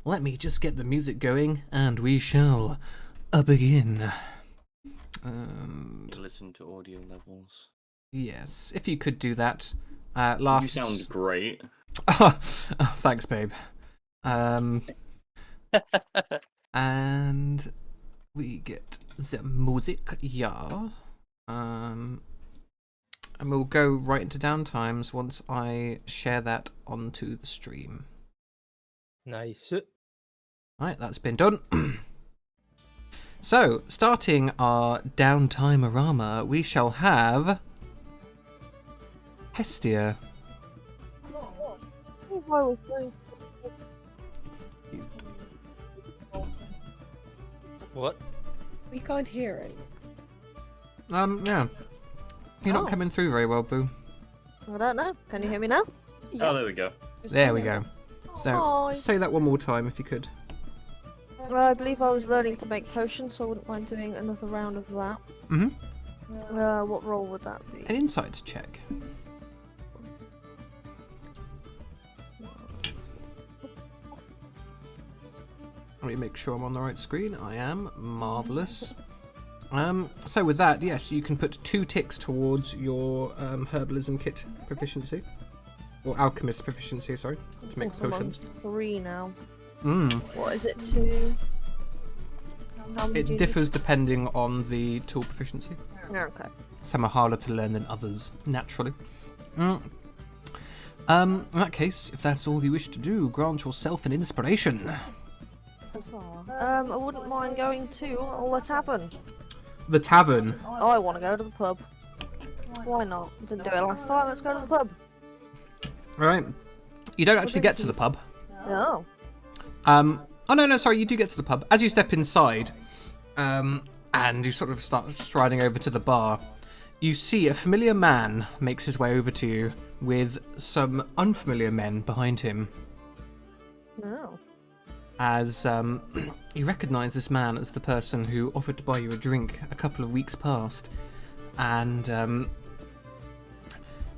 Let me just get the music going, and we shall begin. Listen to audio levels. Yes, if you could do that. You sound great. Oh, thanks, babe. And we get the music, yeah. And we'll go right into downtimes once I share that onto the stream. Nice. Right, that's been done. So, starting our downtime-orama, we shall have Hestia. What? We can't hear it. Yeah. You're not coming through very well, Boo. I don't know. Can you hear me now? Oh, there we go. There we go. So, Hi. say that one more time if you could. I believe I was learning to make potions, so I wouldn't mind doing another round of that. Mm-hmm. What role would that be? An insight check. Let me make sure I'm on the right screen. I am. Marvellous. So with that, yes, you can put 2 ticks towards your herbalism kit proficiency. Or alchemist proficiency, sorry. To make I'm on potions. 3 now. Mm. What is it, 2? How many do It you differs depending on the tool proficiency. need? Yeah, okay. Some are harder to learn than others, naturally. In that case, if that's all you wish to do, grant yourself an inspiration. I wouldn't mind going to the tavern. The tavern. I want to go to the pub. Why not? Didn't do it last time. Let's go to the pub. Right. You don't actually get to the pub. No. Oh no, sorry, you do get to the pub. As you step inside, and you sort of start striding over to the bar, you see a familiar man makes his way over to you with some unfamiliar men behind him. No. As you recognise this man as the person who offered to buy you a drink a couple of weeks past, and one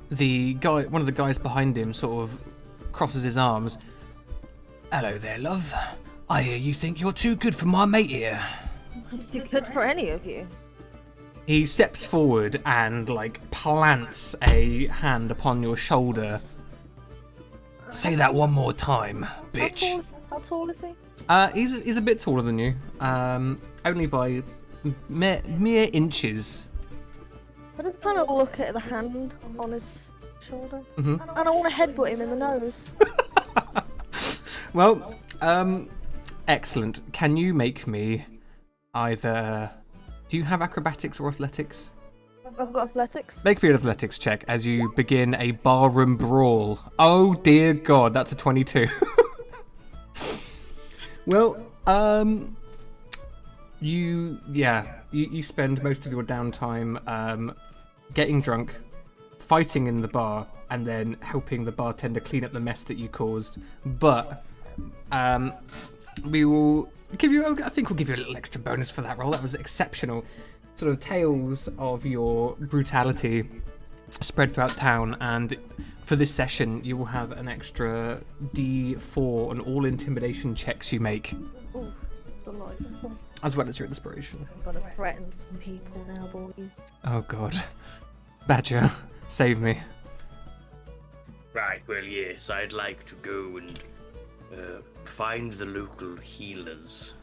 of the guys behind him sort of crosses his arms. Hello there, love. I hear you think you're too good for my mate here. It's too good for any of you. He steps forward and plants a hand upon your shoulder. Say that one more time, bitch. How tall is he? He's a bit taller than you, only by mere inches. I just kind of look at the hand on his shoulder, Mhm. and I want to headbutt him in the nose. Well, excellent. Can you make me either... Do you have acrobatics or athletics? I've got athletics. Make me an athletics check as you begin a barroom brawl. Oh dear God, that's a 22. Well, you spend most of your downtime getting drunk, fighting in the bar, and then helping the bartender clean up the mess that you caused. But we will give you, I think we'll give you a little extra bonus for that roll. That was exceptional. Sort of tales of your brutality spread throughout town, and for this session you will have an extra D4 on all intimidation checks you make, Ooh, delightful. as well as your inspiration. I'm gonna threaten some people now, boys. Oh God. Badger, save me. Right, well, yes, I'd like to go and find the local healers.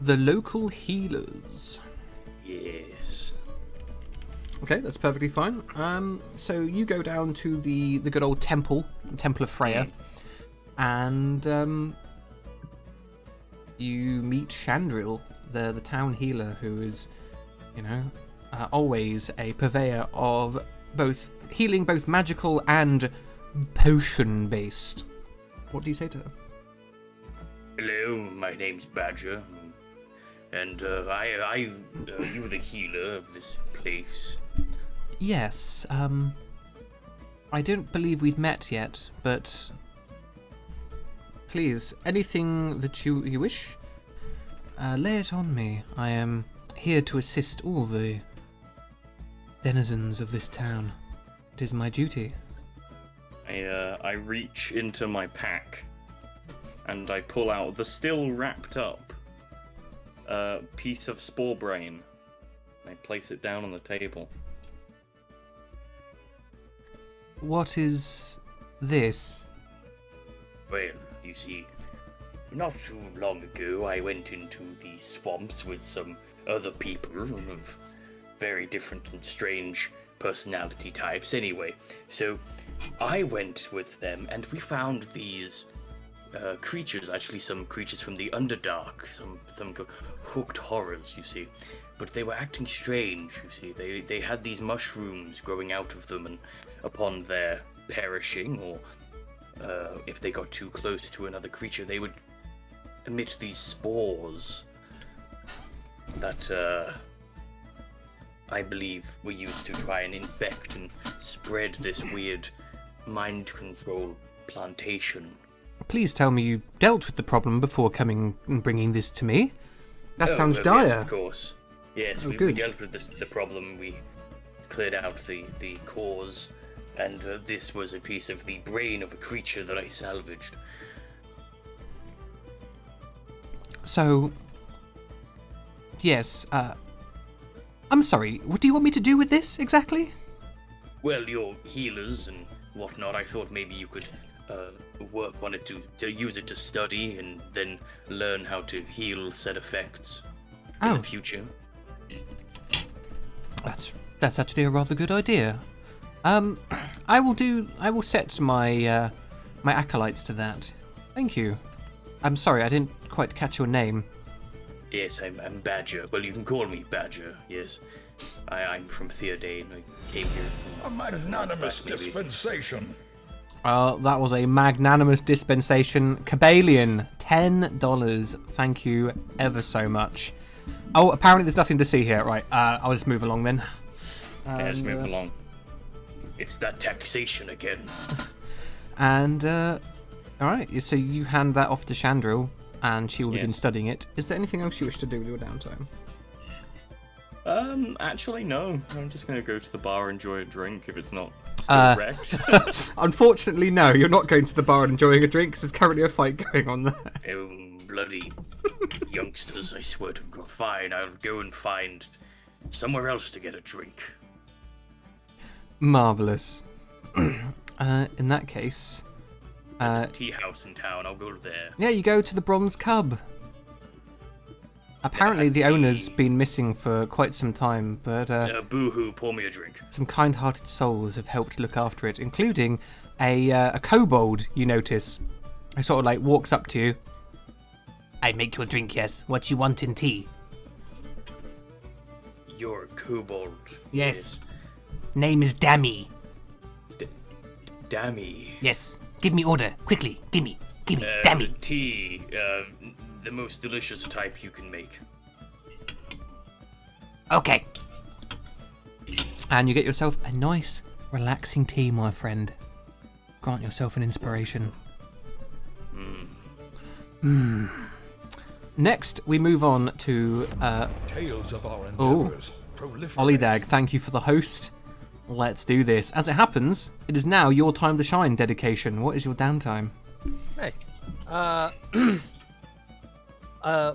The local healers. Yes. Okay, that's perfectly fine. So you go down to the good old temple, the Temple of Freya, and you meet Chandril, the town healer, who is, always a purveyor of both healing, both magical and potion-based. What do you say to her? Hello, my name's Badger, and you're the healer of this place. Yes, I don't believe we've met yet, but please, anything that you wish, lay it on me. I am here to assist all the denizens of this town. It is my duty. I reach into my pack and I pull out the still wrapped up piece of spore brain. I place it down on the table. What is this? Well, you see, not too long ago I went into the swamps with some other people of very different and strange personality types anyway. So I went with them and we found these creatures, actually some creatures from the Underdark, some of them hooked horrors, you see. But they were acting strange, you see. They had these mushrooms growing out of them, and upon their perishing, or if they got too close to another creature, they would emit these spores that I believe were used to try and infect and spread this weird mind control plantation. Please tell me you dealt with the problem before coming and bringing this to me. That sounds well, dire. Yes, of course. Yes, we good. dealt with the problem. We cleared out the cause, and this was a piece of the brain of a creature that I salvaged. So, yes, I'm sorry, what do you want me to do with this, exactly? Well, you're healers and whatnot. I thought maybe you could work on it to use it to study and then learn how to heal said effects in the future. That's actually a rather good idea. I will set my my acolytes to that. Thank you. I'm sorry, I didn't quite catch your name. Yes, I'm Badger. Well, you can call me Badger, yes. I'm from Theodane. I came here. A magnanimous dispensation. That was a magnanimous dispensation. Cabalion, $10. Thank you ever so much. Oh, apparently there's nothing to see here. Right, I'll just move along then. Yeah, just move along. It's that taxation again. And, alright, so you hand that off to Chandril, and she will begin studying it. Is there anything else you wish to do with your downtime? Actually, no. I'm just gonna go to the bar, enjoy a drink if it's not still wrecked. Unfortunately, no. You're not going to the bar and enjoying a drink, because there's currently a fight going on there. Oh, bloody youngsters, I swear to God. Fine, I'll go and find somewhere else to get a drink. Marvellous. In that case... There's a tea house in town, I'll go there. Yeah, you go to the Bronze Cub. Apparently the owner's been missing for quite some time, but boo-hoo, pour me a drink. some kind-hearted souls have helped look after it, including a kobold, you notice. Who sort of like walks up to you. I make your drink, yes. What you want in tea? You're a kobold. Yes. Name is Dammy. Dammy. Yes. Give me order. Quickly. Gimme. Dammy. Tea. The most delicious type you can make. Okay. And you get yourself a nice, relaxing tea, my friend. Grant yourself an inspiration. Next, we move on to... Tales of our endeavors. Olidag, thank you for the host. Let's do this. As it happens, it is now your time to shine dedication. What is your downtime? Nice.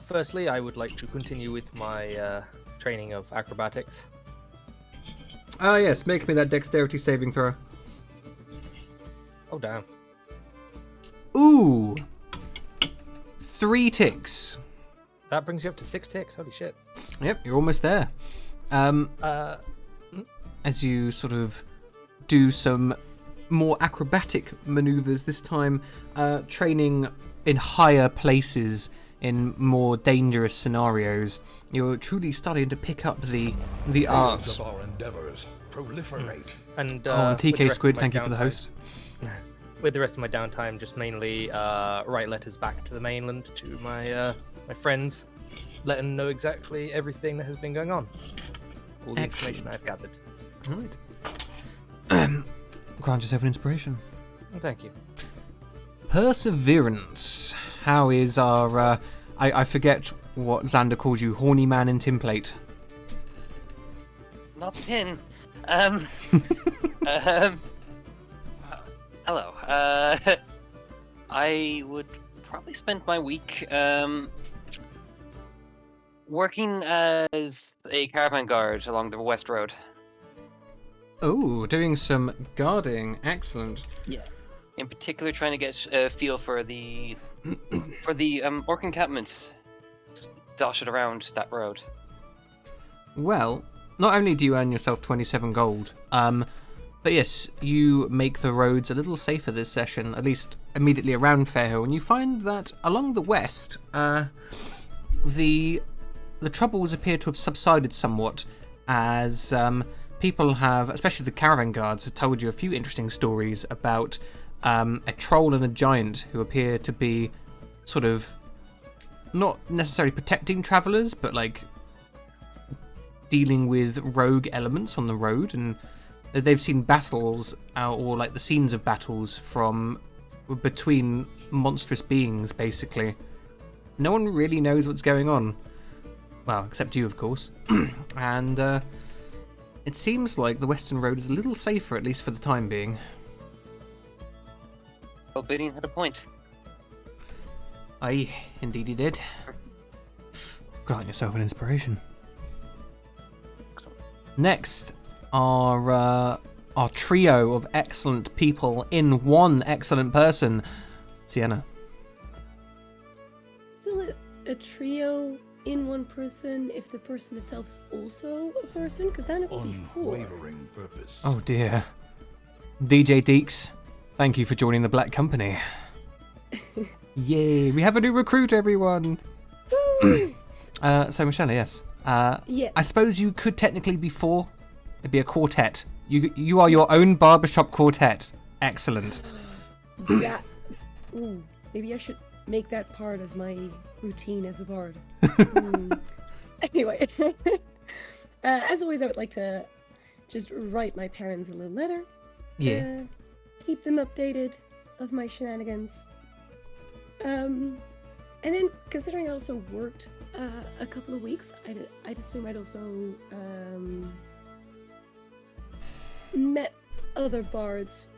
Firstly, I would like to continue with my training of acrobatics. Ah, yes. Make me that dexterity saving throw. Oh, damn. Ooh. 3 ticks. That brings you up to 6 ticks. Holy shit. Yep, you're almost there. As you sort of do some more acrobatic maneuvers this time, training in higher places in more dangerous scenarios, you're truly starting to pick up the art. Tales of our endeavors. Proliferate. And TK Squid, thank you for the host. With the rest of my downtime, just mainly write letters back to the mainland to my my friends, let them know exactly everything that has been going on. All the information I've gathered. All right. Grant yourself an inspiration. Thank you. Perseverance. How is our... I forget what Xander calls you, horny man in tinplate. Not tin. Hello. I would probably spent my week working as a caravan guard along the West Road. Oh, doing some guarding. Excellent. Yeah. In particular, trying to get a feel for the orc encampments dotted around that road. Well, not only do you earn yourself 27 gold, but yes, you make the roads a little safer this session, at least immediately around Fairhill, and you find that along the west, the troubles appear to have subsided somewhat, as people have, especially the caravan guards, have told you a few interesting stories about a troll and a giant who appear to be sort of not necessarily protecting travellers, but like dealing with rogue elements on the road, and they've seen battles or like the scenes of battles from between monstrous beings, basically. No one really knows what's going on. Well, except you, of course. And it seems like the Western Road is a little safer, at least for the time being. Well, Bidding had a point. Aye, indeed he did. Grant yourself an inspiration. Excellent. Next, our trio of excellent people in one excellent person. Sienna. Still a trio in one person if the person itself is also a person? Because then it would be four. Unwavering purpose. Oh dear. DJ Deeks, thank you for joining the Black Company. Yay, we have a new recruit, everyone! So Michelle, yes. Yeah. I suppose you could technically be four. It'd be a quartet. You are your own barbershop quartet. Excellent. Yeah. Ooh, maybe I should make that part of my routine as a bard. Anyway, as always, I would like to just write my parents a little letter. Yeah. Keep them updated of my shenanigans. And then, considering I also worked a couple of weeks, I'd assume I'd also met other bards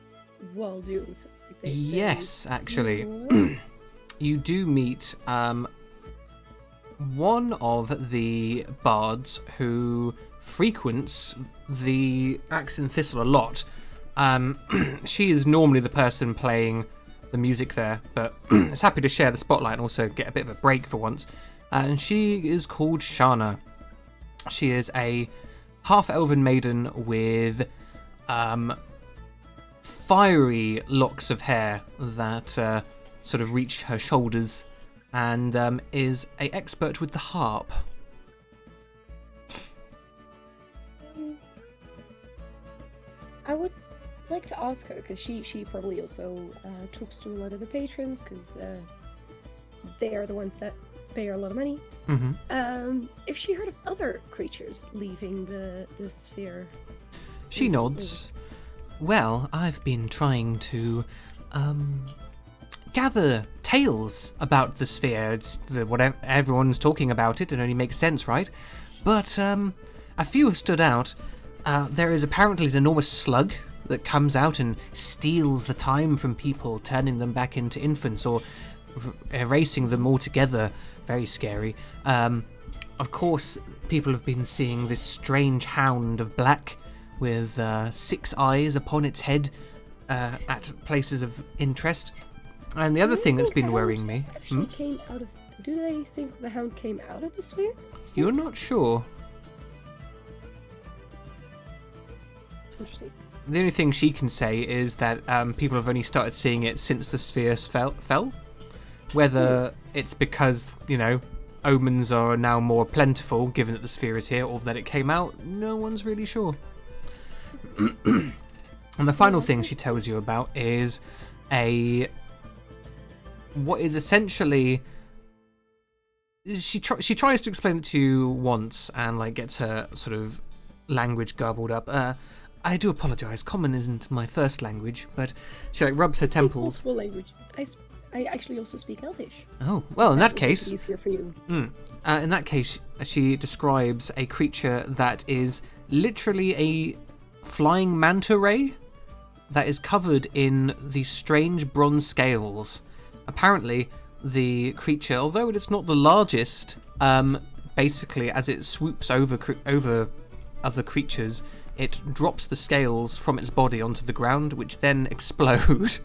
while doing so. Like Yes, actually. You do meet one of the bards who frequents the Axe and Thistle a lot. She is normally the person playing the music there, but is happy to share the spotlight and also get a bit of a break for once. And she is called Shana. She is a half-elven maiden with fiery locks of hair that sort of reach her shoulders, and is an expert with the harp. I would like to ask her, because she probably also talks to a lot of the patrons, because they are the ones that pay her a lot of money. Mm-hmm. If she heard of other creatures leaving the sphere. She nods. Well, I've been trying to gather tales about the sphere. It's whatever everyone's talking about it, it only makes sense, right? But a few have stood out. There is apparently an enormous slug that comes out and steals the time from people, turning them back into infants or erasing them altogether. Very scary. Of course, people have been seeing this strange hound of black with 6 eyes upon its head at places of interest. And the other thing that's been worrying me... Came out of... Do they think the hound came out of the sphere? You're not sure. Interesting. The only thing she can say is that people have only started seeing it since the sphere fell. Whether it's because, omens are now more plentiful, given that the sphere is here, or that it came out, no one's really sure. And the final thing she tells you about is what is essentially... She tries to explain it to you once, and gets her sort of language garbled up. I do apologise, Common isn't my first language, but she rubs her temples. Multiple language. I actually also speak Elvish. Oh, well, in that case... easier for you. In that case, she describes a creature that is literally a flying manta ray that is covered in these strange bronze scales. Apparently, the creature, although it is not the largest, basically as it swoops over other creatures, it drops the scales from its body onto the ground, which then explode.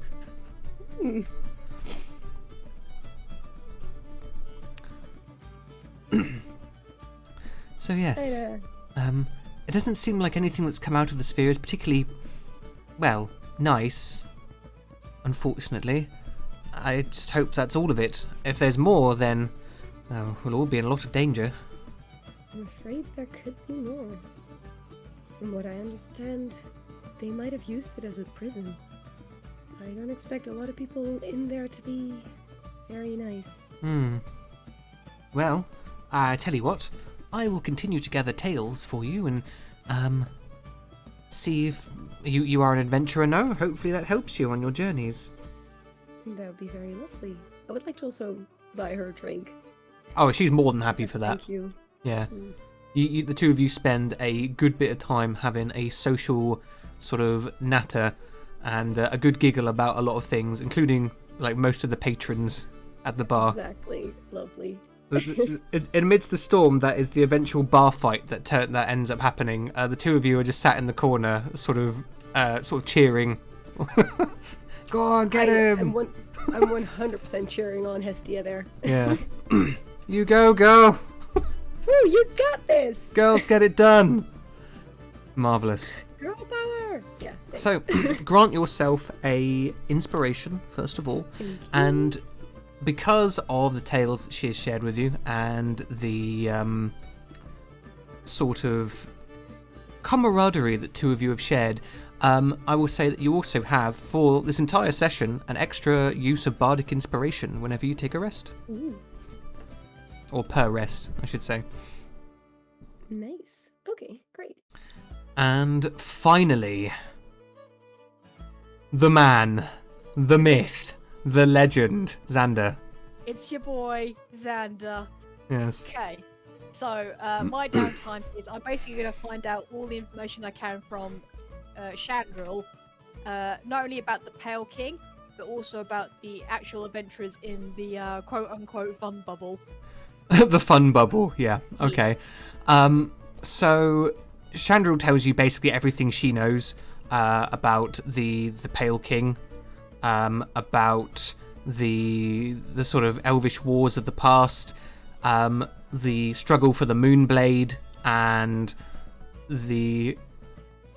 So yes, it doesn't seem like anything that's come out of the sphere is particularly, well, nice, unfortunately. I just hope that's all of it. If there's more, then we'll all be in a lot of danger. I'm afraid there could be more. From what I understand, they might have used it as a prison. So I don't expect a lot of people in there to be very nice. Well, I tell you what, I will continue to gather tales for you and, see if you are an adventurer now. Hopefully that helps you on your journeys. That would be very lovely. I would like to also buy her a drink. Oh, she's more than happy for that. Thank you. Yeah. You, the two of you spend a good bit of time having a social sort of natter and a good giggle about a lot of things, including like most of the patrons at the bar. Exactly. Lovely. Amidst the storm that is the eventual bar fight that ends up happening, the two of you are just sat in the corner, sort of cheering. Go on, get him! I'm 100% cheering on Hestia there. Yeah. You go, girl! Woo, you got this! Girls, get it done! Marvellous. Girl power! Yeah. Thanks. So, grant yourself a inspiration, first of all, and because of the tales that she has shared with you and the sort of camaraderie that two of you have shared, I will say that you also have, for this entire session, an extra use of bardic inspiration whenever you take a rest. Ooh. Or per rest, I should say. Nice. Okay, great. And finally, the man, the myth, the legend, Xander. It's your boy, Xander. Yes. Okay. So, my downtime is I'm basically going to find out all the information I can from Chandril, not only about the Pale King, but also about the actual adventurers in the quote-unquote fun bubble. The fun bubble, yeah. Okay. So, Chandril tells you basically everything she knows about the Pale King, about the sort of elvish wars of the past, the struggle for the Moonblade, and the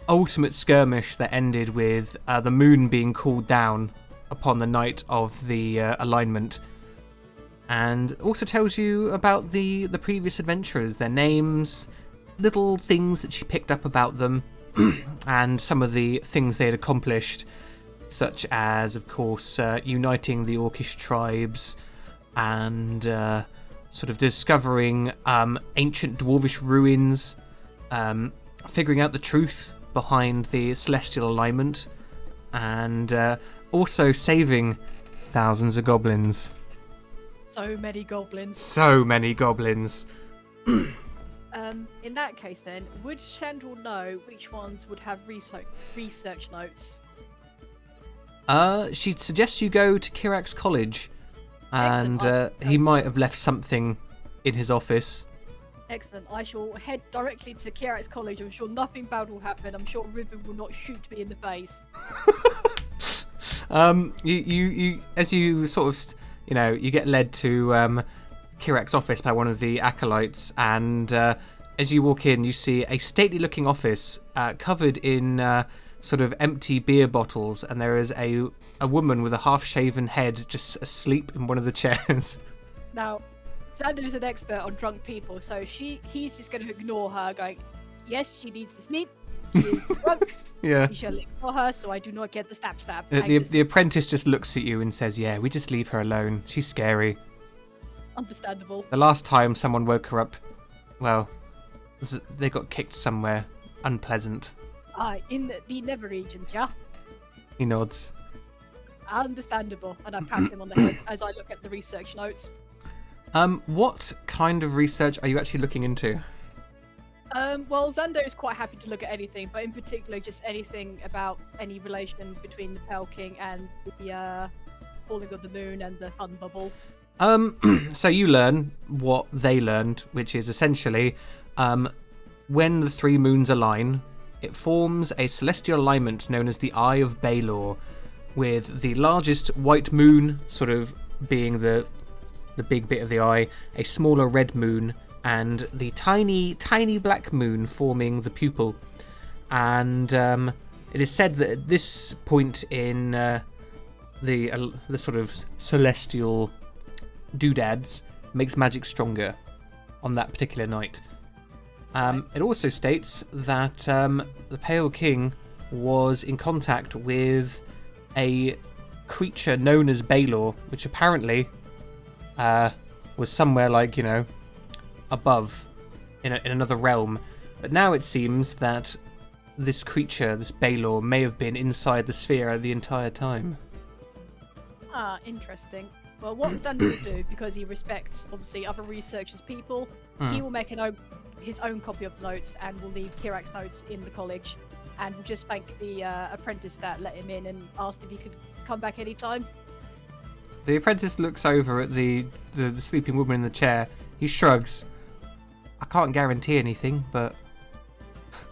ultimate skirmish that ended with the moon being called down upon the night of the alignment. And also tells you about the previous adventurers, their names, little things that she picked up about them, and some of the things they had accomplished, such as, of course, uniting the Orcish tribes and sort of discovering ancient dwarvish ruins, figuring out the truth behind the celestial alignment, and also saving thousands of goblins. So many goblins. So many goblins. In that case then, would Chandril know which ones would have research notes? She suggests you go to Kirak's college, and he might have left something in his office. Excellent. I shall head directly to Kirak's college. I'm sure nothing bad will happen. I'm sure Riven will not shoot me in the face. You as you sort of, you get led to Kirak's office by one of the acolytes, and as you walk in, you see a stately-looking office covered in sort of empty beer bottles, and there is a woman with a half-shaven head just asleep in one of the chairs. Now, Xander is an expert on drunk people, so he's just going to ignore her, going, yes, she needs to sleep. She is drunk. Yeah. You shall ignore her, so I do not get the stab. The apprentice just looks at you and says, yeah, we just leave her alone. She's scary. Understandable. The last time someone woke her up, well, they got kicked somewhere unpleasant. In the Nether regions, yeah? He nods. Understandable. And I pat him on the head as I look at the research notes. What kind of research are you actually looking into? Well, Xander is quite happy to look at anything, but in particular just anything about any relation between the Pale King and the falling of the moon and the fun bubble. So you learn what they learned, which is essentially, when the three moons align, it forms a celestial alignment known as the Eye of Balor, with the largest white moon sort of being the big bit of the eye, a smaller red moon, and the tiny, tiny black moon forming the pupil. And it is said that at this point in the sort of celestial doodads makes magic stronger on that particular night. It also states that the Pale King was in contact with a creature known as Balor, which apparently was somewhere like, above in another realm. But now it seems that this creature, this Balor, may have been inside the sphere the entire time. Ah, interesting. Well, what Xander will do, because he respects, obviously, other researchers' people, he will make his own copy of the notes and will leave Kirak's notes in the college, and will just thank the apprentice that let him in and asked if he could come back anytime. The apprentice looks over at the sleeping woman in the chair. He shrugs. I can't guarantee anything, but...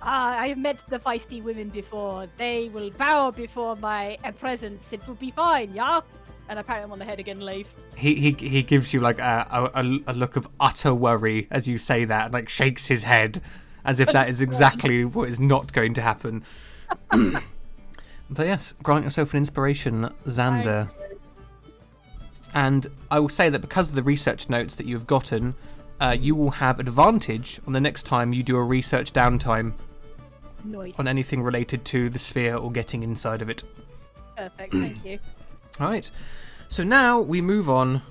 I have met the feisty women before. They will bow before my presence. It will be fine, yeah? And I pat him on the head again and leave. He gives you like a look of utter worry as you say that, like shakes his head as if that is exactly what is not going to happen. But yes, grant yourself an inspiration, Xander. And I will say that because of the research notes that you have gotten, you will have advantage on the next time you do a research downtime. Nice. On anything related to the sphere or getting inside of it. Perfect, thank you. Alright, so now we move on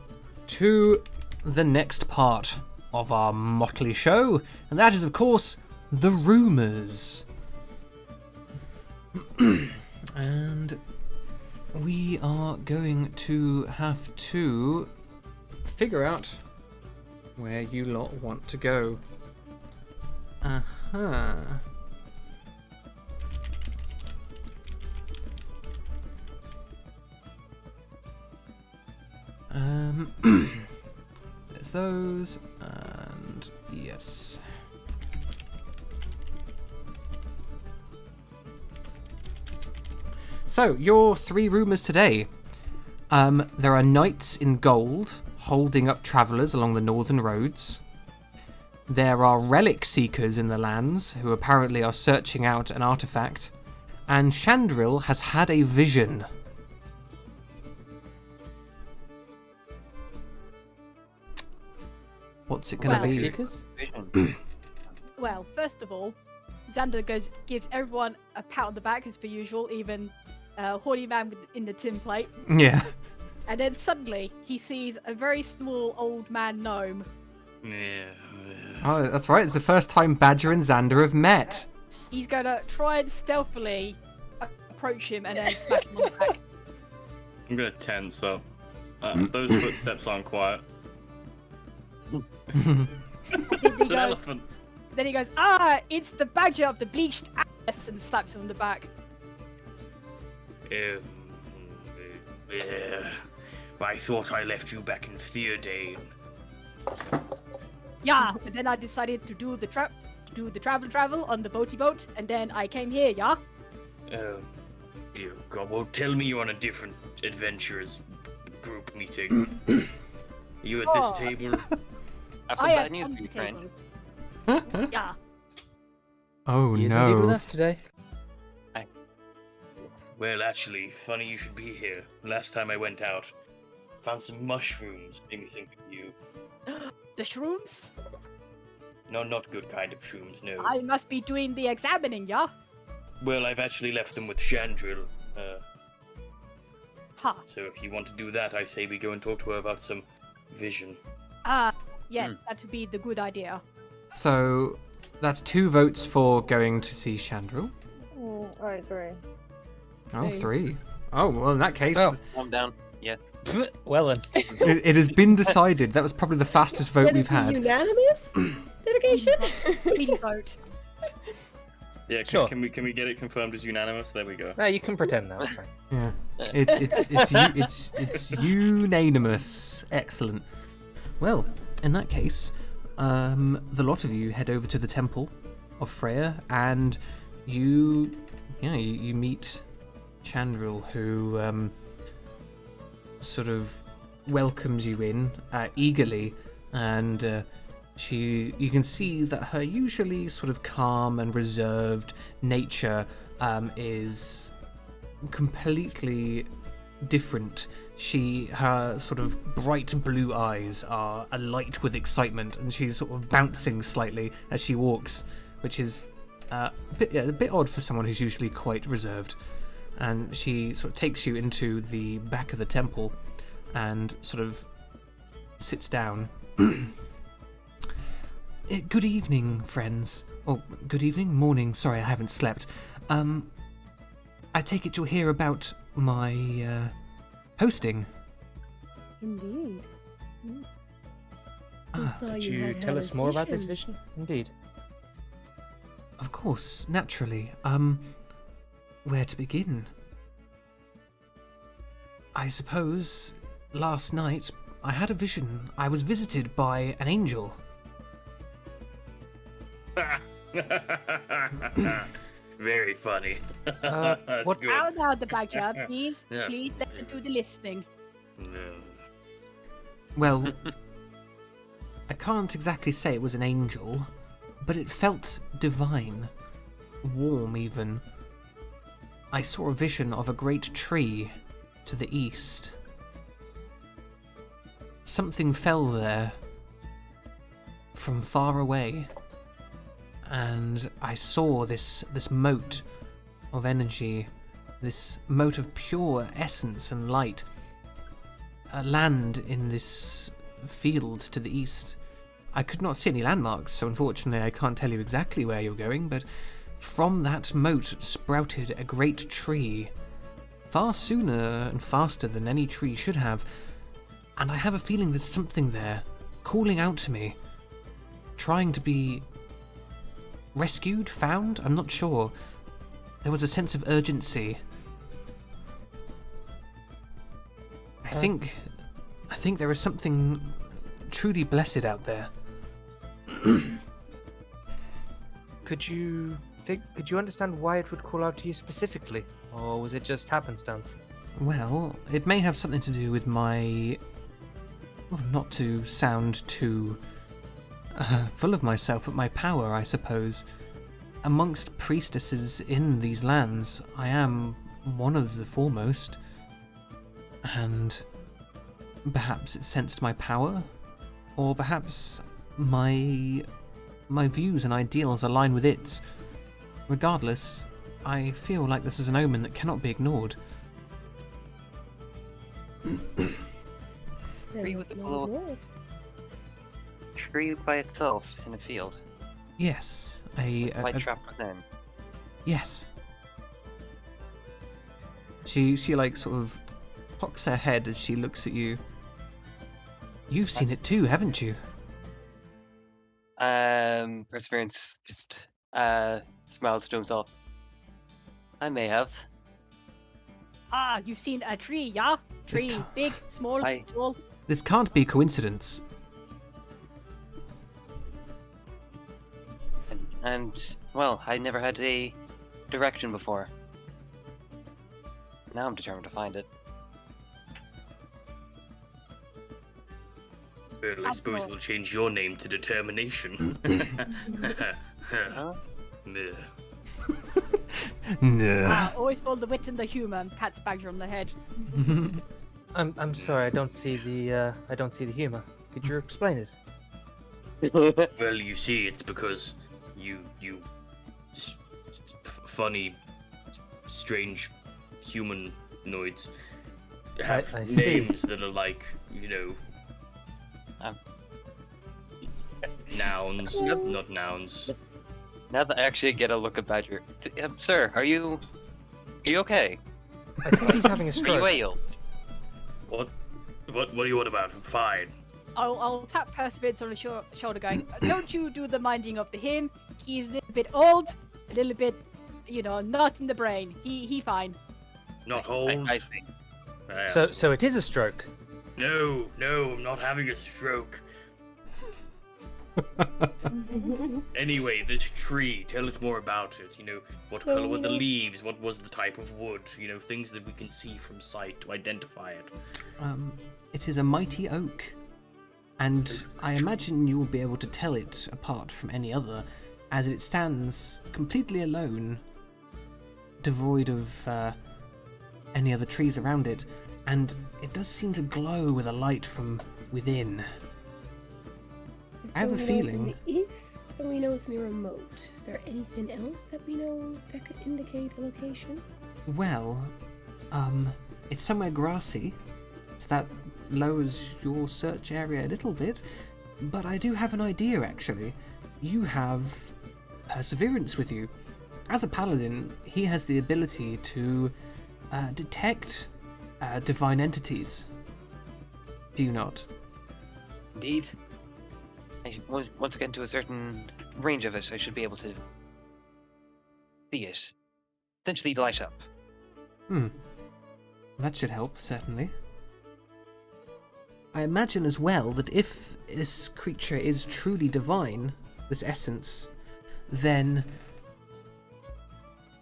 to the next part of our motley show, and that is, of course, the rumours. And we are going to have to figure out where you lot want to go. There's those, and yes. So, your three rumours today. There are knights in gold holding up travellers along the northern roads. There are relic seekers in the lands who apparently are searching out an artifact. And Chandril has had a vision. What's it going to be? Seekers? Well, first of all, Xander gives everyone a pat on the back as per usual, even horny man in the tin plate. Yeah. And then suddenly he sees a very small old man gnome. Yeah. Oh, that's right. It's the first time Badger and Xander have met. He's gonna try and stealthily approach him and then smack him on the back. I'm gonna tense up. Those footsteps aren't quiet. It's an elephant. Then he goes, it's the badger of the bleached ass, and slaps him on the back. Yeah. I thought I left you back in Theodane. Yeah, and then I decided to do the travel on the boaty boat, and then I came here, yeah? Dear God, well, tell me you're on a different adventurers group meeting. Are you at this table? I have some bad news for you, friend. Yeah. Oh He is indeed with no. us today. Well, actually, funny you should be here. Last time I went out, found some mushrooms. Made me think of you. The shrooms? No, not good kind of shrooms, no. I must be doing the examining, yeah? Well, I've actually left them with Chandril. Ha. So if you want to do that, I say we go and talk to her about some vision. Yeah, that would be the good idea. So, that's 2 votes for going to see Chandril. I agree. Oh, 3. Oh, well, in that case, Calm down. Yeah. Well then. it has been decided. That was probably the fastest vote we've had. Unanimous? Dedication? Speedy vote. Yeah, Sure. can we get it confirmed as unanimous? There we go. No, you can pretend that. That's fine. Yeah. It's unanimous. Excellent. Well, in that case, the lot of you head over to the temple of Freya, and you meet Chandril, who sort of welcomes you in eagerly, and you can see that her usually sort of calm and reserved nature is completely different. Her sort of bright blue eyes are alight with excitement, and she's sort of bouncing slightly as she walks, which is a bit odd for someone who's usually quite reserved. And she sort of takes you into the back of the temple and sort of sits down. Good evening, friends. Oh, good evening, morning. Sorry, I haven't slept. I take it you're here about my hosting. Indeed. We saw Could you you had tell had us a more about this vision. vision? Indeed. Of course, naturally. Where to begin? I suppose last night I had a vision. I was visited by an angel. Very funny. That's what- good. Out now, the badger, please, Yeah. please let me do the listening. No. Well, I can't exactly say it was an angel, but it felt divine, warm even. I saw a vision of a great tree to the east. Something fell there from far away, and I saw this mote of energy, this mote of pure essence and light, land in this field to the east. I could not see any landmarks, so unfortunately I can't tell you exactly where you're going, but from that moat sprouted a great tree, far sooner and faster than any tree should have, and I have a feeling there's something there, calling out to me, trying to be rescued, found? I'm not sure. There was a sense of urgency. I think there is something truly blessed out there. Could you understand why it would call out to you specifically, or was it just happenstance? Well, it may have something to do with my... well, not to sound too full of myself, but my power, I suppose. Amongst priestesses in these lands, I am one of the foremost, and perhaps it sensed my power, or perhaps my views and ideals align with its. Regardless, I feel like this is an omen that cannot be ignored. Then Tree let's with the not glow. ignore it. Tree by itself in a field. Yes, Light trap within. yes. She like sort of cocks her head as she looks at you. You've seen it too, haven't you? Perseverance just smiles to himself. I may have. Ah, you've seen a tree, yeah? This Tree, can't- big, small, I- tall. This can't be coincidence. And well, I never had a direction before. Now I'm determined to find it. Well, I suppose we'll change your name to Determination. Huh? Yeah. No. Ah, always follow the wit and the humour, and pats Badger on the head. I'm sorry, I don't see the humor. Could you explain it? Well, you see, it's because you funny, strange humanoids have I see. names that are like, nouns, not nouns. Now that I actually get a look at Badger, sir, are you okay? I think he's having a Are you stroke. ill? What do you want about? I'm fine. I'll tap Perseverance on the shoulder, going, "Don't you do the minding of the him? He's a little bit old. a little bit, not in the brain. He fine. Not old. I think. So it is a stroke. No, I'm not having a stroke. Anyway, this tree, tell us more about it. What color were the leaves? What was the type of wood? Things that we can see from sight to identify it. It is a mighty oak, and I imagine you will be able to tell it apart from any other, as it stands completely alone, devoid of any other trees around it, and it does seem to glow with a light from within. I have a feeling. It's in the east, so we know it's near a moat. Is there anything else that we know that could indicate a location? Well, it's somewhere grassy, so that lowers your search area a little bit. But I do have an idea, actually. You have perseverance with you. As a paladin, he has the ability to detect divine entities. Do you not? Indeed. Once I get into a certain range of it, I should be able to see it. Essentially light up. That should help, certainly. I imagine as well that if this creature is truly divine, this essence, then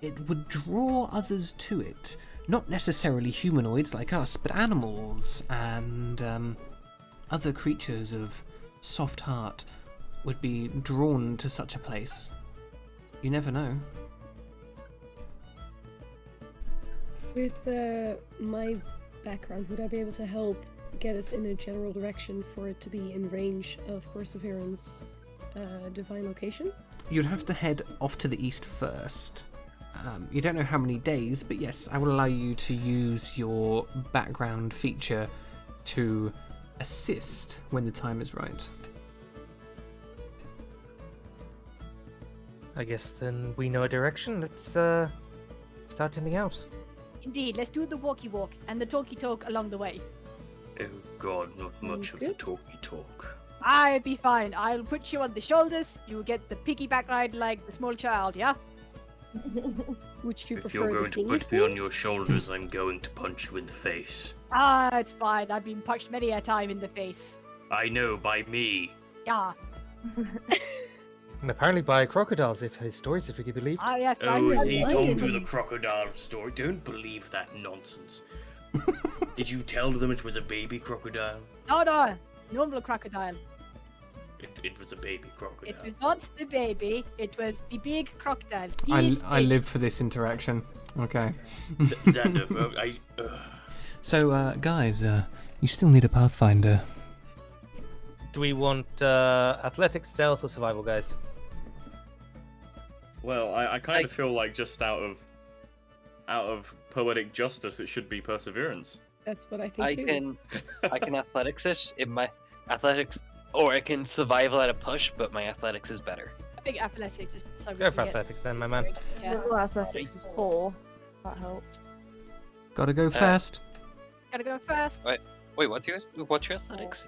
it would draw others to it. Not necessarily humanoids like us, but animals and other creatures of soft heart would be drawn to such a place. You never know. With my background, would I be able to help get us in a general direction for it to be in range of Perseverance divine location? You'd have to head off to the east first. You don't know how many days, but yes, I will allow you to use your background feature to assist when the time is right. I guess then we know a direction. Let's start heading out. Indeed, let's do the walkie walk and the talkie talk along the way. Oh God, not much of the good. talky talk. I'll be fine. I'll put you on the shoulders. You get the piggyback ride like the small child, yeah? Would you If prefer you're going the to singing put me spoon? on your shoulders, I'm going to punch you in the face. It's fine. I've been punched many a time in the face. I know, by me. Yeah. And apparently by crocodiles, if his stories are to be believed. Yes, I Oh, know. he I told am. you the crocodile story. Don't believe that nonsense. Did you tell them it was a baby crocodile? No, normal crocodile. It was a baby crocodile. It was not the baby, it was the big crocodile. I live for this interaction. Okay. Xander, So, guys, you still need a pathfinder. Do we want athletics, stealth, or survival, guys? Well, I kind of feel like just out of poetic justice, it should be perseverance. That's what I think too. I can athletics it in my athletics, or I can survival at a push, but my athletics is better. I think athletic just so we Go can for get- athletics then, my man. Yeah. Well, athletics is 4. That helps. Gotta go fast. Gotta go first. Wait, what's your athletics?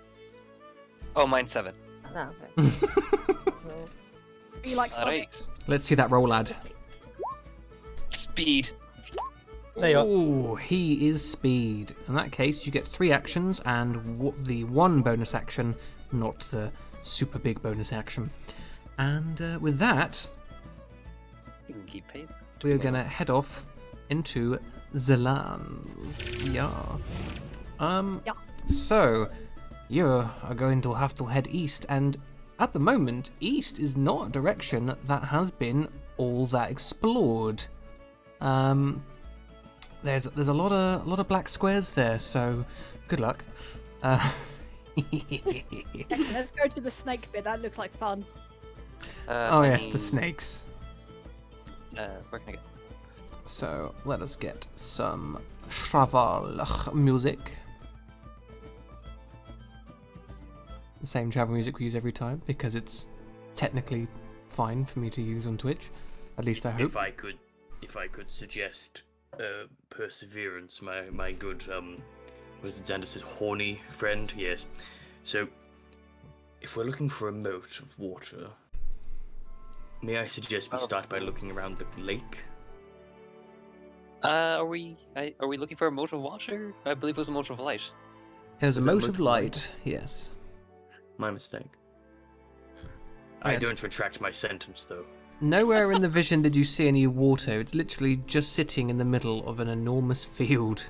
Oh, mine's 7. No, okay. Well, Be like Sonic. Alright. Let's see that roll, lad. Speed. There you are. Oh, he is speed. In that case, you get 3 actions and the 1 bonus action, not the super big bonus action. And with that, You can keep pace. we are going to head off into the lands. Yeah. Yeah. So, you are going to have to head east, and at the moment, east is not a direction that has been all that explored. There's a lot of black squares there, so good luck. Let's go to the snake bit. That looks like fun. Oh yes, the snakes. Where can I get? So let us get some travel music. The same travel music we use every time because it's technically fine for me to use on Twitch. At least I hope. If I could suggest perseverance, my good was it Xander's horny friend? Yes. So if we're looking for a moat of water, May I suggest we start by looking around the lake? Are we looking for a mote of water? I believe it was a mote of light. It was a Was it mote mote of of light, yes. My mistake. I Yes. don't retract my sentence, though. Nowhere in the vision did you see any water. It's literally just sitting in the middle of an enormous field.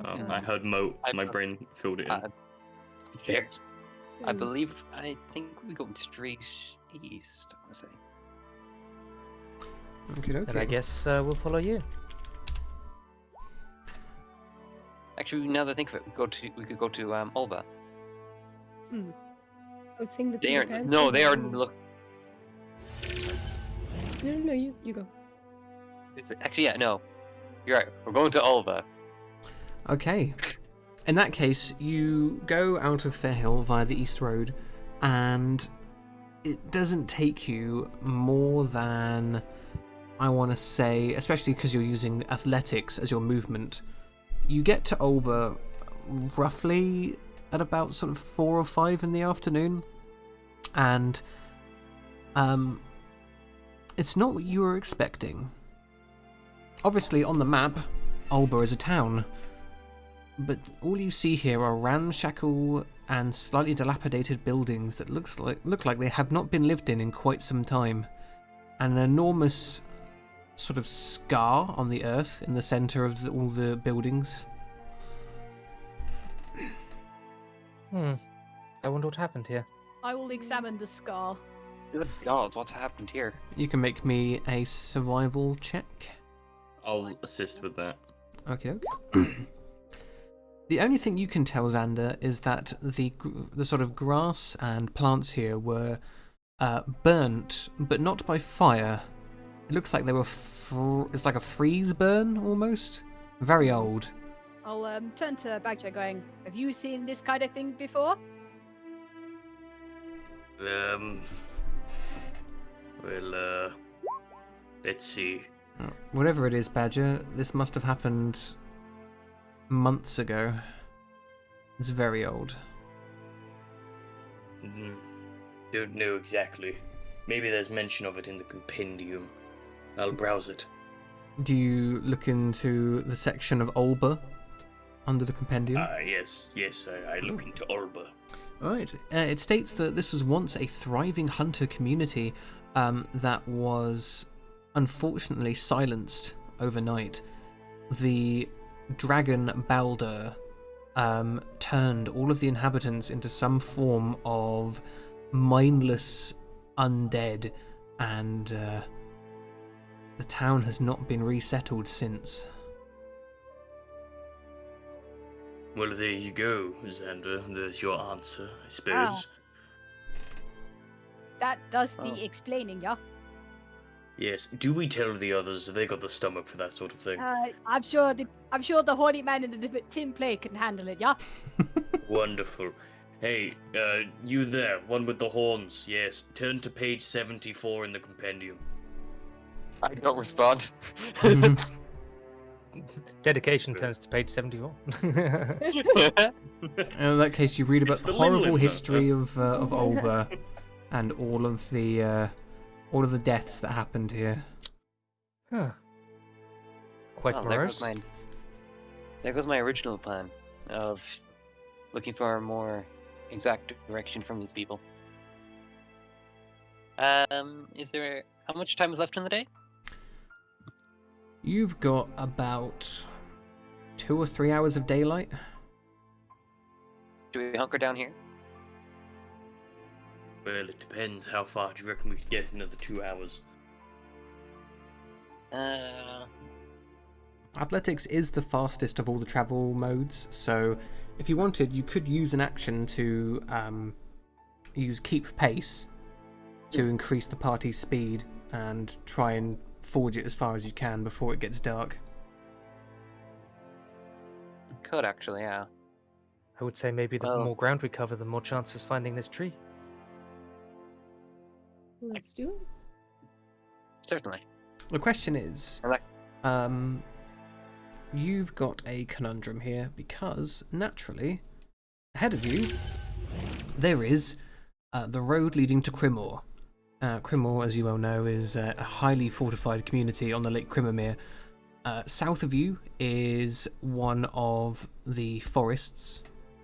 I heard moat. My brain filled it in. Fair. I Hmm. think we go straight east, I want to say. Okay, And I guess we'll follow you. Actually, now that I think of it, we could go to Olba. Let's sing the They Peter are Pan no, song. they are look. No, you go. Actually, yeah, no. You're right. We're going to Olba. Okay. In that case, you go out of Fairhill via the East Road, and it doesn't take you more than, I want to say, especially because you're using athletics as your movement, you get to Olba roughly at about sort of 4 or 5 in the afternoon, and it's not what you were expecting. Obviously, on the map, Olba is a town, but all you see here are ramshackle and slightly dilapidated buildings that look like they have not been lived in quite some time, and an enormous sort of scar on the earth in the centre of all the buildings. I wonder what happened here. I will examine the scar. Good God, what's happened here? You can make me a survival check. I'll assist with that. Okay. The only thing you can tell, Xander, is that the sort of grass and plants here were burnt, but not by fire. It looks like they were. It's like a freeze burn almost. Very old. I'll turn to Bagja going, have you seen this kind of thing before? Well, let's see. Whatever it is, Badger, this must have happened months ago. It's very old. Don't know exactly. Maybe there's mention of it in the compendium. I'll browse it. Do you look into the section of Olba under the compendium? Yes, I look into Olba. Right. It states that this was once a thriving hunter community that was unfortunately silenced overnight. The dragon Baldur turned all of the inhabitants into some form of mindless undead, and the town has not been resettled since. Well, there you go, Xander. There's your answer, I suppose. That does the explaining, yeah? Yes. Do we tell the others? They got the stomach for that sort of thing. I'm sure the horny man in the tin plate can handle it, yeah? Wonderful. Hey, you there, one with the horns. Yes. Turn to page 74 in the compendium. I don't respond. Dedication turns to page 74. In that case, you read about It's the the horrible Limlin, history of Olba and all of the deaths that happened here. Huh. Quite Well, morose. there goes my original plan of looking for a more exact direction from these people. Is there how much time is left in the day? You've got about 2 or 3 hours of daylight. Do we hunker down here? Well, it depends. How far do you reckon we could get in another 2 hours? Athletics is the fastest of all the travel modes, so if you wanted, you could use an action to use keep pace to increase the party's speed and try and forge it as far as you can before it gets dark. Could actually, yeah. I would say maybe the Well- more ground we cover, the more chances of finding this tree. Let's do it. Certainly. The question is, I like- you've got a conundrum here because, naturally, ahead of you, there is the road leading to Crimor. Crimmel, as you well know, is a highly fortified community on the Lake Crimmermere. South of you is one of the forests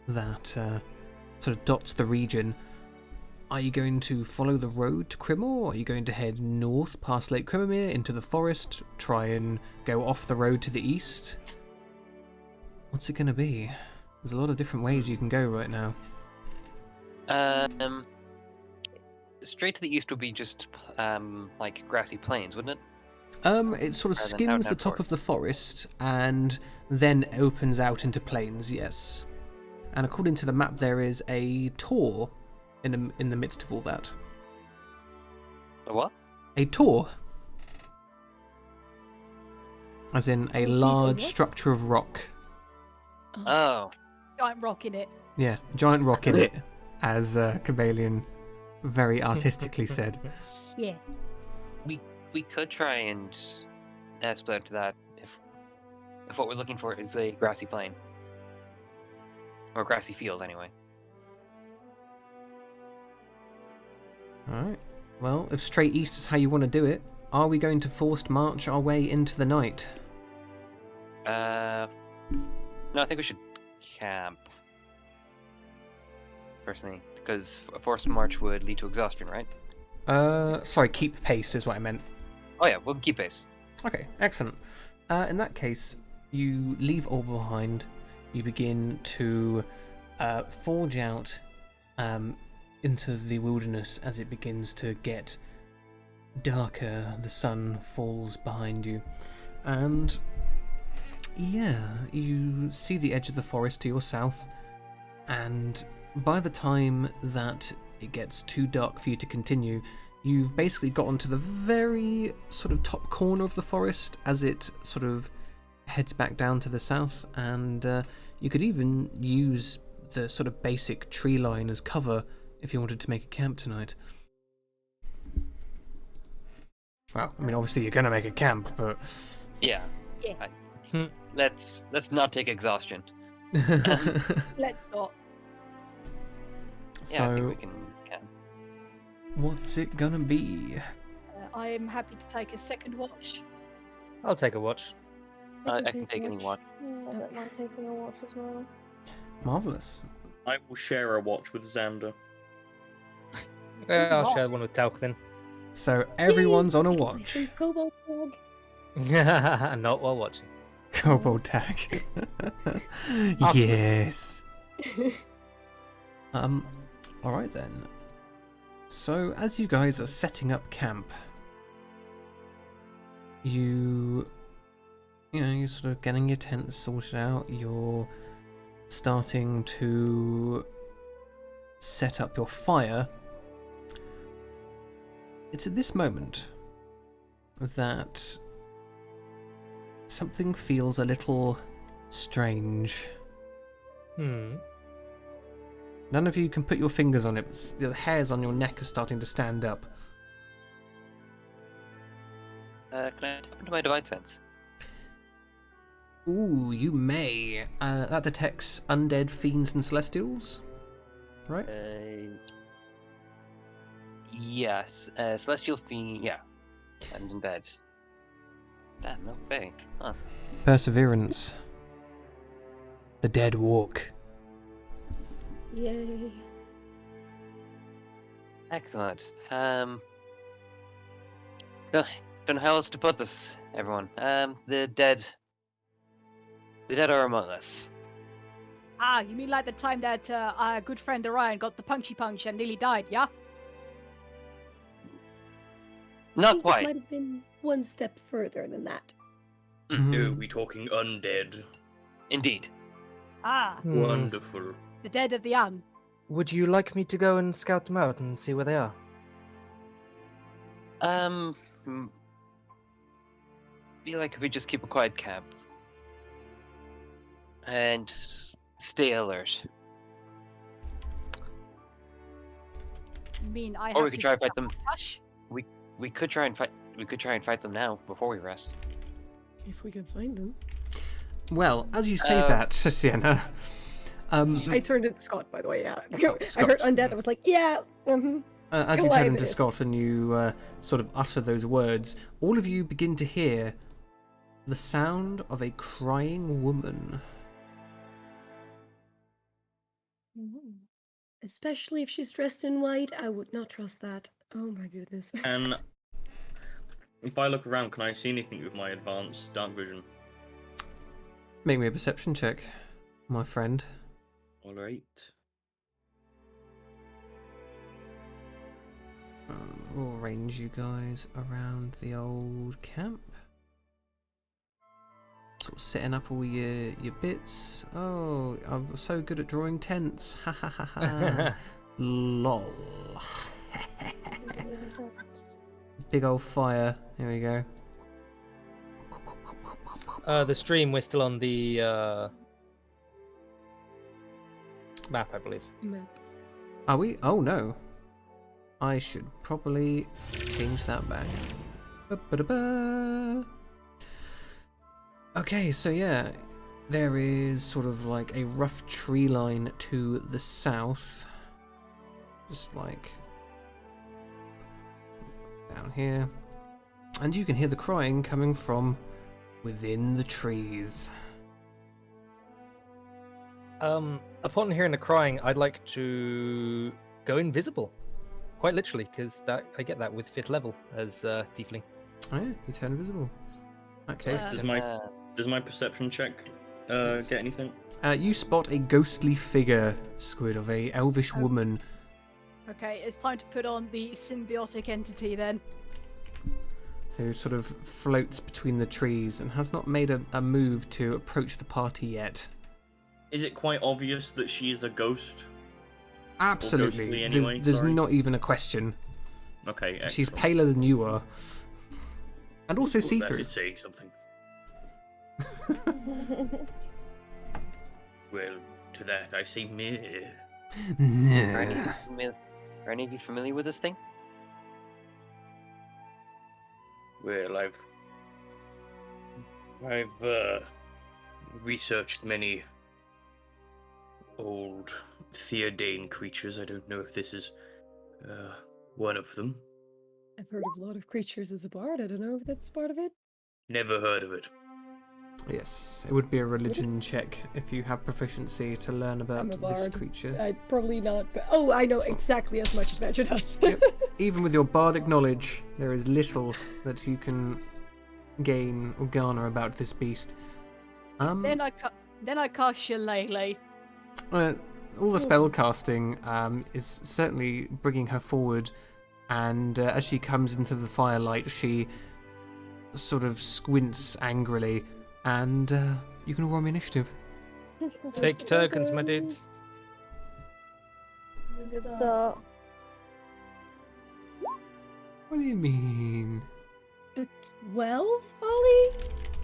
that sort of dots the region. Are you going to follow the road to Crimmel, or are you going to head north past Lake Crimmermere into the forest, try and go off the road to the east? What's it going to be? There's a lot of different ways you can go right now. Straight to the east would be just like grassy plains, wouldn't it? It sort of Rather than skims the out top of the forest and then opens out into plains, yes. And according to the map, there is a tor in the midst of all that. A what? A tor. As in a large structure of rock. Oh. Giant rock in it. Yeah, giant rock in it, as Cabalion very artistically said. Yeah. We could try and split up to that if what we're looking for is a grassy plain. Or grassy field, anyway. Alright. Well, if straight east is how you want to do it, are we going to forced march our way into the night? No, I think we should camp. Personally, because a forced march would lead to exhaustion, right? Sorry, keep pace is what I meant. Oh yeah, we'll keep pace. Okay, excellent. In that case, you leave all behind. You begin to forge out into the wilderness as it begins to get darker. The sun falls behind you. And yeah, you see the edge of the forest to your south. And by the time that it gets too dark for you to continue, you've basically gotten to the very sort of top corner of the forest as it sort of heads back down to the south, and you could even use the sort of basic tree line as cover if you wanted to make a camp tonight. Well, I mean, obviously you're going to make a camp, but... Yeah. Yeah. Let's not take exhaustion. Let's not. Yeah, I think So, we can camp. what's it gonna be? I am happy to take a second watch. I'll take a watch. I can take any watch. I don't mind taking a watch as well. Marvellous. I will share a watch with Xander. Okay, I'll share one with Talc then. So everyone's on a Play watch. some Cobalt Frog. Not while watching. Kobold tag. Afterwards. Yes. Alright then. So as you guys are setting up camp, you're sort of getting your tents sorted out, you're starting to set up your fire. It's at this moment that something feels a little strange. None of you can put your fingers on it, but the hairs on your neck are starting to stand up. Can I tap into my divine sense? Ooh, you may. That detects undead, fiends, and celestials, right? Yes. Celestial fiend. Yeah. And undead. Damn, no way. Huh. Perseverance. The dead walk. Yay. Excellent. Don't know how else to put this, everyone. The dead are among us. Ah, you mean like the time that our good friend Orion got the punchy punch and nearly died, yeah? I Not think this quite. might have been one step further than that. No, we talking undead. Indeed. Ah, Wonderful. the dead of the young. Would you like me to go and scout them out and see where they are? Feel like if we just keep a quiet camp and stay alert. You mean I Or have we could to try and get fight them. Hush? We could try and fight. We could try and fight them now before we rest. If we can find them. Well, as you say that, Sienna, I turned it to Scott, by the way, yeah. I Scott. heard undead, I was like, yeah. As you turn into Calamitous. Scott and you sort of utter those words, all of you begin to hear the sound of a crying woman. Especially if she's dressed in white, I would not trust that. Oh my goodness. And if I look around, can I see anything with my advanced dark vision? Make me a perception check, my friend. Alright. We'll arrange you guys around the old camp. Sort of setting up all your bits. Oh, I'm so good at drawing tents. Ha ha ha ha. Lol. Big old fire. Here we go. The stream, we're still on the map, I believe. Are we? Oh no. I should probably change that back. Ba-ba-da-ba. Okay, so yeah, there is sort of like a rough tree line to the south. Just like down here. And you can hear the crying coming from within the trees. Upon hearing the crying, I'd like to go invisible. Quite literally, because I get that with 5th level as Tiefling. Oh yeah, you turn invisible. In that case, Does my perception check get anything? you spot a ghostly figure, Squid, of a elvish woman. Okay, it's time to put on the symbiotic entity then. Who sort of floats between the trees and has not made a move to approach the party yet. Is it quite obvious that she is a ghost? Absolutely. Ghostly anyway, there's sorry. not even a question. Okay, excellent. She's paler than you are. And also That see-through. is saying something. Well, to that I say meh. Are any of you familiar with this thing? Well, I've researched many old Theodane creatures. I don't know if this is one of them. I've heard of a lot of creatures as a bard. I don't know if that's part of it. Never heard of it. Yes, it would be a religion check if you have proficiency to learn I'm about a this bard. creature. I'd probably not, but oh, I know exactly as much as Badger does. Yep. Even with your bardic knowledge, there is little that you can gain or garner about this beast. Then I cast Shillelagh. All the spell casting is certainly bringing her forward, and as she comes into the firelight, she sort of squints angrily, and you can roll me initiative. Take your tokens, my dudes. Good start. What do you mean? 12, Ollie?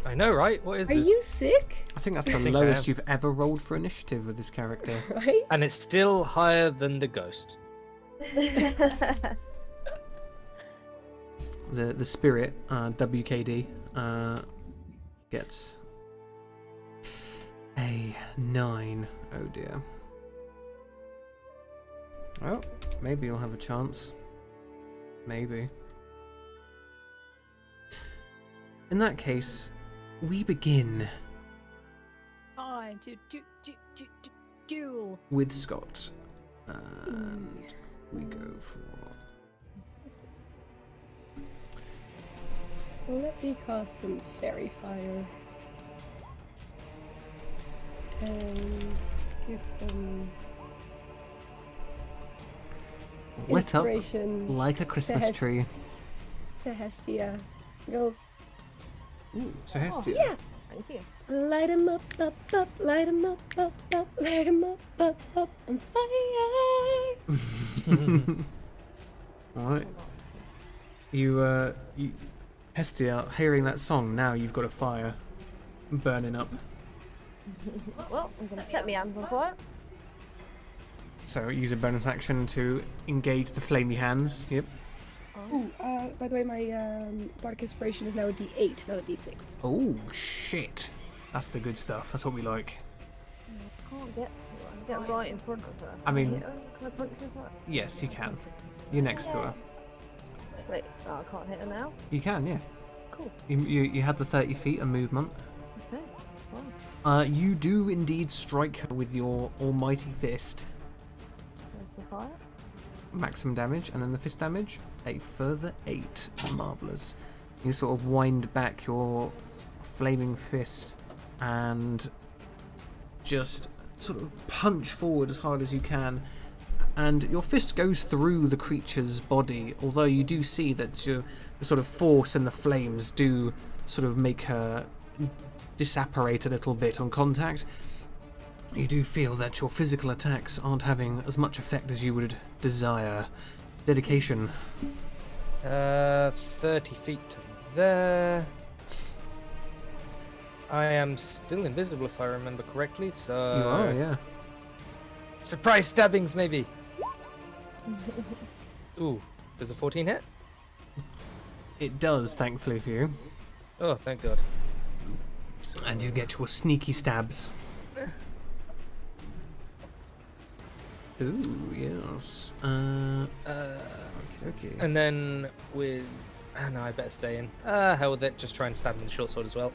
I know, right? What is Are this? you sick? I think that's the think I lowest am. you've ever rolled for initiative with this character. Right? And it's still higher than the ghost. The spirit, WKD, gets a 9. Oh dear. Well, maybe you'll have a chance. Maybe. In that case, we begin Time to duel. with Scott. And we go for... Well, let me cast some fairy fire. And give some Lit up inspiration like a Christmas tree. to Hestia. Go, Ooh, so Hestia. yeah! Thank you. Light 'em up, up, up, light 'em up, up, up, light 'em up, on fire! Alright. You, Hestia, hearing that song, now you've got a fire burning up. Well, I'm going to set my hands on fire. So use a bonus action to engage the flamey hands. Yep. Ooh, by the way, my bardic inspiration is now a D8, not a D6. Oh, shit. That's the good stuff. That's what we like. I can't get to her. I can get right in front of her. I mean- Can I hit her? Can I punch her? Yes, you can. You're next to her. Wait, oh, I can't hit her now. You can, yeah. Cool. You had the 30 feet of movement. Okay, fine. You do indeed strike her with your almighty fist. There's the fire. Maximum damage, and then the fist damage, a further 8. Marvellous. You sort of wind back your flaming fist and just sort of punch forward as hard as you can. And your fist goes through the creature's body, although you do see that the sort of force and the flames do sort of make her disapparate a little bit on contact. You do feel that your physical attacks aren't having as much effect as you would desire. Dedication. 30 feet to there. I am still invisible if I remember correctly, so... You are, yeah. Surprise stabbings, maybe! Ooh, does a 14 hit? It does, thankfully for you. Oh, thank God. And you get your sneaky stabs. Ooh, yes. Okay. And then with... Oh, no, I better stay in. Hell with it, just try and stab him with the short sword as well.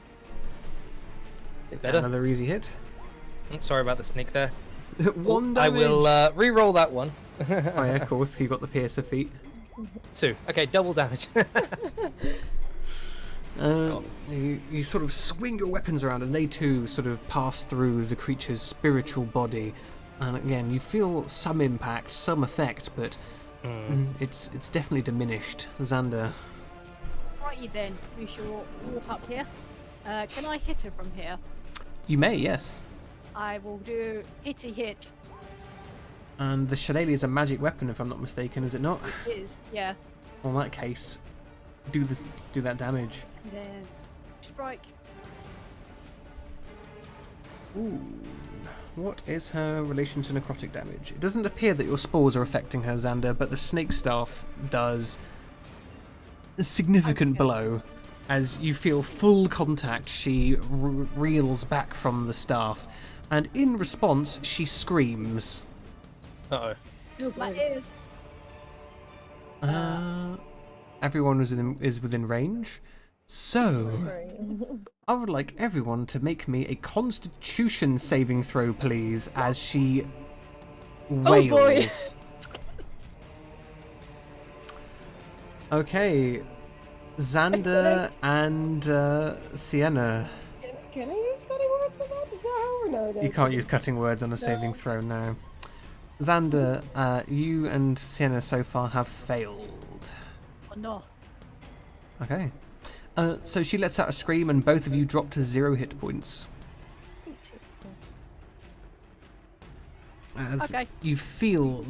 Bit better. Another easy hit. Sorry about the sneak there. One I damage. will re-roll that one. Oh yeah, of course, you got the piercer feat. 2. Okay, double damage. You sort of swing your weapons around, and they too sort of pass through the creature's spiritual body. And again, you feel some impact, some effect, but it's definitely diminished. Xander. Righty then, we shall walk up here. Can I hit her from here? You may, yes. I will do hitty hit. And the shillelagh is a magic weapon, if I'm not mistaken, is it not? It is, yeah. Well, in that case, do that damage. Then strike. Ooh. What is her relation to necrotic damage? It doesn't appear that your spores are affecting her, Xander, but the snake staff does a significant blow. As you feel full contact, she reels back from the staff, and in response, she screams. Uh-oh. Oh, My boy. ears. Everyone is within range, so I would like everyone to make me a Constitution saving throw, please, as she wails. boy. Okay, Xander and Sienna. Can I use cutting words on that? Is that how or no? You can't use cutting words on a saving throw now. Xander, you and Sienna so far have failed. Oh no. Okay. So she lets out a scream, and both of you drop to 0 hit points. As Okay. you feel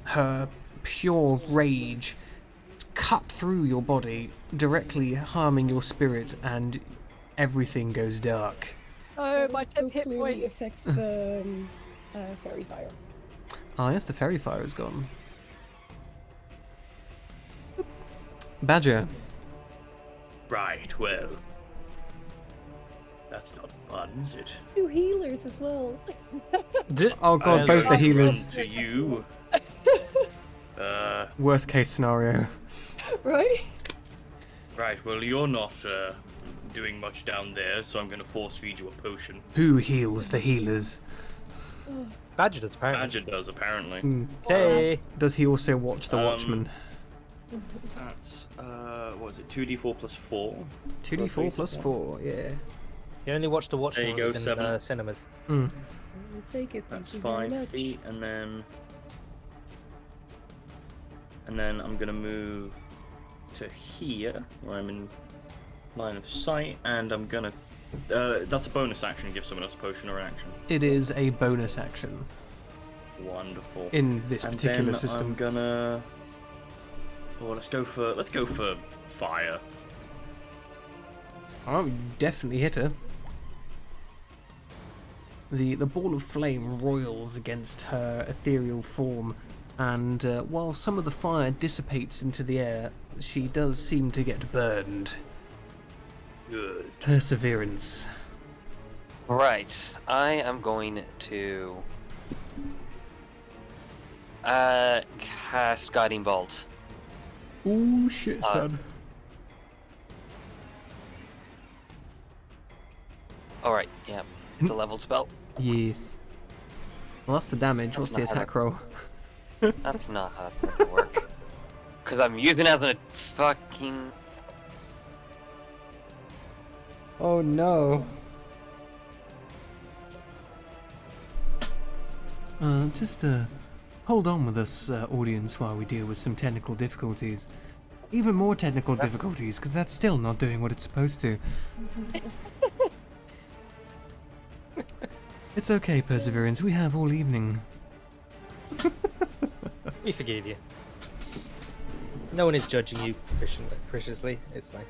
her pure rage cut through your body, directly harming your spirit, and everything goes dark. Oh, my 10 hit clearly points. affects the fairy fire. Ah, yes, the fairy fire is gone. Badger. Right, well. That's not fun, is it? 2 healers as well. Oh god, I'll both the run healers. to you. Worst case scenario. Right? Right, well, you're not doing much down there, so I'm going to force feed you a potion. Who heals the healers? Badger does, apparently. Badger does, apparently. Hey! Does he also watch the Watchman? That's, what is it, 2d4 plus 4? 2d4 plus 4, yeah. You only watch the There you Watchman go, in 7. cinemas. I'll take it. That's Thank you very 5 much. feet, and then I'm gonna move to here, where I'm in line of sight, and I'm gonna. That's a bonus action. Give someone else a potion or action. It is a bonus action Wonderful. in this And particular then system. I'm gonna. Oh, let's go for fire. Oh, you definitely hit her. The ball of flame roils against her ethereal form, and while some of the fire dissipates into the air, she does seem to get burned. Good. Perseverance. Right, I am going to Cast Guiding Bolt. Ooh, shit, son. Alright, yeah. It's a leveled spell. Yes. Well, that's the damage. What's the not how attack roll? That's not how it's gonna work. Because I'm using it as a fucking... Oh no. Just hold on with us, audience, while we deal with some technical difficulties. Even more technical difficulties, because that's still not doing what it's supposed to. It's okay, Perseverance. We have all evening. We forgive you. No one is judging you viciously. It's fine.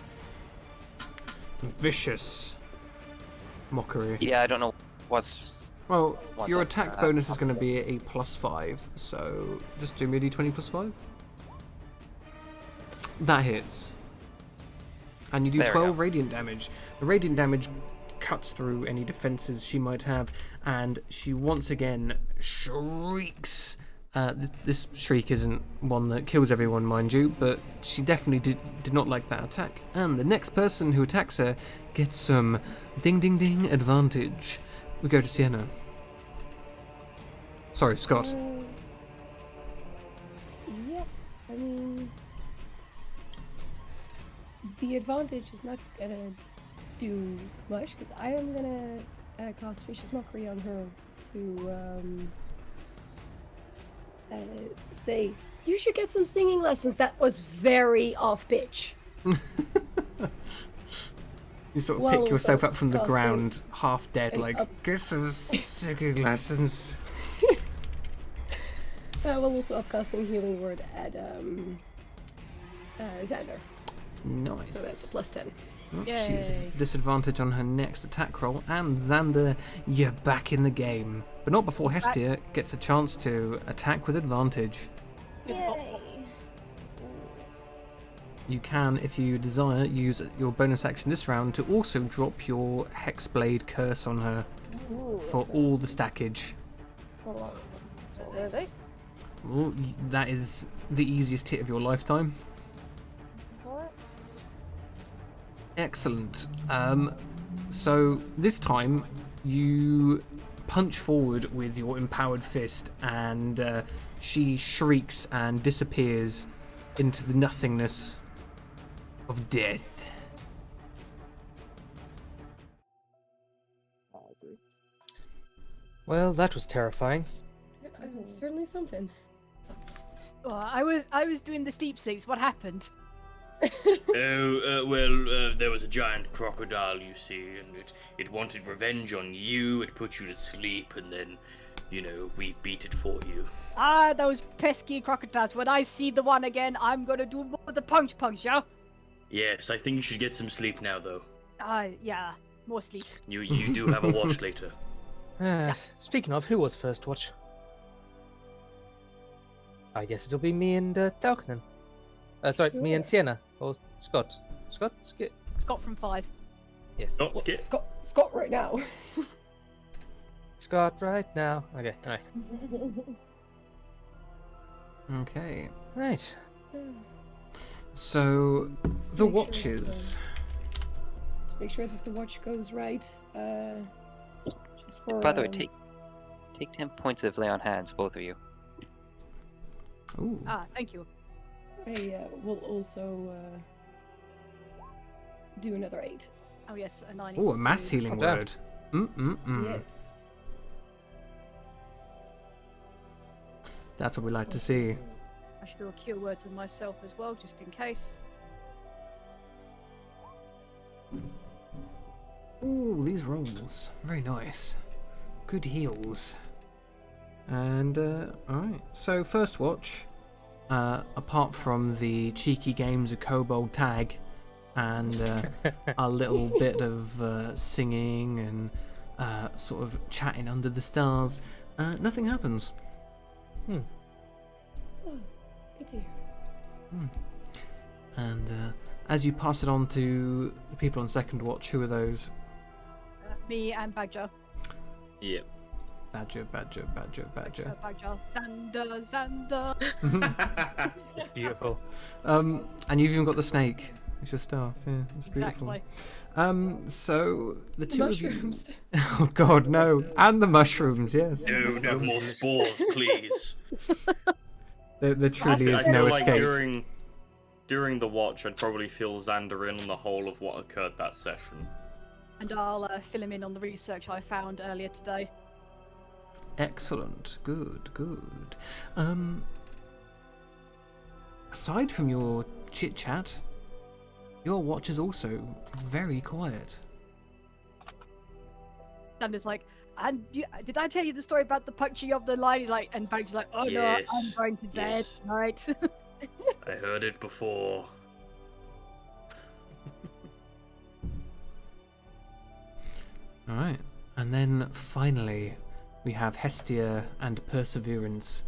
Vicious mockery. Yeah, I don't know what's... Well, What's your up? attack bonus is going to be a +5, so just do me a d20 +5. That hits. And you do There we 12 go. radiant damage. The radiant damage cuts through any defenses she might have, and she once again shrieks. This shriek isn't one that kills everyone, mind you, but she definitely did not like that attack. And the next person who attacks her gets some ding ding ding advantage. We go to Sienna. Sorry, Scott. Yeah, I mean, the advantage is not gonna do much because I am gonna cast Vicious Mockery on her to say, you should get some singing lessons. That was very off pitch. You sort of Well, pick yourself also up from the casting ground, half dead, an like, up- get some singing lessons. While also upcasting Healing Word at Xander. Nice. So that's a +10. Oh, she's at Yay. disadvantage on her next attack roll, and Xander, you're back in the game. But not before Hestia gets a chance to attack with advantage. Good bops. You can, if you desire, use your bonus action this round to also drop your Hexblade Curse on her for all the stackage. Hold on. So there's a Well, that is the easiest hit of your lifetime. Excellent. So this time you punch forward with your empowered fist, and she shrieks and disappears into the nothingness of death. Well, that was terrifying. certainly something. Well, I was doing the steep sleeps. What happened? There was a giant crocodile, you see, and it wanted revenge on you. It put you to sleep, and then, we beat it for you. Ah, those pesky crocodiles. When I see the one again, I'm gonna do more of the punch, yeah? Yes, I think you should get some sleep now, though. Yeah, more sleep. You do have a watch later. Speaking of, who was first watch? I guess it'll be me and Thalk then. Sorry, me and Sienna. Or Scott. Scott? Scott from 5. Yes. Not skip. Scott right now. Scott right now. Okay, alright. Okay. Right. So the Make sure watches. To make sure that the watch goes right. Just for. By the way, take 10 points of lay on hands, both of you. Ooh. Thank you. I will also do another 8. Oh yes, a 9. Ooh, a mass healing damn. word. Yes. That's what we like to see. I should do a cure word to myself as well, just in case. Ooh, these rolls. Very nice. Good heals. And, alright. So, first watch, apart from the cheeky games of Kobold Tag and a little bit of singing and sort of chatting under the stars, nothing happens. Oh, good to hear. And as you pass it on to the people on second watch, who are those? Me and Badger. Yep. Badger. Badger. Xander. It's beautiful. And you've even got the snake. It's your staff. Yeah, it's beautiful. Exactly. So the two Mushrooms. of you. Oh God, no! And the mushrooms, yes. No more spores, please. There truly is I no feel like escape. during the watch, I'd probably fill Xander in on the whole of what occurred that session. And I'll fill him in on the research I found earlier today. Excellent. Good. Aside from your chit chat, your watch is also very quiet. Xander's like, and did I tell you the story about the punching of the line? He's like, and Badger's like, oh Yes, no, I'm going to bed. yes. Right. I heard it before. Alright. And then finally, we have Hestia and Perseverance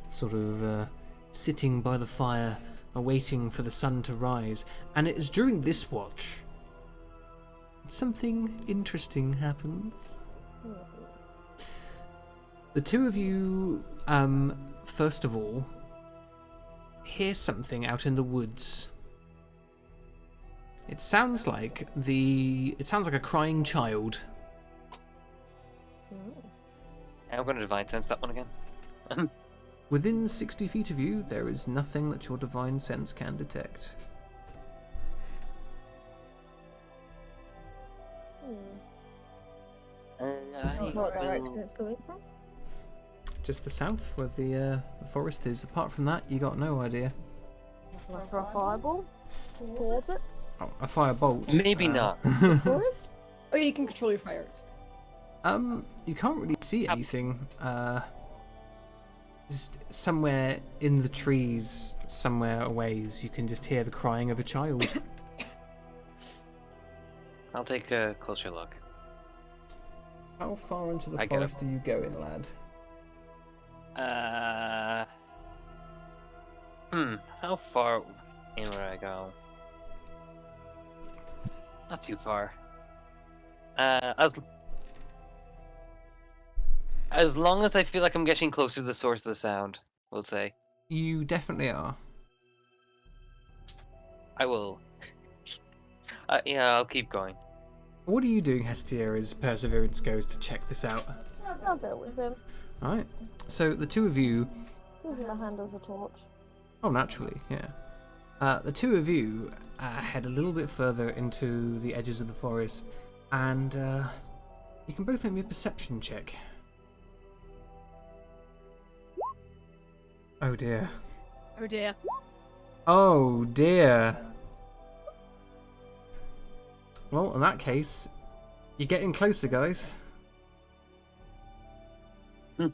sort of sitting by the fire, awaiting for the sun to rise. And it is during this watch something interesting happens. The two of you, first of all, hear something out in the woods. It sounds like a crying child. I'm going to divine sense that one again. Within 60 feet of you, there is nothing that your divine sense can detect. What direction it's coming from? Just the south, where the forest is. Apart from that, you got no idea. Can I throw a fireball towards it? Oh, a firebolt. Maybe not. Forest? Oh, yeah, you can control your fires. You can't really see anything. Just somewhere in the trees, somewhere a ways, you can just hear the crying of a child. I'll take a closer look. How far into the I get forest are you going, lad? How far in would I go? Not too far. As long as I feel like I'm getting closer to the source of the sound, we'll say. You definitely are. I will. Yeah, I'll keep going. What are you doing, Hestia, as Perseverance goes to check this out? I'll go with him. Alright. So the two of you... Using my hand as a torch. Oh, naturally, yeah. The two of you head a little bit further into the edges of the forest, and you can both make me a perception check. Oh dear. Oh dear. Oh dear. Well, in that case, you're getting closer, guys. Do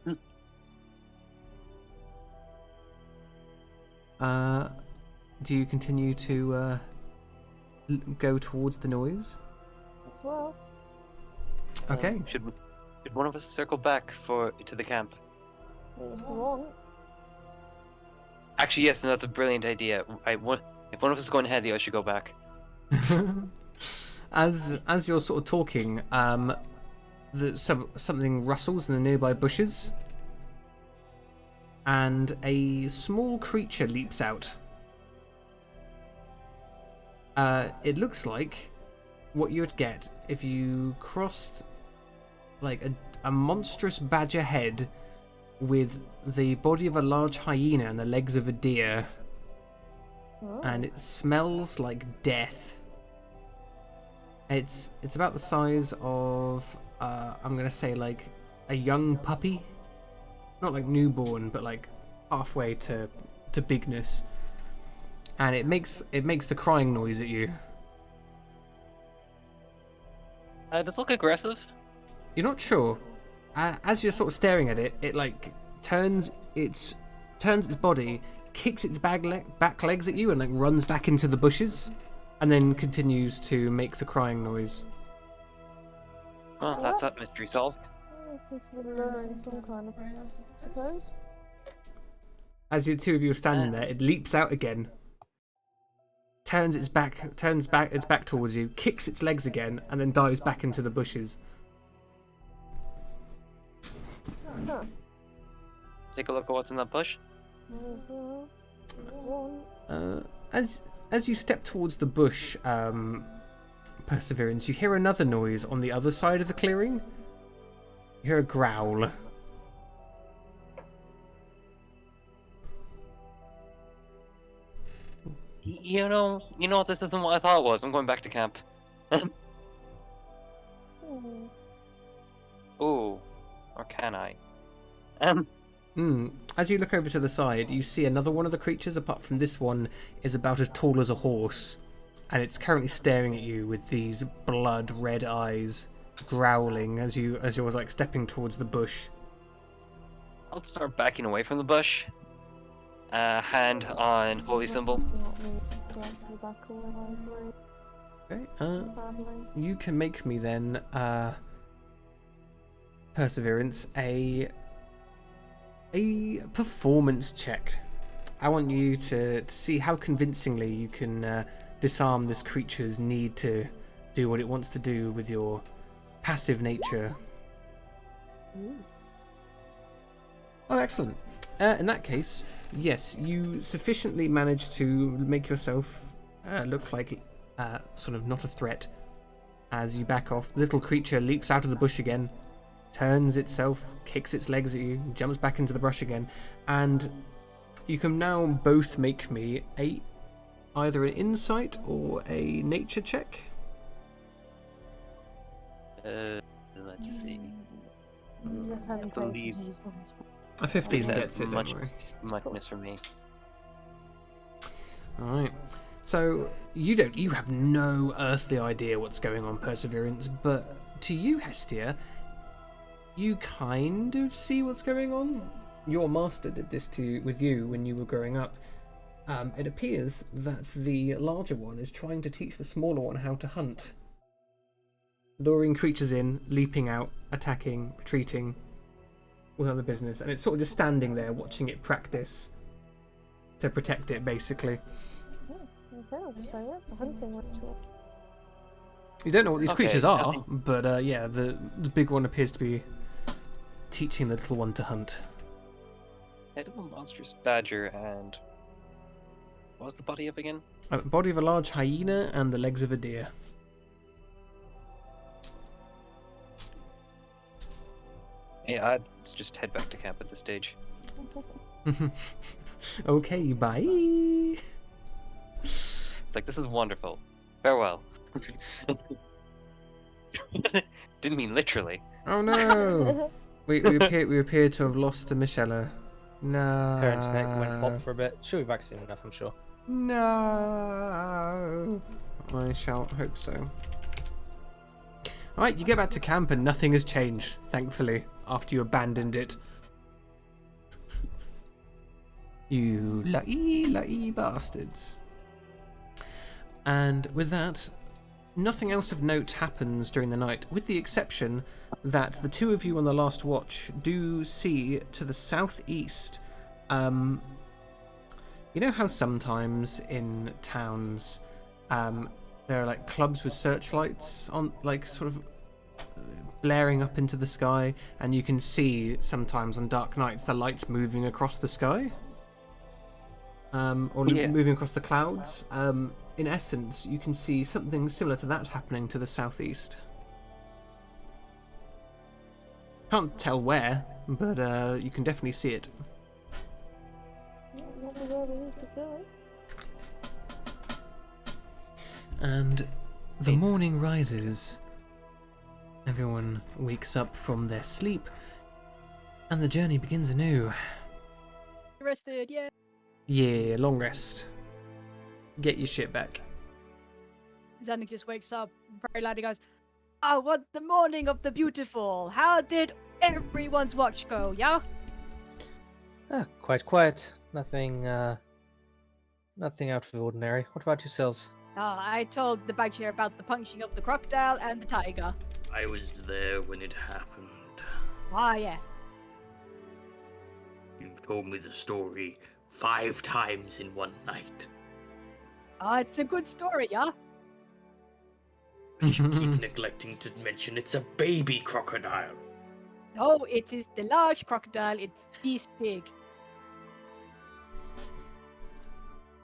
you continue to go towards the noise? As well. Okay. Should one of us circle back to the camp? If you want. Actually, yes, and that's a brilliant idea. If one of us is going ahead, the other should go back. As you're sort of talking, something rustles in the nearby bushes, and a small creature leaps out. It looks like what you would get if you crossed like a monstrous badger head with the body of a large hyena and the legs of a deer. Oh. And it smells like death. It's about the size of I'm gonna say like a young puppy, not like newborn, but like halfway to bigness. And it makes the crying noise at you. Does it look aggressive? You're not sure. As you're sort of staring at it, it like turns its body, kicks its back legs at you, and like runs back into the bushes, and then continues to make the crying noise. Well, that's that mystery solved. This looks to be luring some kind of suppose. As the two of you are standing there, it leaps out again, turns its back towards you, kicks its legs again, and then dives back into the bushes. Huh. Take a look at what's in that bush. May as well. As you step towards the bush, Perseverance, you hear another noise on the other side of the clearing. You hear a growl. You know, this isn't what I thought it was. I'm going back to camp. Ooh, or can I? As you look over to the side, you see another one of the creatures, apart from this one, is about as tall as a horse, and it's currently staring at you with these blood-red eyes, growling as you're like stepping towards the bush. I'll start backing away from the bush. Hand on holy symbol. Okay. You can make me then, Perseverance, a performance check. I want you to see how convincingly you can disarm this creature's need to do what it wants to do with your passive nature. Oh, excellent. In that case, yes, you sufficiently manage to make yourself look like sort of not a threat. As you back off, the little creature leaps out of the bush again, turns itself, kicks its legs at you, jumps back into the brush again, and you can now both make me either an insight or a nature check. Let's see. I believe- A 15 That's gets it, don't worry. much miss for me. Alright. So, you have no earthly idea what's going on, Perseverance, but to you, Hestia, you kind of see what's going on. Your master did this with you when you were growing up. It appears that the larger one is trying to teach the smaller one how to hunt. Luring creatures in, leaping out, attacking, retreating, all other business, and it's sort of just standing there watching it practice to protect it, basically. So it's a hunting ritual. You don't know what these Okay, creatures are, nothing. but yeah, the big one appears to be teaching the little one to hunt. Head of a monstrous badger and what was the body of again? Body of a large hyena and the legs of a deer. Yeah, I'd just head back to camp at this stage. Okay, bye. It's like, this is wonderful. Farewell. Didn't mean literally. Oh no! we appear to have lost to Michelle. No. Her internet went pop for a bit. She'll be back soon enough, I'm sure. No. I shall hope so. Alright, you get back to camp and nothing has changed, thankfully, after you abandoned it. You lucky bastards. And with that, nothing else of note happens during the night, with the exception that the two of you on the last watch do see to the southeast. You know how sometimes in towns there are like clubs with searchlights on, like sort of blaring up into the sky, and you can see sometimes on dark nights the lights moving across the sky, or Yeah. moving across the clouds. In essence, you can see something similar to that happening to the southeast. Can't tell where, but you can definitely see it. Not where we need to go. And the morning rises. Everyone wakes up from their sleep, and the journey begins anew. Rested, yeah. Yeah, long rest. Get your shit back. Xander just wakes up very loud and goes, "Oh, what the morning of the beautiful? How did everyone's watch go, yeah?" Quite quiet. Nothing out of the ordinary. What about yourselves? I told the badger about the punching of the crocodile and the tiger. I was there when it happened. Ah, yeah. You've told me the story 5 times in one night. It's a good story, yeah? But you keep neglecting to mention it's a baby crocodile. No, it is the large crocodile. It's this big.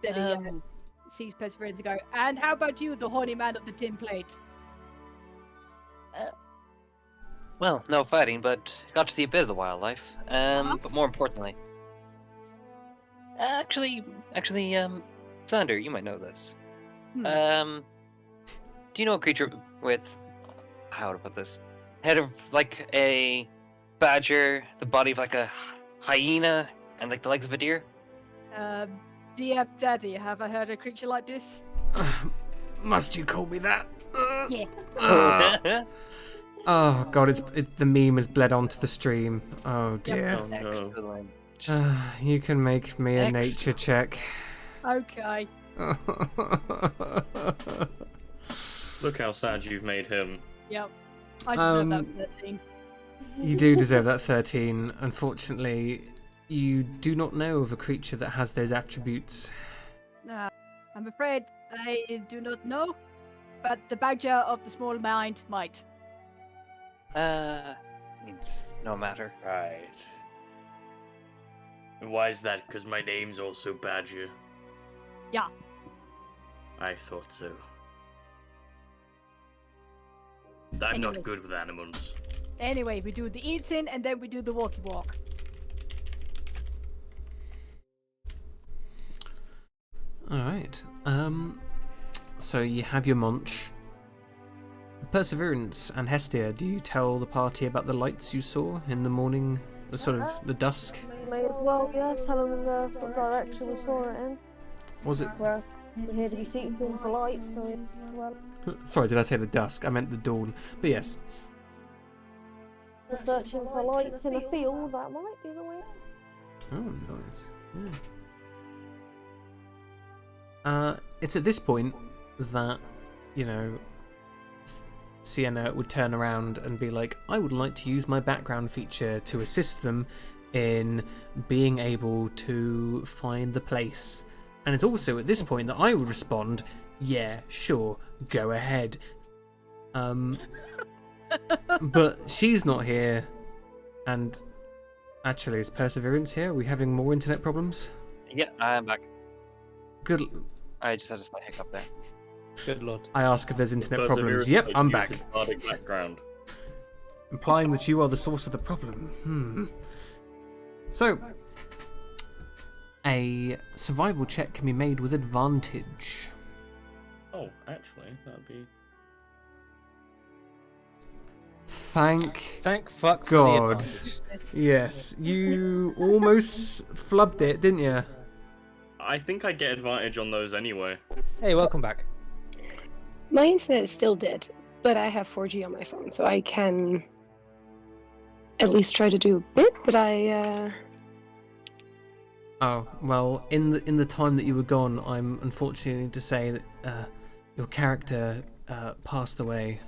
Then he sees Perseverance and go, and how about you, the horny man of the tin plate? Well, no fighting, but got to see a bit of the wildlife. But more importantly, actually, Sander, you might know this. Do you know a creature with, how to put this, head of like a badger, the body of like a hyena, and like the legs of a deer? Dear Daddy, have I heard a creature like this? Must you call me that? Yeah. Oh god, the meme has bled onto the stream. Oh dear. Oh, no. Excellent. You can make me a nature check. Okay. Look how sad you've made him. Yep. I deserve that 13. You do deserve that 13. Unfortunately, you do not know of a creature that has those attributes. I'm afraid I do not know, but the badger of the small mind might. It's no matter. Right. And why is that? Because my name's also Badger. Yeah. I thought so. I'm Anyway. not good with animals. Anyway, we do the eating and then we do the walkie walk. Alright. So you have your munch. Perseverance and Hestia, do you tell the party about the lights you saw in the morning, the sort of the dusk? May as well, yeah. Tell them the sort of direction we saw it in. Was it? We're here to be seeking for light, so it's well. Sorry, did I say the dusk? I meant the dawn. But yes. We're searching for lights in a field. That might be the way. Oh, nice. Yeah. It's at this point that, you know, Sienna would turn around and be like, I would like to use my background feature to assist them in being able to find the place. And it's also at this point that I would respond, yeah, sure, go ahead. But she's not here. And actually, is Perseverance here? Are we having more internet problems? Yeah, I am back. Good. I just had a slight hiccup there. Good lord. I ask if there's internet problems. Perseverance Yep, would I'm use back. his bardic background. Implying that you are the source of the problem. So, a survival check can be made with advantage. Oh, actually, that'd be... Thank fuck God. for the advantage. Yes, you almost flubbed it, didn't you? I think I get advantage on those anyway. Hey, welcome back. My internet is still dead, but I have 4G on my phone, so I can at least try to do a bit, but I Oh, well, in the time that you were gone, I'm unfortunately to say that your character passed away.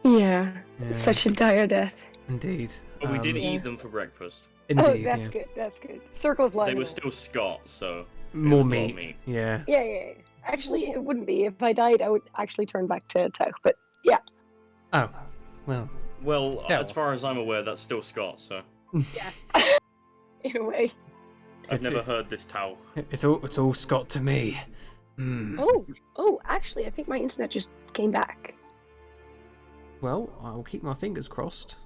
Yeah, Yeah. such a dire death. Indeed. But we did Yeah. eat them for breakfast. Indeed, that's yeah. good, that's good. Circle of life. They were still Scott, so... it More was all meat. Yeah. Yeah. Actually, it wouldn't be. If I died, I would actually turn back to Tau, but yeah. Oh, well. Well, Yeah. as far as I'm aware, that's still Scott, so... In a way. I've never heard this Tau. It's all Scott to me. Hmm. Oh, actually, I think my internet just came back. Well, I'll keep my fingers crossed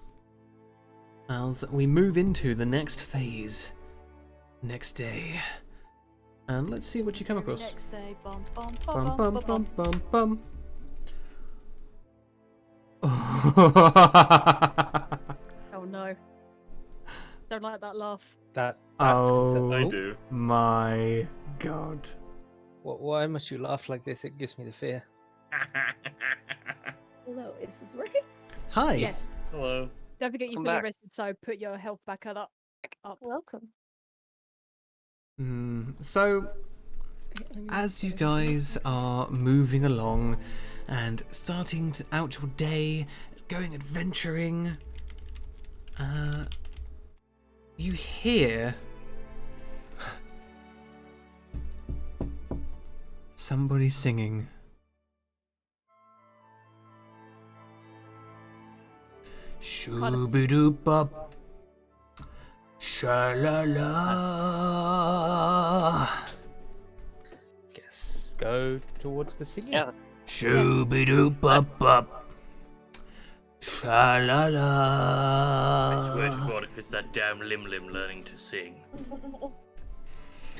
as we move into the next phase. Next day. And let's see what you come across. Next day, bum Bum bum bum bum bum. Oh no. Don't like that laugh. That's Oh concerning. I do. my god. Why must you laugh like this? It gives me the fear. Hello, is this working? Hi. Yes. Hello. Don't forget you've Come been back. arrested, so put your health back up. Welcome. So, as you guys are moving along and starting out your day, going adventuring, you hear somebody singing. Shoo-ba-doo-bop. Sha-la-la. Guess go towards the singing. Yeah. Shoo-be-doo-bup-bup. Sha-la-la. I swear to God, if it's that damn Lim learning to sing.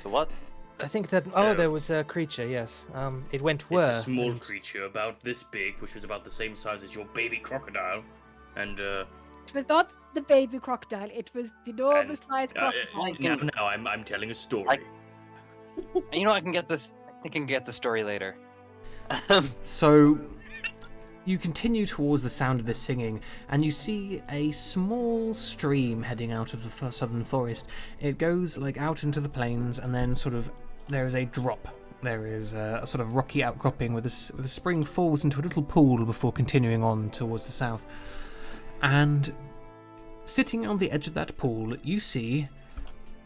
The what? I think that. No. There was a creature. Yes. It went It's whir. a small and- creature about this big, which was about the same size as your baby crocodile, and It was not the baby crocodile. It was the enormous sized crocodile. now I'm telling a story. You know, I can get this. I think I can get the story later. So, you continue towards the sound of the singing, and you see a small stream heading out of the southern forest. It goes like out into the plains, and then sort of there is a drop. There is a sort of rocky outcropping where the spring falls into a little pool before continuing on towards the south. And sitting on the edge of that pool, you see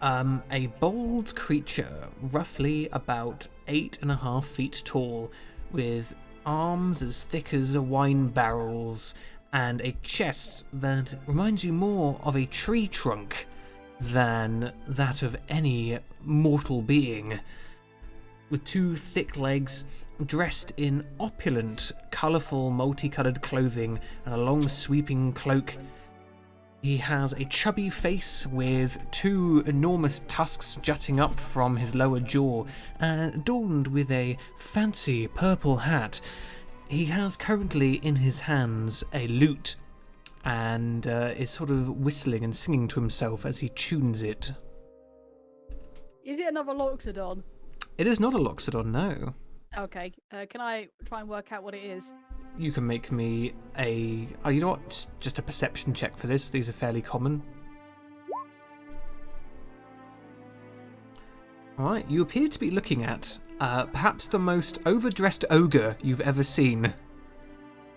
a bold creature, roughly about 8.5 feet tall, with arms as thick as wine barrels, and a chest that reminds you more of a tree trunk than that of any mortal being, with 2 thick legs, dressed in opulent, colourful, multicoloured clothing and a long sweeping cloak. He has a chubby face with 2 enormous tusks jutting up from his lower jaw, adorned with a fancy purple hat. He has currently in his hands a lute, and is sort of whistling and singing to himself as he tunes it. Is it another Loxodon? It is not a Loxodon, no. Okay. Can I try and work out what it is? You can make me a... Oh, you know what? Just a perception check for this. These are fairly common. Alright, you appear to be looking at perhaps the most overdressed ogre you've ever seen.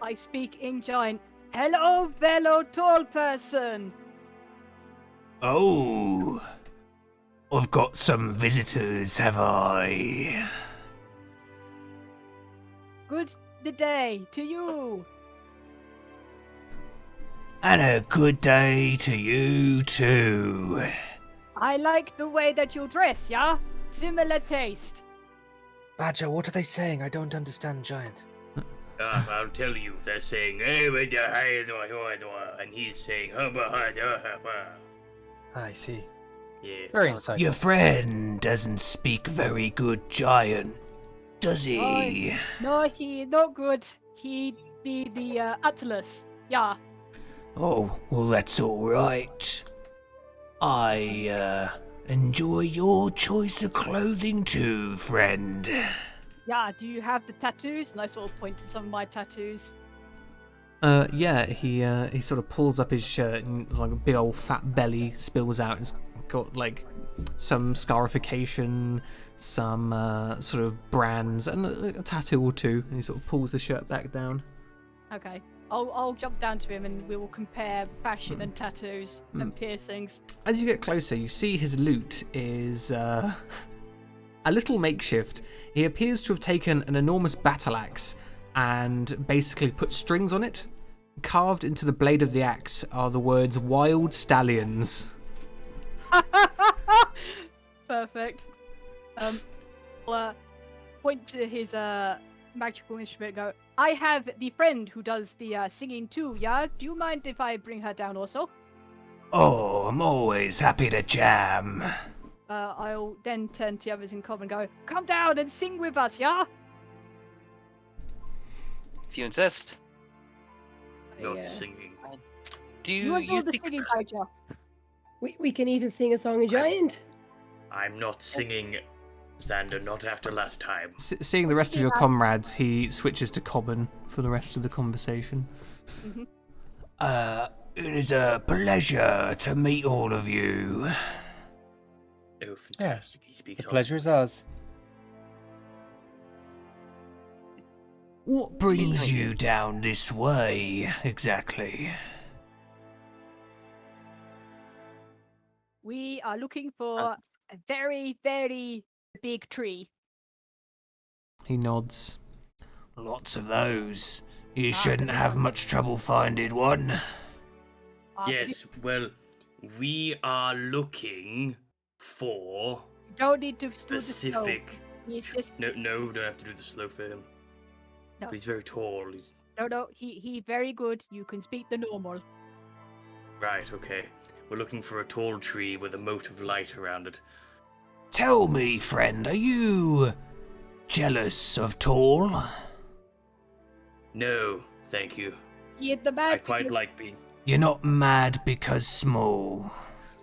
I speak in giant. Hello, fellow tall person. Oh, I've got some visitors, have I? Good the day to you. And a good day to you too. I like the way that you dress, yeah? Similar taste. Badger, what are they saying? I don't understand, giant. I'll tell you, they're saying, and he's saying, I see. yeah. Very insightful. Your friend doesn't speak very good giant, does he? No, he not good. He be the Atlas. Yeah. Oh, well that's alright. I enjoy your choice of clothing too, friend. Yeah, do you have the tattoos? And I sort of point to some of my tattoos. Yeah, he sort of pulls up his shirt and like a big old fat belly spills out. It's got like some scarification, some sort of brands, and a tattoo or two. And he sort of pulls the shirt back down. Okay. I'll jump down to him and we will compare fashion and tattoos and piercings. As you get closer, you see his loot is a little makeshift. He appears to have taken an enormous battle axe and basically put strings on it. Carved into the blade of the axe are the words "Wild Stallions." Perfect. I'll point to his magical instrument and go, I have the friend who does the singing too, yeah? Do you mind if I bring her down also? Oh, I'm always happy to jam. I'll then turn to the others in common and go, come down and sing with us, yeah? If you insist. Not Yeah. singing. Do You want to do the think- singing, Badger? We can even sing a song in giant. I'm not singing, Xander, not after last time. Seeing the rest of your comrades, he switches to common for the rest of the conversation. Mm-hmm. It is a pleasure to meet all of you. Oh, fantastic. He speaks The pleasure is ours. What brings you down this way, exactly? We are looking for a very, very big tree. He nods. Lots of those. You shouldn't have much trouble finding one. Yes, well, We are looking for You don't need to do the slow. specific. He's just No, don't have to do the slow for him. No. But he's very tall. He's no. He very good. You can speak the normal. right. Okay. We're looking for a tall tree with a mote of light around it. Tell me, friend, are you jealous of tall? No, thank you. He is the man. I quite like being. You're not mad because small.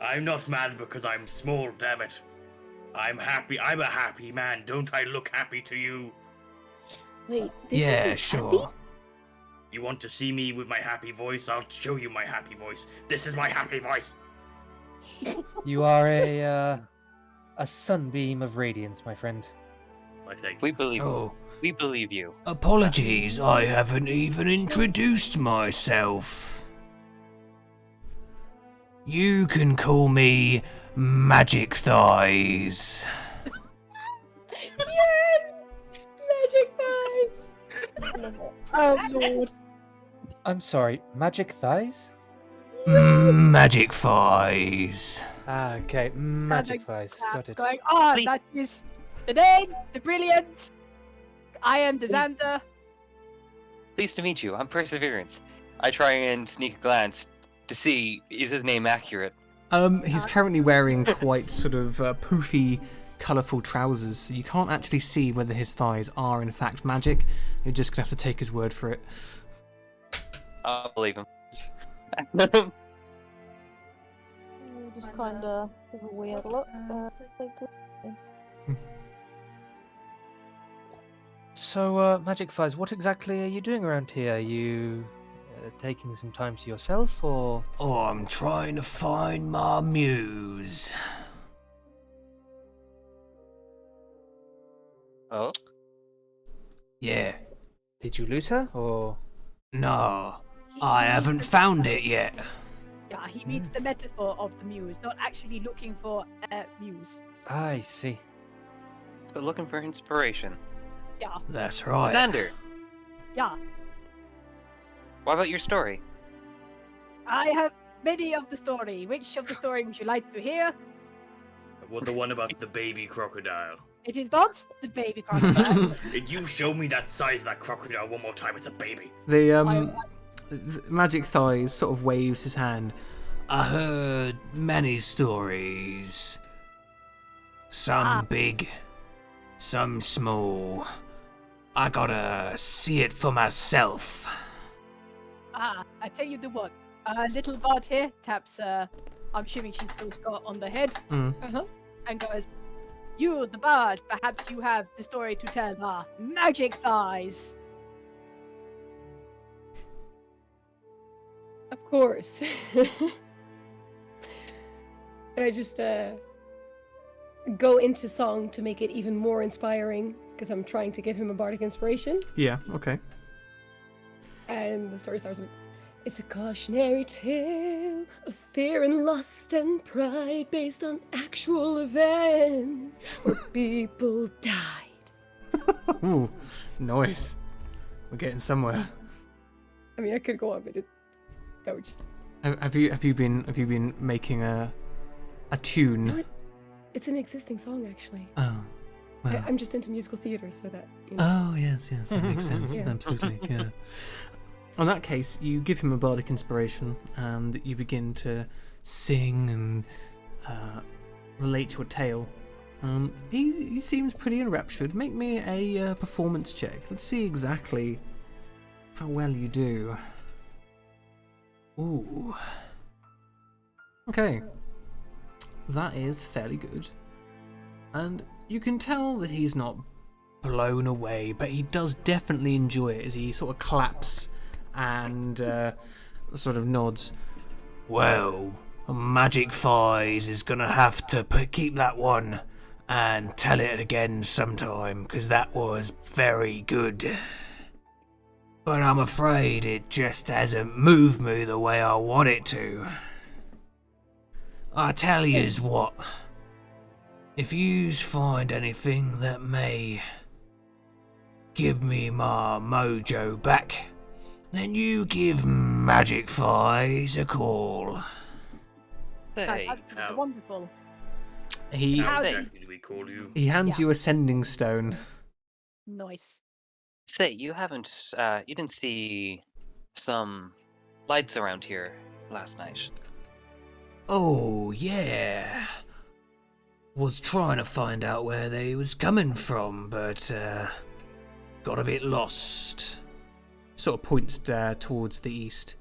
I'm not mad because I'm small, damn it. I'm happy. I'm a happy man. Don't I look happy to you? Wait, this Yeah, isn't sure. happy? You want to see me with my happy voice? I'll show you my happy voice. This is my happy voice. You are a sunbeam of radiance, my friend. I think. We believe you. Oh, We believe you. apologies, I haven't even introduced myself. You can call me Magic Thighs. Yes! Magic thighs! Oh lord. I'm sorry, magic thighs? Magic Thighs. Ah, okay, magic thighs. Got it. Going, that is the name, the brilliance. I am the Xander. Pleased to meet you. I'm Perseverance. I try and sneak a glance to see, is his name accurate? He's currently wearing quite sort of poofy, colourful trousers, so you can't actually see whether his thighs are in fact magic. You're just gonna have to take his word for it. I'll believe him. Just kind of give a weird look. So, magic thighs, what exactly are you doing around here? Are you taking some time to yourself, or? Oh, I'm trying to find my muse. Oh? Yeah. Did you lose her, or? No, I haven't found it yet. Yeah, he means the metaphor of the muse, not actually looking for a muse. I see. But looking for inspiration. Yeah, That's right. Xander, yeah. what about your story? I have many of the story. Which of the story would you like to hear? What, the one about the baby crocodile? It is not the baby crocodile. If you show me that size of that crocodile one more time, it's a baby. The Magic Thighs sort of waves his hand. I heard many stories. Some big, some small. I gotta see it for myself. I tell you the one. Little bard here taps, I'm assuming she's still Scott on the head. And goes, you, the bard, perhaps you have the story to tell. Magic thighs. Of course. I just go into song to make it even more inspiring because I'm trying to give him a bardic inspiration. Yeah, okay. And the story starts with, it's a cautionary tale of fear and lust and pride based on actual events where people died. Ooh, nice. We're getting somewhere. I mean, I could go on, but that would just... Have you been making a tune? No, it's an existing song, actually. Oh, well. I'm just into musical theatre, so that... You know. Oh, yes, that makes sense. Yeah. Absolutely, yeah. In that case, you give him a bardic inspiration, and you begin to sing and relate your tale. He seems pretty enraptured. Make me a performance check. Let's see exactly how well you do. Ooh. Okay. That is fairly good. And you can tell that he's not blown away, but he does definitely enjoy it as he sort of claps and sort of nods. Well, Magic Thighs is gonna have to keep that one and tell it again sometime, because that was very good. But I'm afraid it just hasn't moved me the way I want it to. I tell yous what, if yous find anything that may give me my mojo back, then you give Magic Thighs a call. Say, That's wonderful. He How Say. exactly do we call you? hands you a sending stone. Nice. say, you haven't, you didn't see some lights around here last night. Oh, yeah. Was trying to find out where they was coming from, but, got a bit lost. Sort of points towards the east.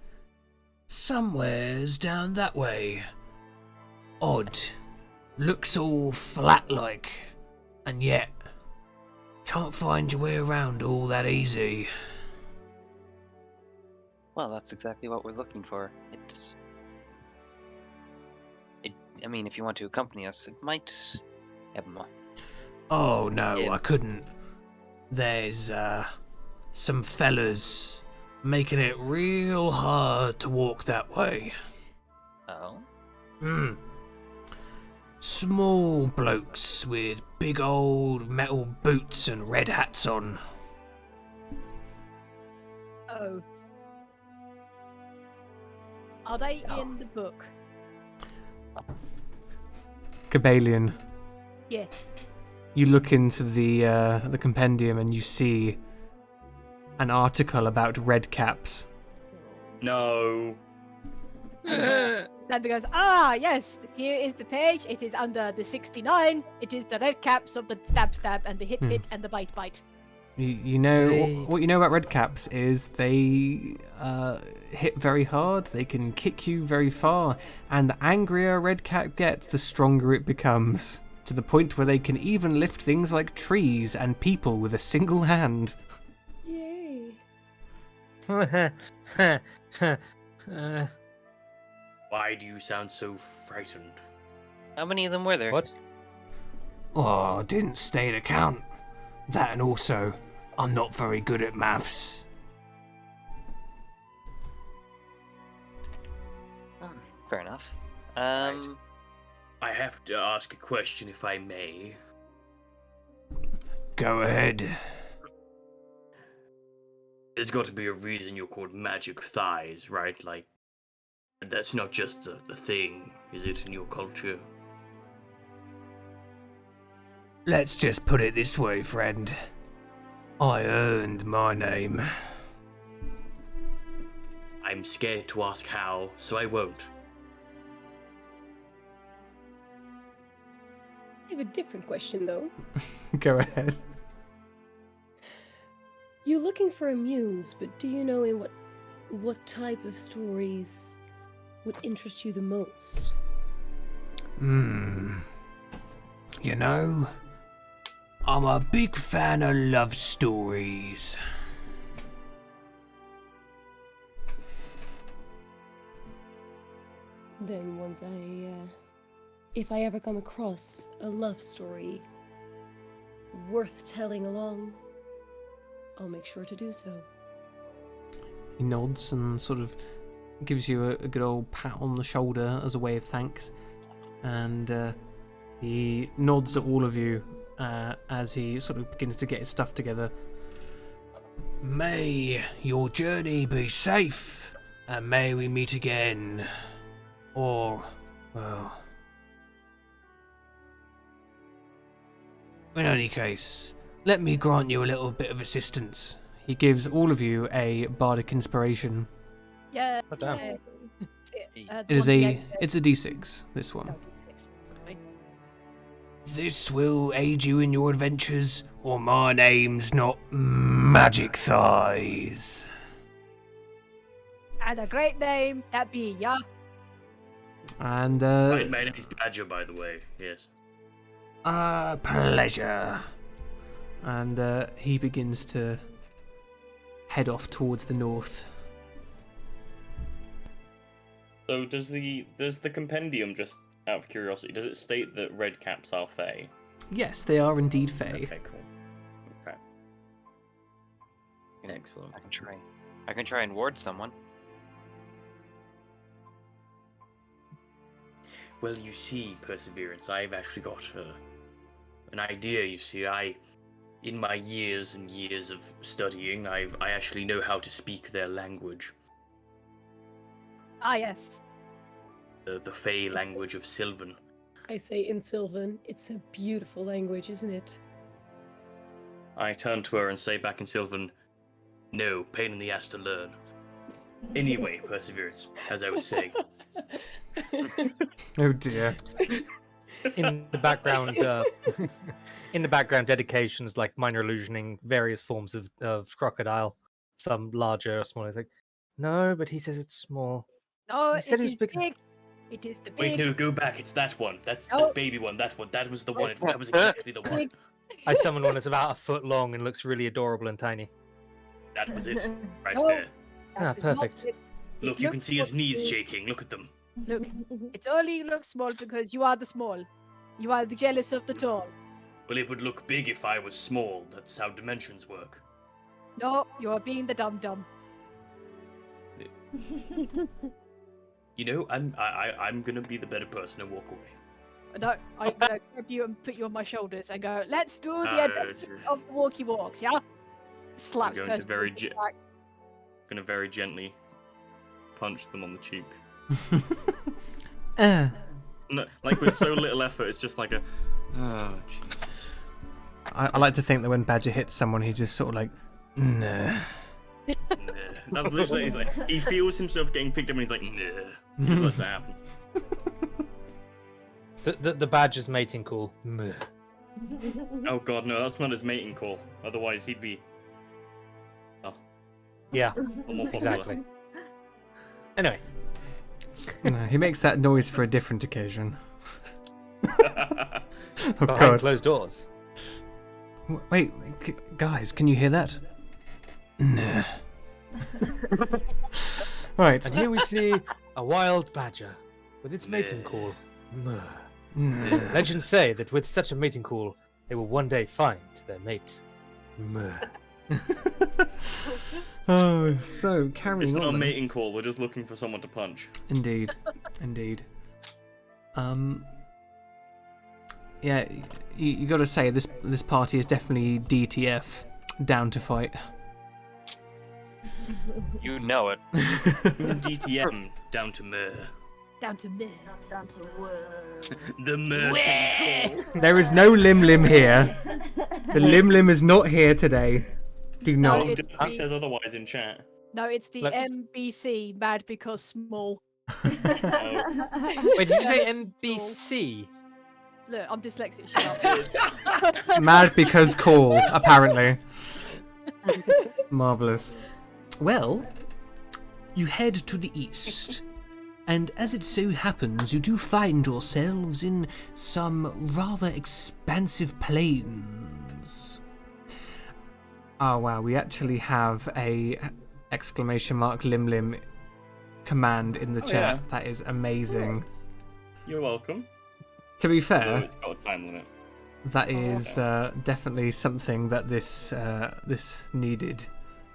Somewhere's down that way. Odd. Looks all flat-like. And yet, can't find your way around all that easy. Well, that's exactly what we're looking for. I mean, if you want to accompany us, it might... Oh, no, Yeah. I couldn't. There's, some fellas making it real hard to walk that way. Oh? Small blokes with big old metal boots and red hats on. Oh. Are they in the book? Cabalion, Yeah. you look into the compendium and you see an article about red caps. No. Xander goes, ah, yes, here is the page. It is under the 69. It is the red caps of the stab and the hit and the bite. You know They- what you know about red caps is they hit very hard. They can kick you very far, and the angrier a red cap gets, the stronger it becomes. To the point where they can even lift things like trees and people with a single hand. Yay. Why do you sound so frightened? How many of them were there? What? Oh, didn't stay to count. That and also, I'm not very good at maths. Oh, fair enough. I have to ask a question if I may. Go ahead. There's got to be a reason you're called Magic Thighs, right? Like, that's not just a thing, is it, in your culture? Let's just put it this way, friend. I earned my name. I'm scared to ask how, so I won't. I have a different question, though. Go ahead. You're looking for a muse, but do you know in what type of stories would interest you the most? You know, I'm a big fan of love stories. Then if I ever come across a love story worth telling along, I'll make sure to do so. He nods and sort of gives you a good old pat on the shoulder as a way of thanks. And he nods at all of you as he sort of begins to get his stuff together. May your journey be safe, and may we meet again. Or, well... in any case, let me grant you a little bit of assistance. He gives all of you a bardic inspiration. Yeah. Oh, damn. yeah. It is it's a d6, this one. This will aid you in your adventures, or my name's not Magic Thighs. And a great name, that be ya. And My name is Badger, by the way, yes. A pleasure. and he begins to head off towards the north. So does the compendium, just out of curiosity, does it state that red caps are fey? Yes, they are indeed fey. Okay, cool. Okay. Excellent. I can try and ward someone. Well, you see, Perseverance, I've actually got an idea. You see, in my years and years of studying, I actually know how to speak their language. Ah, yes. the Fey language of Sylvan. I say in Sylvan, it's a beautiful language, isn't it? I turn to her and say back in Sylvan, no, pain in the ass to learn. Anyway, Perseverance, as I was saying. Oh dear. In the background, dedications like minor illusioning, various forms of crocodile, some larger, smaller. It's like, no, but he says it's small. No, He said it it was is big. big. It is the big. Wait, no, go back. It's that one. That's Oh. the baby one. That one. That was the one. That was exactly the one. Big. I summon one that's about a foot long and looks really adorable and tiny. That was it. Right No. there. Ah, That is not perfect. it. Look, It you can looks see his small knees to- shaking. Look at them. Look, it only looks small because you are the small. You are the jealous of the tall. Well, it would look big if I was small. That's how dimensions work. No, you are being the dum dum. You know, I'm gonna be the better person and walk away. No, I'm gonna grab you and put you on my shoulders and go, let's do the Uh, adventure of the walkie walks, yeah? Slaps I'm going to very Perseverance back. Gonna very gently punch them on the cheek. No, like with so little effort, it's just like a. Oh, Jesus. I like to think that when Badger hits someone, he just sort of like, nah. That's literally, he's like, he feels himself getting picked up and he's like, nah. Just lets it happen. The badger's mating call. Meh. Oh god, no, that's not his mating call. Otherwise, he'd be. Oh, Yeah, a lot more popular. exactly. Anyway, No, he makes that noise for a different occasion. Oh behind god. closed doors. Wait, guys, can you hear that? Nah. Right. And here we see a wild badger with its mating Meh. call. Meh. Nah. Legends say that with such a mating call, they will one day find their mate. Meh. Oh, so It's carrying not a on. mating call, we're just looking for someone to punch. Indeed, indeed. Yeah, you got to say this party is definitely DTF, down to fight. You know it. DTM down to Mer. Down to me. Down to word. The Mer. There is no Lim Lim here. The Lim Lim is not here today. Do No, not. it's He says otherwise in chat. No, it's the Look. MBC, mad because small. Wait, did you say MBC? Look, I'm dyslexic, shut up. Mad because cool, apparently. Marvellous. Well, you head to the east, and as it so happens, you do find yourselves in some rather expansive plains. Oh wow, we actually have a exclamation mark Lim Lim command in the Oh, chat. yeah. That is amazing. You're welcome. To be So fair, it's got a time limit. that is definitely something that this needed.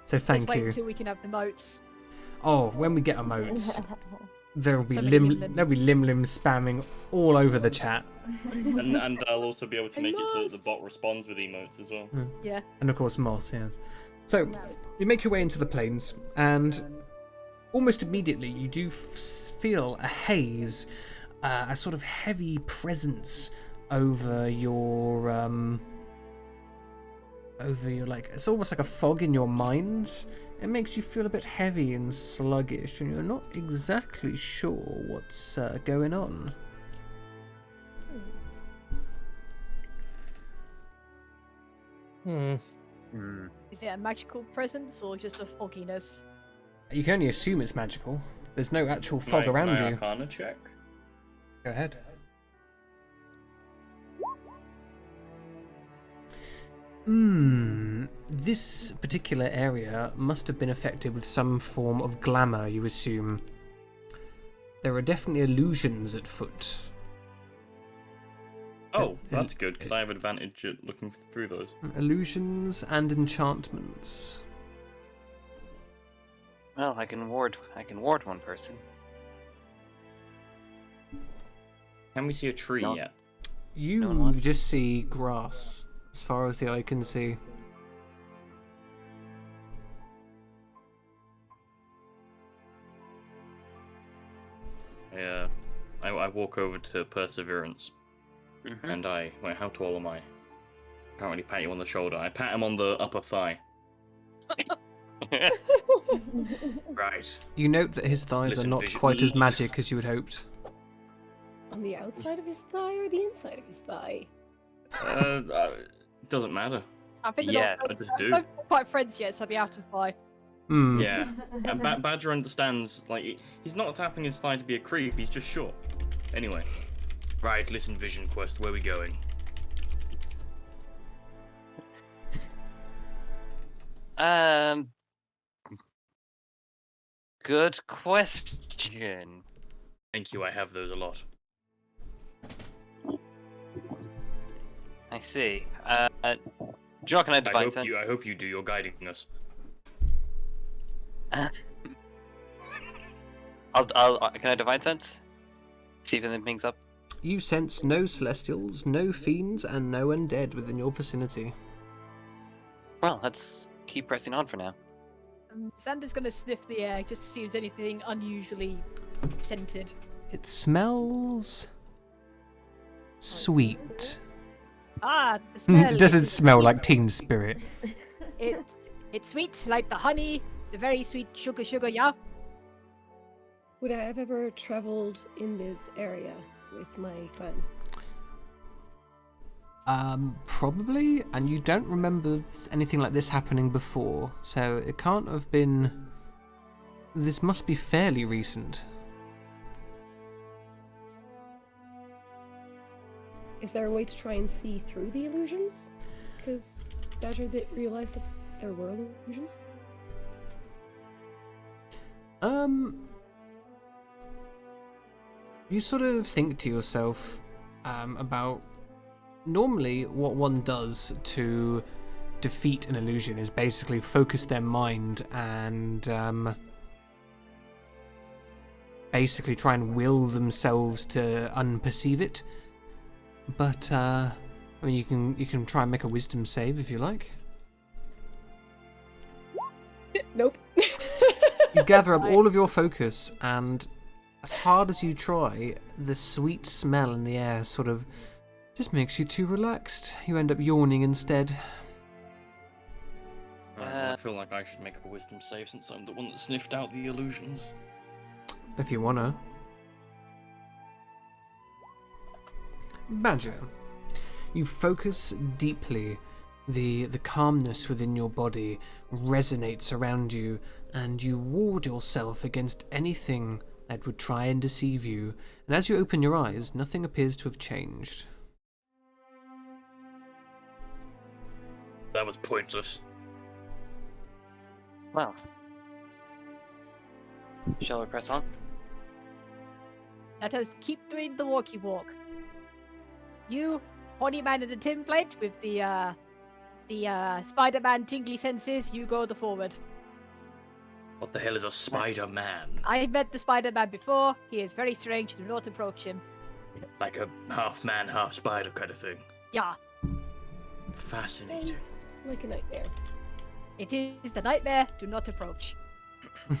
So Let's thank wait you. until we can have the moats. Oh, when we get emotes, there'll be So many Lim Lims. there'll be Lim Lim spamming all over the chat, And I'll also be able to And make it so that the Moss. bot responds with emotes as well. Yeah. and of course Moss. Yes. So you make your way into the plains, and almost immediately you do feel a haze, a sort of heavy presence over your like, it's almost like a fog in your mind. It makes you feel a bit heavy and sluggish, and you're not exactly sure what's going on. Is it a magical presence or just a fogginess? You can only assume it's magical. There's no actual fog Can I around you. Arcana check. Go ahead. This particular area must have been affected with some form of glamour, you assume. There are definitely illusions at foot. Oh, that's good because I have advantage at looking through those. Illusions and enchantments. Well, I can ward one person. Can we see a tree No. yet? You No one wants- just see grass, as far as the eye can see. Yeah. I walk over to Perseverance, Mhm. and wait, how tall am I? Can't really pat you on the shoulder. I pat him on the upper thigh. Right. You note that his thighs Listen, are not Vision- quite as magic as you had hoped. On the outside of his thigh or the inside of his thigh? Doesn't matter. I think Yeah, they're I not just do. not quite friends yet, so I'll be out of thigh. Hmm. Yeah. And Badger understands, like, he's not tapping his thigh to be a creep, he's just short. Anyway. Right, listen, Vision Quest, where are we going? Good question. Thank you, I have those a lot. I see. Draw, can I divine sense? I hope you do, you're guiding us. Can I divine sense? See if anything pings up. You sense no celestials, no fiends, and no undead within your vicinity. Well, let's keep pressing on for now. Xander's gonna sniff the air just to see if there's anything unusually scented. It smells sweet. Ah, the smell. It doesn't smell like teen spirit. It's sweet like the honey, the very sweet sugar, yeah. Would I have ever traveled in this area with my clan? Probably, and you don't remember anything like this happening before, so it can't have been... This must be fairly recent. Is there a way to try and see through the illusions? Because Badger didn't realize that there were illusions. You sort of think to yourself about... Normally, what one does to defeat an illusion is basically focus their mind and basically try and will themselves to unperceive it. But I mean, you can try and make a wisdom save if you like. Nope. You gather up all of your focus, and as hard as you try, the sweet smell in the air sort of just makes you too relaxed. You end up yawning instead. I feel like I should make a wisdom save since I'm the one that sniffed out the illusions. If you wanna. Badger, you focus deeply. The calmness within your body resonates around you, and you ward yourself against anything that would try and deceive you. And as you open your eyes, nothing appears to have changed. That was pointless. Well, shall we press on? Let us keep doing the walkie walk. You, horny man in the tin plate with the Spider-Man tingly senses, you go the forward. What the hell is a Spider-Man? I met the Spider-Man before. He is very strange. Do not approach him. Like a half-man, half-spider kind of thing. Yeah. Fascinating. It's like a nightmare. It is the nightmare. Do not approach.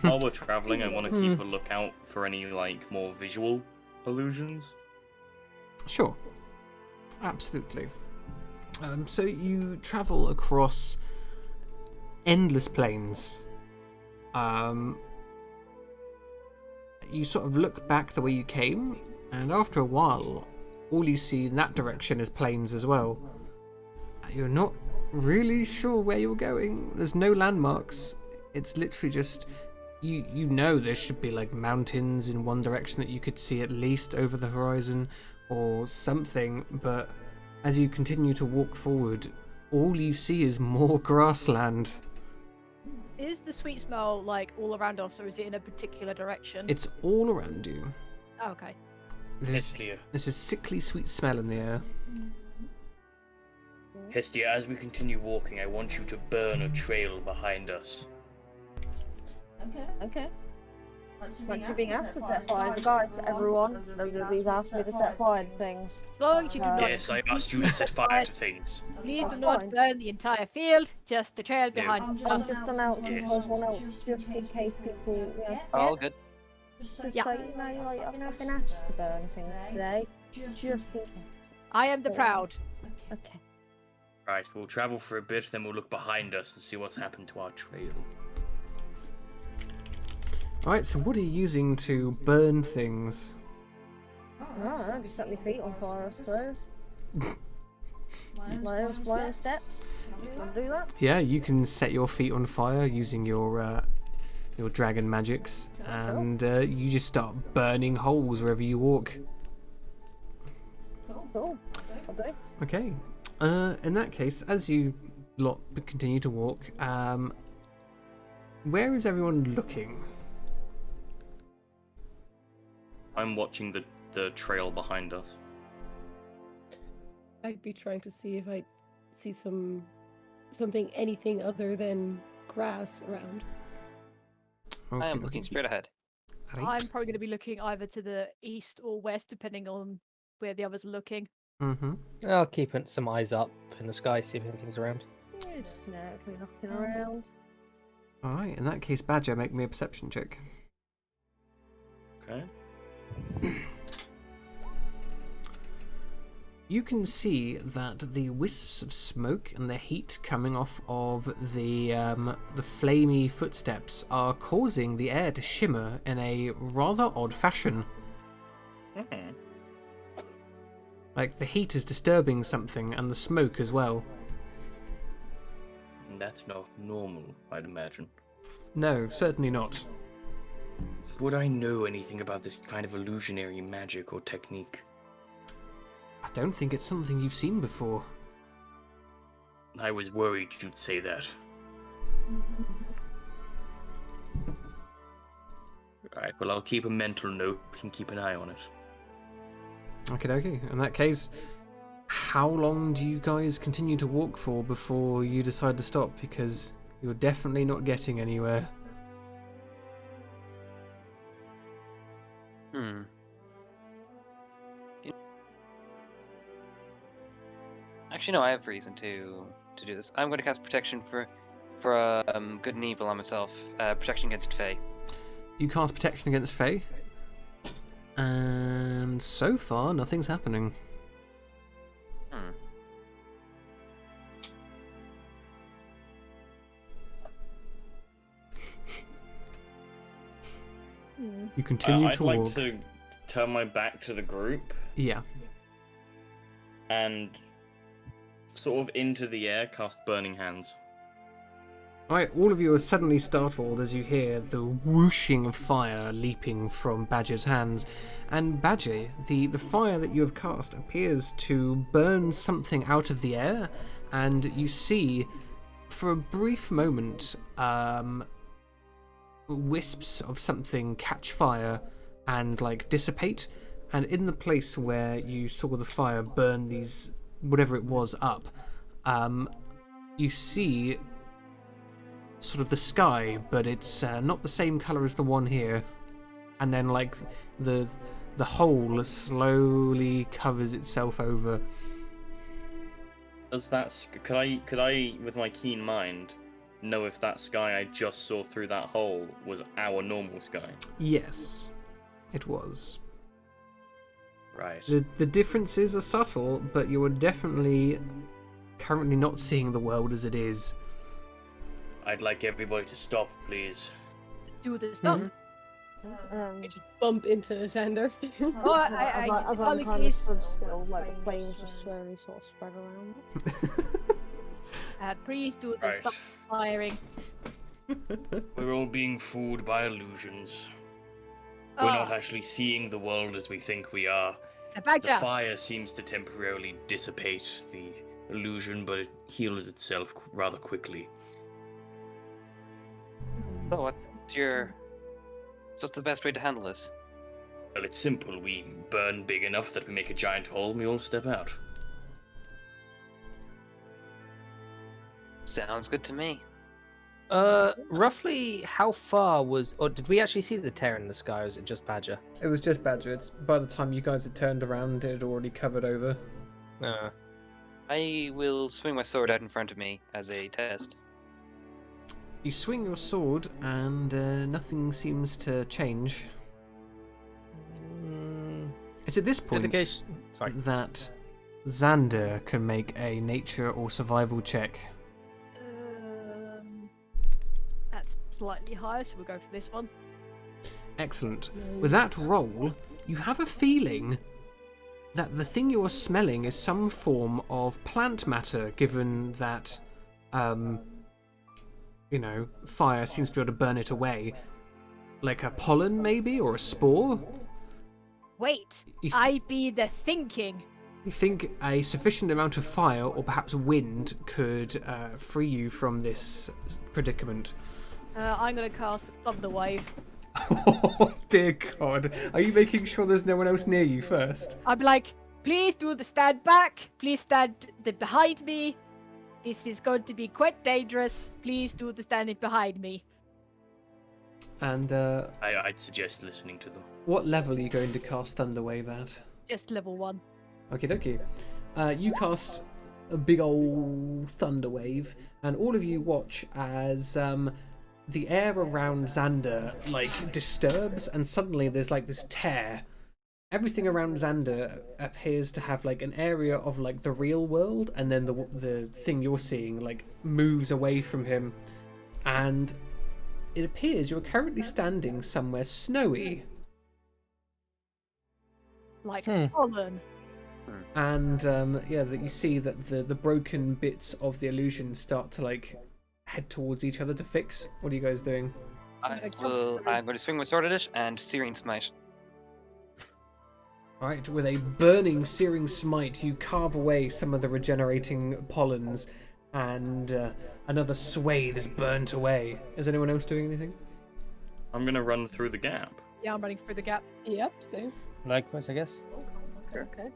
While we're traveling, I want to keep a lookout for any, like, more visual illusions. Sure. Absolutely. So you travel across endless plains. You sort of look back the way you came, and after a while, all you see in that direction is plains as well. You're not really sure where you're going. There's no landmarks. It's literally just... You know there should be like mountains in one direction that you could see at least over the horizon or something, but as you continue to walk forward, all you see is more grassland. Is the sweet smell like all around us, or is it in a particular direction? It's all around you. Oh, okay. There's a sickly sweet smell in the air. Hestia, as we continue walking, I want you to burn a trail behind us. Okay. Like you're being asked to set fire to guys, everyone. Nobody's asked me to set fire to things. As long as you do not. Yes, I asked you to set fire to things. Please do That's not fine. burn the entire field, just the trail behind. I'm just announcing Yes. to everyone else, just in case people. All good. Just Yeah. so you know, like, I've been asked to burn things today. Just in case. I am the proud. Okay. Right, we'll travel for a bit, then we'll look behind us and see what's happened to our trail. Alright, so what are you using to burn things? Alright, just set my feet on fire, I suppose. my own steps. Wanna do that? Yeah, you can set your feet on fire using your dragon magics, and you just start burning holes wherever you walk. Cool. Okay. Okay. In that case, as you lot continue to walk, where is everyone looking? I'm watching the trail behind us. I'd be trying to see if I see anything other than grass around. I am looking straight ahead. I'm probably going to be looking either to the east or west, depending on where the others are looking. Mm-hmm. I'll keep some eyes up in the sky, see if anything's around. There's nothing around. Alright, in that case, Badger, make me a perception check. Okay. You can see that the wisps of smoke and the heat coming off of the flamey footsteps are causing the air to shimmer in a rather odd fashion. Mm-hmm. Like the heat is disturbing something, and the smoke as well. That's not normal, I'd imagine. No, certainly not. Would I know anything about this kind of illusionary magic or technique? I don't think it's something you've seen before. I was worried you'd say that. Right, well, I'll keep a mental note and keep an eye on it. Okay. In that case, how long do you guys continue to walk for before you decide to stop? Because you're definitely not getting anywhere. Actually, no, I have reason to do this. I'm going to cast protection for good and evil on myself. Protection against Fae. You cast protection against Fae, and so far nothing's happening. You continue to walk. I'd like to turn my back to the group. Yeah. And sort of into the air cast Burning Hands. Alright, all of you are suddenly startled as you hear the whooshing of fire leaping from Badger's hands. And Badger, the fire that you have cast appears to burn something out of the air, and you see, for a brief moment, wisps of something catch fire and dissipate, and in the place where you saw the fire burn these whatever it was up, you see sort of the sky, but it's not the same color as the one here, and then the hole slowly covers itself over. Does that could I with my keen mind know if that sky I just saw through that hole was our normal sky? Yes, it was. Right. The differences are subtle, but you are definitely currently not seeing the world as it is. I'd like everybody to stop, please. Do the stump. Just bump into Xander. As I'm kind of stood still, the flames just slowly sort of spread around. Please do the stump firing. We're all being fooled by illusions. We're not actually seeing the world as we think we are. The fire seems to temporarily dissipate the illusion, but it heals itself rather quickly. So what's the best way to handle this? Well, it's simple. We burn big enough that we make a giant hole and we all step out. Sounds good to me. Roughly how far or did we actually see the tear in the sky, or is it just Badger? It was just Badger. It's by the time you guys had turned around, it had already covered over. I will swing my sword out in front of me as a test. You swing your sword, and nothing seems to change. It's at this point that Xander can make a nature or survival check. That's slightly higher, so we'll go for this one. Excellent. With that roll, you have a feeling that the thing you're smelling is some form of plant matter, given that, fire seems to be able to burn it away. Like a pollen, maybe, or a spore? Wait, I be the thinking. You think a sufficient amount of fire, or perhaps wind, could free you from this predicament? I'm going to cast Thunder Wave. Oh, dear God. Are you making sure there's no one else near you first? I'd be like, please do the stand back. Please stand behind me. This is going to be quite dangerous. Please do the standing behind me. And I'd suggest listening to them. What level are you going to cast Thunder Wave at? Just level 1. Okie dokie. You cast a big old Thunder Wave, and all of you watch as the air around Xander disturbs, and suddenly there's this tear. Everything around Xander appears to have an area of the real world, and then the thing you're seeing moves away from him, and it appears you're currently standing somewhere snowy. Pollen. And that you see that the broken bits of the illusion start to head towards each other to fix. What are you guys doing? I'm going to swing my sword at it and Searing Smite. Alright, with a burning Searing Smite, you carve away some of the regenerating pollens, and another swathe is burnt away. Is anyone else doing anything? I'm going to run through the gap. Yeah, I'm running through the gap. Yep, same. Likewise, I guess. Okay.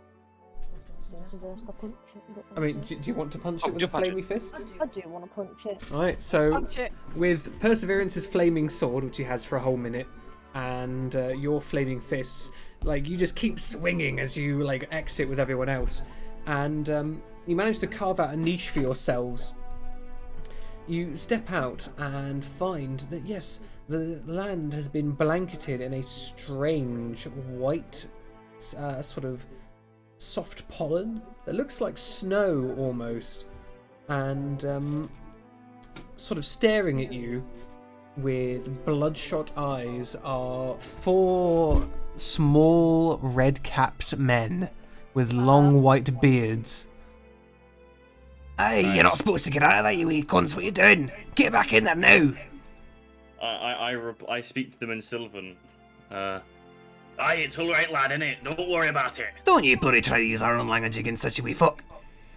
I mean, do you want to punch it with a flamey fist? I do want to punch it. Alright, so with Perseverance's flaming sword, which he has for a whole minute, and your flaming fists, you just keep swinging as you exit with everyone else, and you manage to carve out a niche for yourselves. You step out and find that yes, the land has been blanketed in a strange white sort of soft pollen that looks like snow almost, and sort of staring at you with bloodshot eyes are 4 small red-capped men with long white beards. Hey, you're not supposed to get out of there, you wee cunts. What are you doing? Get back in there now. I speak to them in Sylvan. Aye, it's alright, lad, innit? Don't worry about it. Don't you bloody try to use our own language against such a wee fuck.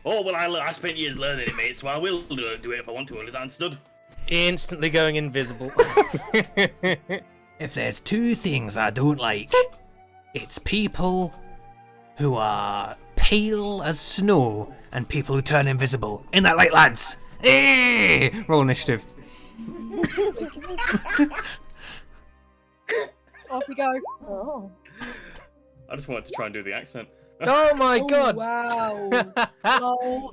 Oh, well, I spent years learning it, mate, so I will do it if I want to. Is that understood? Instantly going invisible. If there's 2 things I don't like, it's people who are pale as snow and people who turn invisible. Ain't that right, lads? Hey! Roll initiative. Off we go. Oh. I just wanted to try and do the accent. Oh my god! Wow. Oh,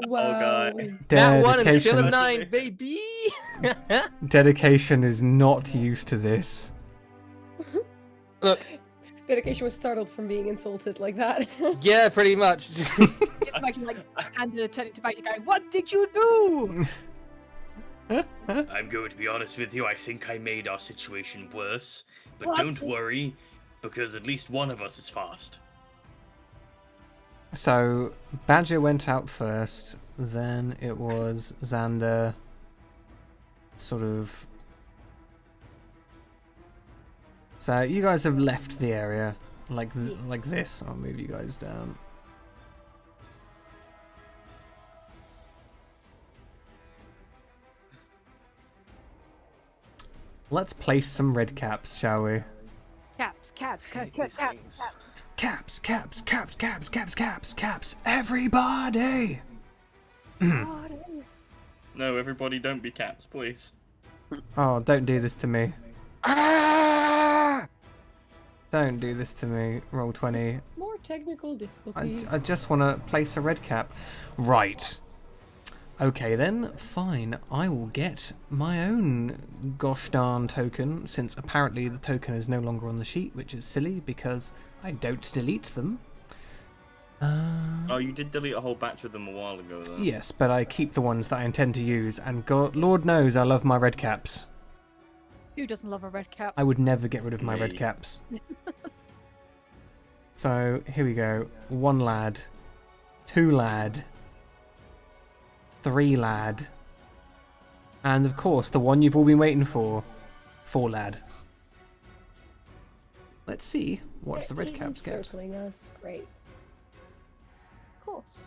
guy. That one is still a 9, baby! Dedication is not used to this. Look. Dedication was startled from being insulted like that. Yeah, pretty much. just imagine Xander turning to back and going, "What did you do?" I'm going to be honest with you, I think I made our situation worse. But don't worry, because at least one of us is fast. So, Badger went out first, then it was Xander, sort of... So, you guys have left the area, like this. I'll move you guys down. Let's place some red caps, shall we? Caps. Caps, everybody! No, everybody don't be caps, please. Oh, don't do this to me. Ah! Don't do this to me. Roll 20. More technical difficulties. I just want to place a red cap. Right. Okay then, fine. I will get my own gosh darn token, since apparently the token is no longer on the sheet, which is silly because I don't delete them. Oh, you did delete a whole batch of them a while ago, though. Yes, but I keep the ones that I intend to use, and God, Lord knows I love my red caps. Who doesn't love a red cap? I would never get rid of my red Me. caps. So, here we go. 1 lad. 2 lad. 3 lad. And of course, the one you've all been waiting for. 4 lad. Let's see what the red caps get. Circling us. Great. Of course.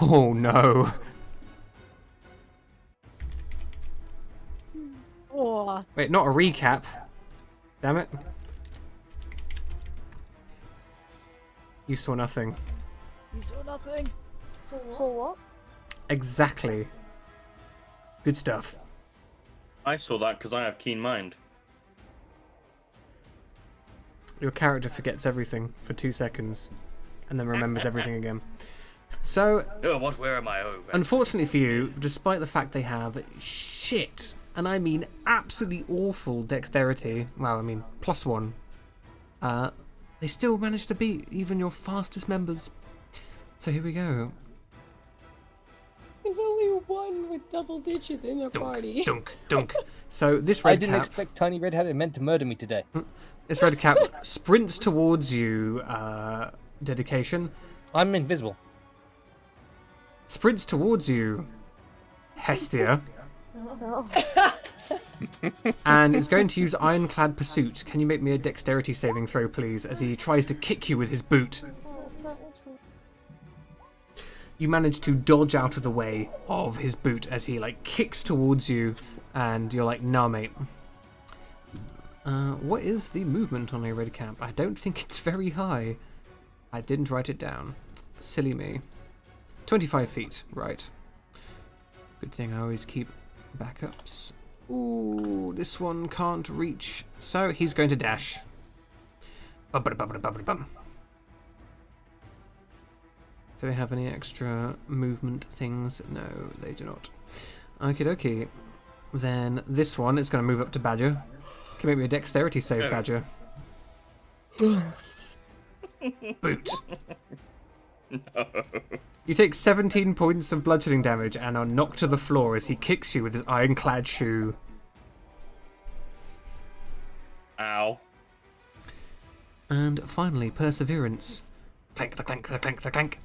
Oh no. Oh, Wait, not a recap. Damn it. You saw nothing. you saw nothing. So what? Exactly. Good stuff. I saw that because I have keen mind. Your character forgets everything for 2 seconds and then remembers everything again. So, Oh, what? Where am I? Oh, unfortunately for you, despite the fact they have shit, and I mean absolutely awful dexterity, well, I mean +1, they still managed to beat even your fastest members. So here we go. There's only one with double digits in their party. Dunk, dunk. So this red I didn't cap, expect Tiny Redhead meant to murder me today. this red cap sprints towards you, Dedication. I'm invisible. Sprints towards you, Hestia. Oh. And is going to use Ironclad Pursuit. Can you make me a dexterity saving throw, please, as he tries to kick you with his boot? You manage to dodge out of the way of his boot as he, like, kicks towards you, and you're like, nah, mate. What is the movement on a red cap? I don't think it's very high. I didn't write it down. Silly me. 25 feet, right. Good thing I always keep backups. Ooh, this one can't reach. So he's going to dash. Bum-ba-da-bum-ba-da-bum-ba-dum. Do they have any extra movement things? No, they do not. Okie dokie. Then this one is going to move up to Badger. Can you make me a dexterity save, Oh. Badger? Boot. No. You take 17 points of bludgeoning damage and are knocked to the floor as he kicks you with his ironclad shoe. Ow. And finally, Perseverance. Clank, clank, clank, clank, clank.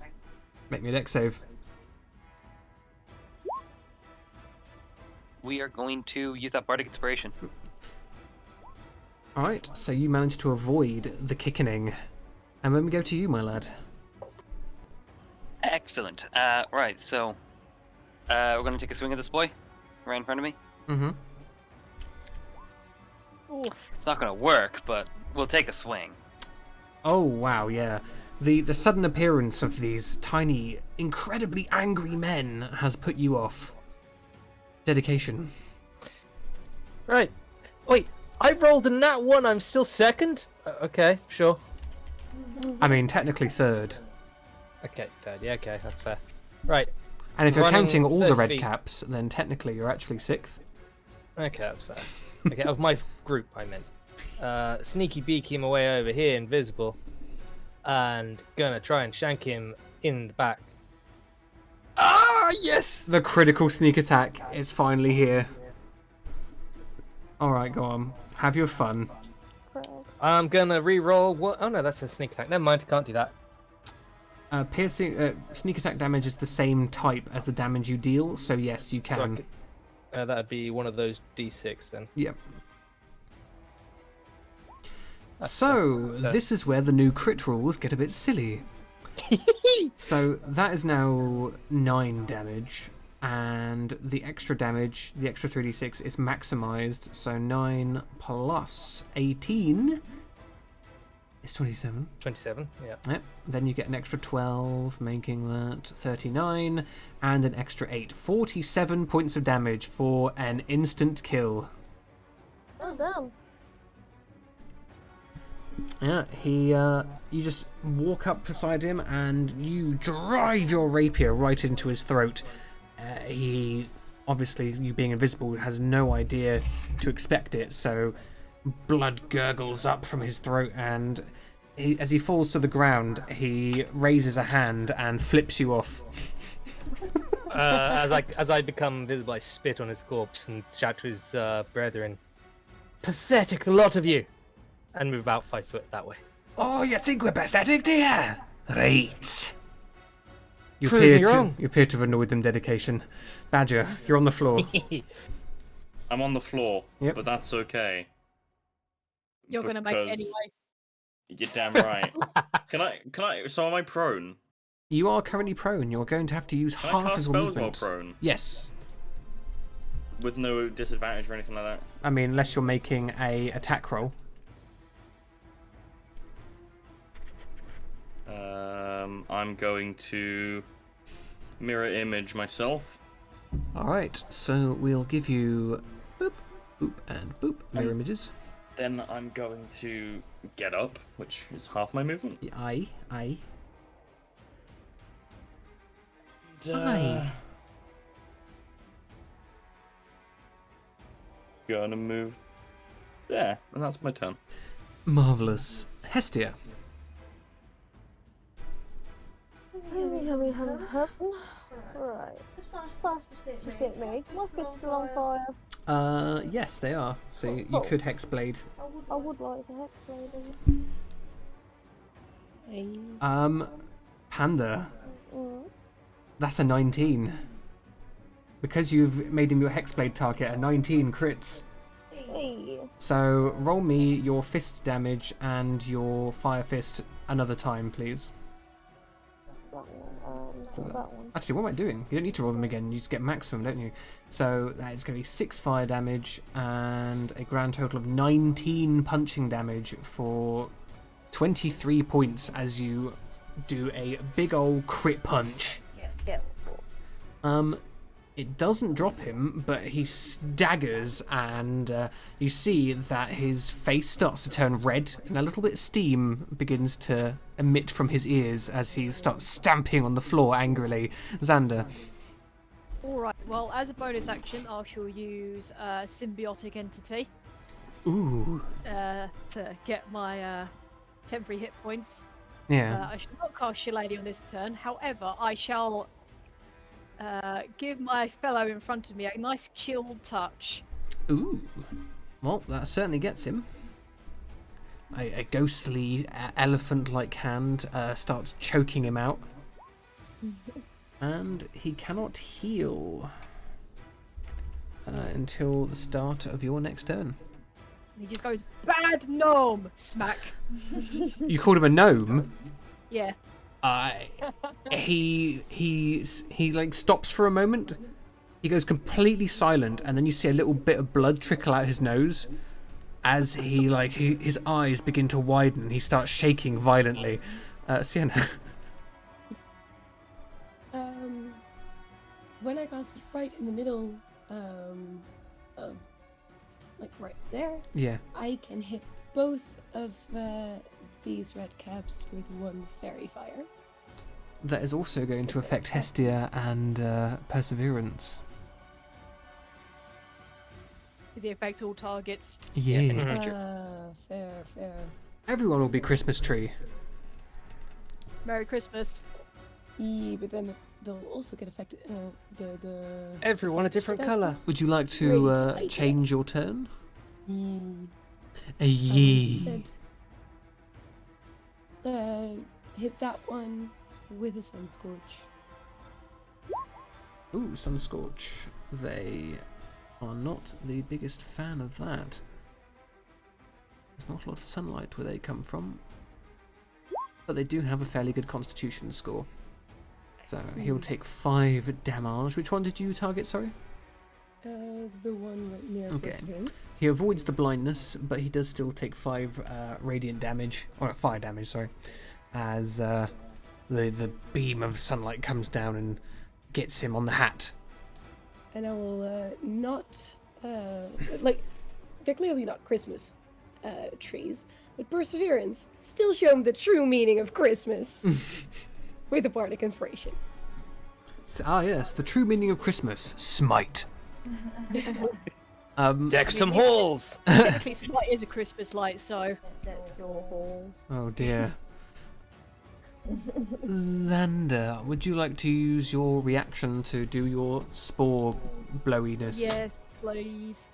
Make me a dex save. We are going to use that bardic inspiration. Alright, so you managed to avoid the kickening. And then we go to you, my lad. Excellent. Right, so we're going to take a swing at this boy right in front of me. Mm-hmm. It's not going to work, but we'll take a swing. Oh, wow, yeah. The sudden appearance of these tiny, incredibly angry men has put you off. Dedication. Right. Wait, I rolled a nat 1, I'm still second? Okay, sure. I mean, technically third. Okay, third, yeah, okay, that's fair. Right. And if you're Running counting all the 30 red feet. caps, then technically you're actually 6th. Okay, that's fair. Okay, of my group, I meant. Sneaky Beaky him away over here, invisible. And gonna try and shank him in the back. Ah, yes! The critical sneak attack is finally here. Alright, go on. Have your fun. I'm gonna re-roll. What? Oh no, that's a sneak attack. Never mind, can't do that. Piercing sneak attack damage is the same type as the damage you deal, so yes, you So I can. could- that'd be one of those D6 then. Yep. That's So, fair. this is where the new crit rules get a bit silly. So, that is now 9 damage, and the extra damage, the extra 3d6, is maximized, so 9 plus 18 is 27. 27, yeah. Yep. Then you get an extra 12, making that 39, and an extra 8. 47 points of damage for an instant kill. Oh, damn. Yeah, you just walk up beside him and you drive your rapier right into his throat. He, obviously, you being invisible, has no idea to expect it, so blood gurgles up from his throat, and as he falls to the ground, he raises a hand and flips you off. As I become visible, I spit on his corpse and shout to his brethren, "Pathetic, the lot of you!" and move about 5 foot that way. Oh, you think we're pathetic, do ya? Right. You Prove me wrong. You appear to have annoyed them, dedication. Badger, you're on the floor. I'm on the floor, Yep. but that's okay. You're gonna make it because anyway. You're damn right. Can I? So am I prone? You are currently prone. You're going to have to use Can I half cast of your spells while movement. prone? Yes. With no disadvantage or anything like I mean, unless you're making a attack roll. that? I'm going to mirror image myself. All right. So we'll give you boop, boop, and boop mirror images. Then I'm going to get up, which is half my movement. Aye. And, Aye. Gonna move there, and that's my turn. Marvelous. Hestia. Right. Just get me. My fist's still on fire. Yes, they are. So you could hexblade. I would like to hexblade. Panda. That's a 19. Because you've made him your hexblade target, a 19 crits. Hey. So roll me your fist damage and your fire fist another time, please. That one. Actually, what am I doing? You don't need to roll them again. You just get maximum, don't you? So that is going to be 6 fire damage and a grand total of 19 punching damage for 23 points as you do a big old crit punch. Yeah. It doesn't drop him, but he staggers, and you see that his face starts to turn red, and a little bit of steam begins to emit from his ears as he starts stamping on the floor angrily. Xander. Alright, well, as a bonus action, I shall use Symbiotic Entity Ooh. to get my temporary hit points. Yeah. I shall not cast Shillelagh on this turn, however, I shall give my fellow in front of me a nice chilled touch. Ooh. Well, that certainly gets him. A ghostly elephant-like hand starts choking him out. And he cannot heal until the start of your next turn. He just goes, "Bad gnome!" Smack. You called him a gnome? Yeah. He like stops for a moment. He goes completely silent, and then you see a little bit of blood trickle out his nose as his eyes begin to widen. He starts shaking violently. Sienna. When I cast it right in the middle, of like right there, Yeah. I can hit both of these red caps with one fairy fire. That is also going to affect Hestia and Perseverance. Does it affect all targets? Yeah. Fair. Everyone will be Christmas tree. Merry Christmas. Yeah, but then they'll also get affected. Everyone a different colour. Would you like to Great. change your turn? Instead, hit that one with a sun scorch. Ooh, Sunscorch. They are not the biggest fan of that. There's not a lot of sunlight where they come from. But they do have a fairly good constitution score. So he'll take 5 damage. Which one did you target, sorry? The one right near Okay. Perseverance. He avoids the blindness, but he does still take 5 radiant damage, or fire damage, sorry, as the beam of sunlight comes down and gets him on the hat. And I will not like they're clearly not Christmas trees, But perseverance, still show him the true meaning of Christmas. With a bardic inspiration. Yes, the true meaning of Christmas. Smite. Deck some holes! Technically, Smite is a Christmas light, so. Oh dear. Xander, would you like to use your reaction to do your spore blowiness? Yes, please.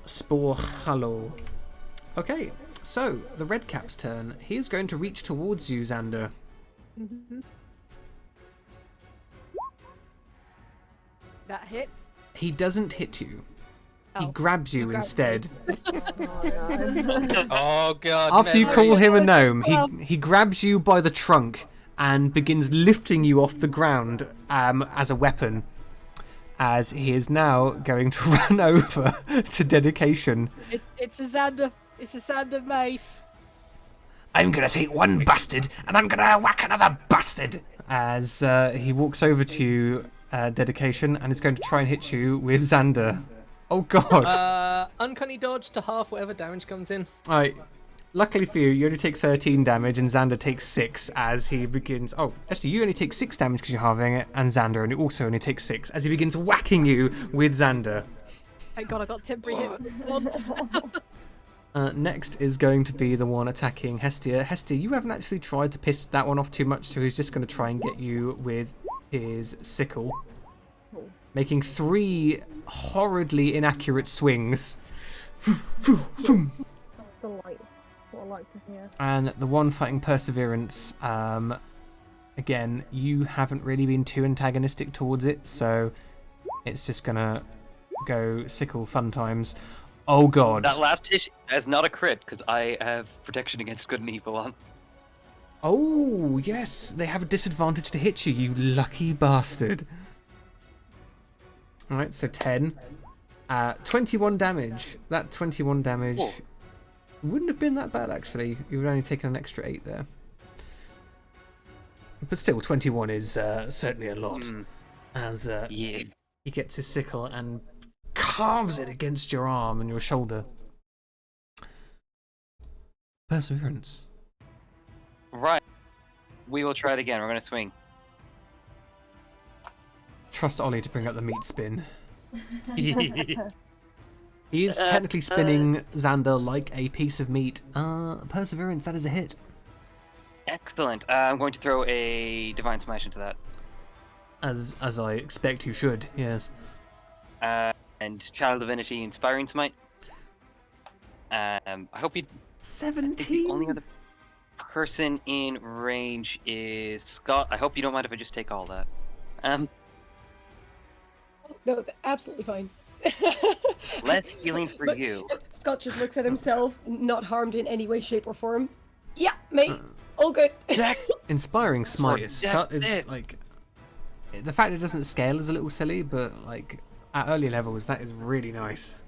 Spore Hallow. Okay, so the Redcap's turn. He is going to reach towards you, Xander. That hits. He doesn't hit you. He Oh, grabs you grabs instead. Oh god. After you call memories. him a gnome, he grabs you by the trunk and begins lifting you off the ground as a weapon. As he is now going to run over to Dedication. It's a Xander mace. I'm gonna take one bastard and I'm gonna whack another bastard. As he walks over to you, Dedication, and is going to try and hit you with Xander. Oh god. Uncanny dodge to half whatever damage comes in. Alright. Luckily for you, you only take 13 damage and Xander takes 6 as he begins... Oh, actually, you only take 6 damage because you're halving it, and Xander also only takes 6 as he begins whacking you with Xander. Thank god I got temporary hit with this one. Next is going to be the one attacking Hestia. Hestia, you haven't actually tried to piss that one off too much, so he's just going to try and get you with his sickle. Making 3 horridly inaccurate swings. What I like to hear. And the one fighting Perseverance, again, you haven't really been too antagonistic towards it, so it's just going to go sickle fun times. Oh god. That last hit is not a crit, because I have protection against good and evil on. Oh, yes, they have a disadvantage to hit you, you lucky bastard. Alright, so 10. 21 damage. That 21 damage wouldn't have been that bad, actually. You would only taken an extra 8 there. But still, 21 is certainly a lot. As he gets his sickle and carves it against your arm and your shoulder. Perseverance. Right. We will try it again. We're going to swing. Trust Ollie to bring up the meat spin. He is technically spinning Xander like a piece of meat. Perseverance, that is a hit. Excellent. I'm going to throw a Divine Smite into that. As I expect you should, yes. And Child Divinity Inspiring Smite. I hope you... 17? The only other person in range is Scott. I hope you don't mind if I just take all that. No, absolutely fine. Less healing for you. Scott just looks at himself, not harmed in any way, shape, or form. Yeah, mate, all good. Inspiring Smite is like... The fact it doesn't scale is a little silly, but like at early levels, that is really nice.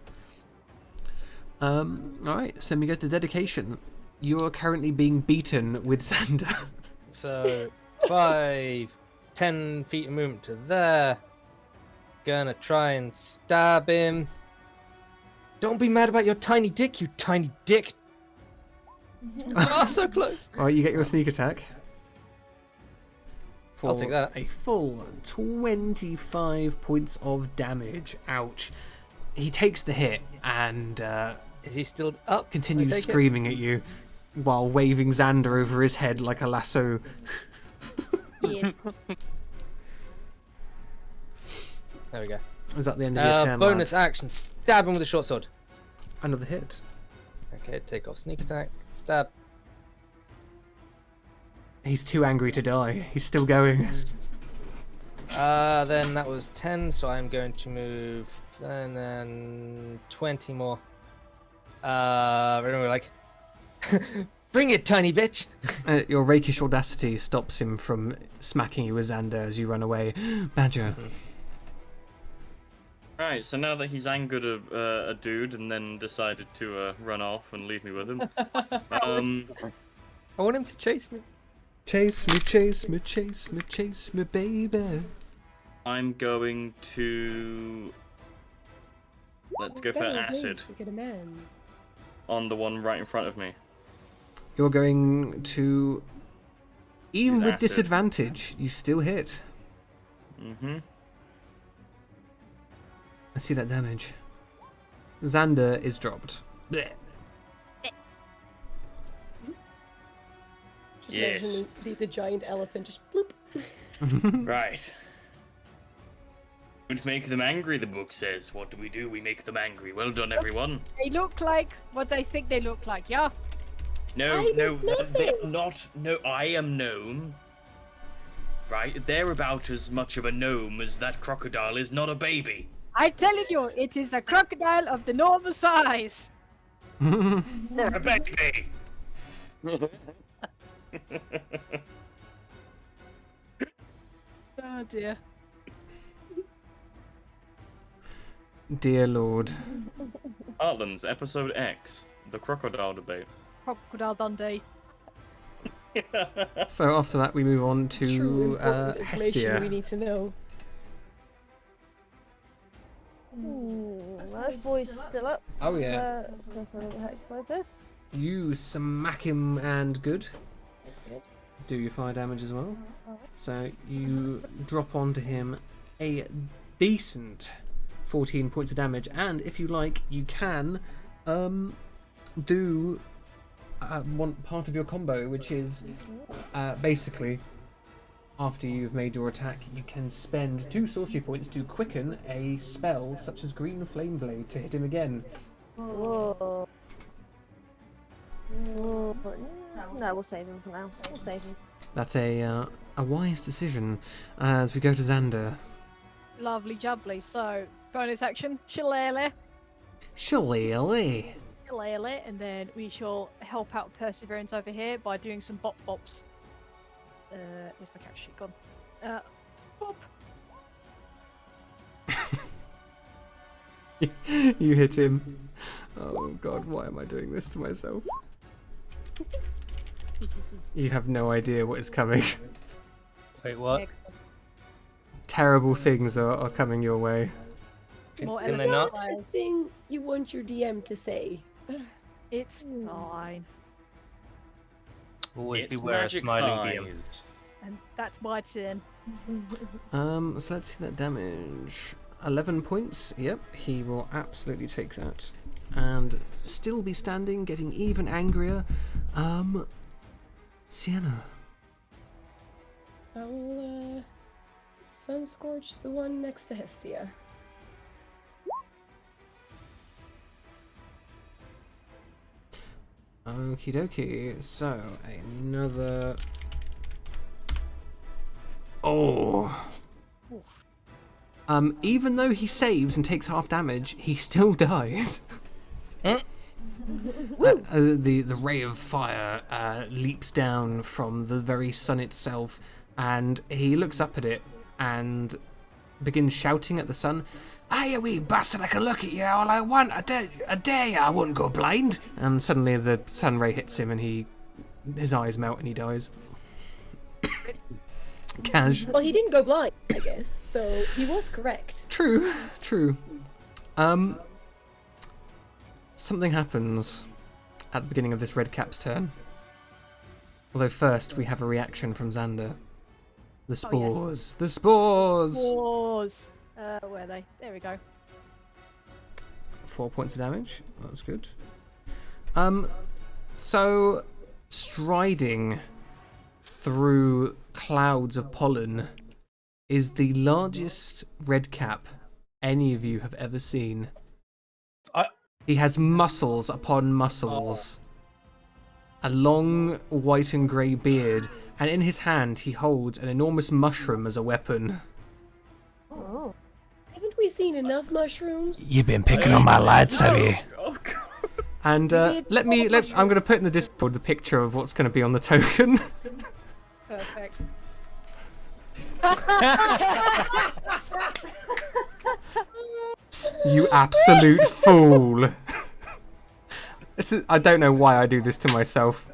Alright, so we go to Dedication. You are currently being beaten with Xander. So, 5, 10 feet of movement to there. Gonna try and stab him. Don't be mad about your tiny dick, you tiny dick. Oh, so close. Alright, you get your sneak attack. I'll take that. A full 25 points of damage. Ouch. He takes the hit and is he still up? Continues screaming at you while waving Xander over his head like a lasso. Yeah. There we go. Is that the end of your turn? Bonus action, stab him with a short sword. Another hit. Okay, take off sneak attack, stab. He's too angry to die. He's still going. Then that was 10, so I'm going to move, and then 20 more. Remember, like, bring it, tiny bitch. Your rakish audacity stops him from smacking you with Xander as you run away. Badger. Right, so now that he's angered a dude and then decided to run off and leave me with him, I want him to chase me. Chase me, chase me, chase me, chase me, baby. I'm going to... Let's go for acid. Look at a man. on the one right in front of me. You're going to, even Use with acid. disadvantage, you still hit. Mm-hmm. I see that damage. Xander is dropped. Blech. Just Yes. imagine the giant elephant just bloop. Right. Don't make them angry, the book says. What do? We make them angry. Well done, everyone. They look like what they think they look like, yeah? No, I no, did they're nothing. not. No, I am gnome. Right? They're about as much of a gnome as that crocodile is not a baby. I'm telling you, it is the crocodile of the normal size. For a baby! Oh dear. Dear Lord. Heartlands, Episode X. The Crocodile Debate. Crocodile Dundee. So after that, we move on True to important information we Hestia. need to know. Well, this boy's still up. Oh, yeah. Let's go for a little hex by fist. You smack him and good. Do your fire damage as well. So you drop onto him a decent 14 points of damage, and if you like, you can do one part of your combo, which is basically after you've made your attack, you can spend 2 sorcery points to quicken a spell such as Green Flame Blade to hit him again. Whoa. No, we'll save him for now. We'll save him. That's a wise decision. As we go to Xander. Lovely jubbly. So, bonus action, shillelagh. Shillelagh. Shillelagh, and then we shall help out Perseverance over here by doing some bop bops. Where's my character sheet gone? Bop. You hit him. Oh god, why am I doing this to myself? You have no idea what is coming. Wait, what? Excellent. Terrible things are coming your way. More Can they not? The thing you want your DM to say. It's fine. Always It's beware of magic smiling DM. thighs. And that's my turn. So let's see that damage. 11 points. Yep, he will absolutely take that. And still be standing, getting even angrier. Sienna. I'll Sun Scorch the one next to Hestia. Okie dokie. So another. Oh. Even though he saves and takes half damage, he still dies. The ray of fire leaps down from the very sun itself, and he looks up at it and begins shouting at the sun. "Ah, you wee bastard! I can look at you all I want. I dare you. I wouldn't go blind." And suddenly the sun ray hits him, and his eyes melt, and he dies. Cash. Well, he didn't go blind, I guess, so he was correct. True. Something happens at the beginning of this red cap's turn. Although first we have a reaction from Xander. The spores. Oh, yes. The spores! Spores. Where are they? There we go. 4 points of damage. That's good. So striding through clouds of pollen is the largest red cap any of you have ever seen. He has muscles upon muscles, a long white and grey beard, and in his hand he holds an enormous mushroom as a weapon. Oh. Haven't we seen enough mushrooms? You've been picking on my lads, have you? Oh god. And I'm going to put in the Discord the picture of what's going to be on the token. Perfect. You absolute fool. I don't know why I do this to myself.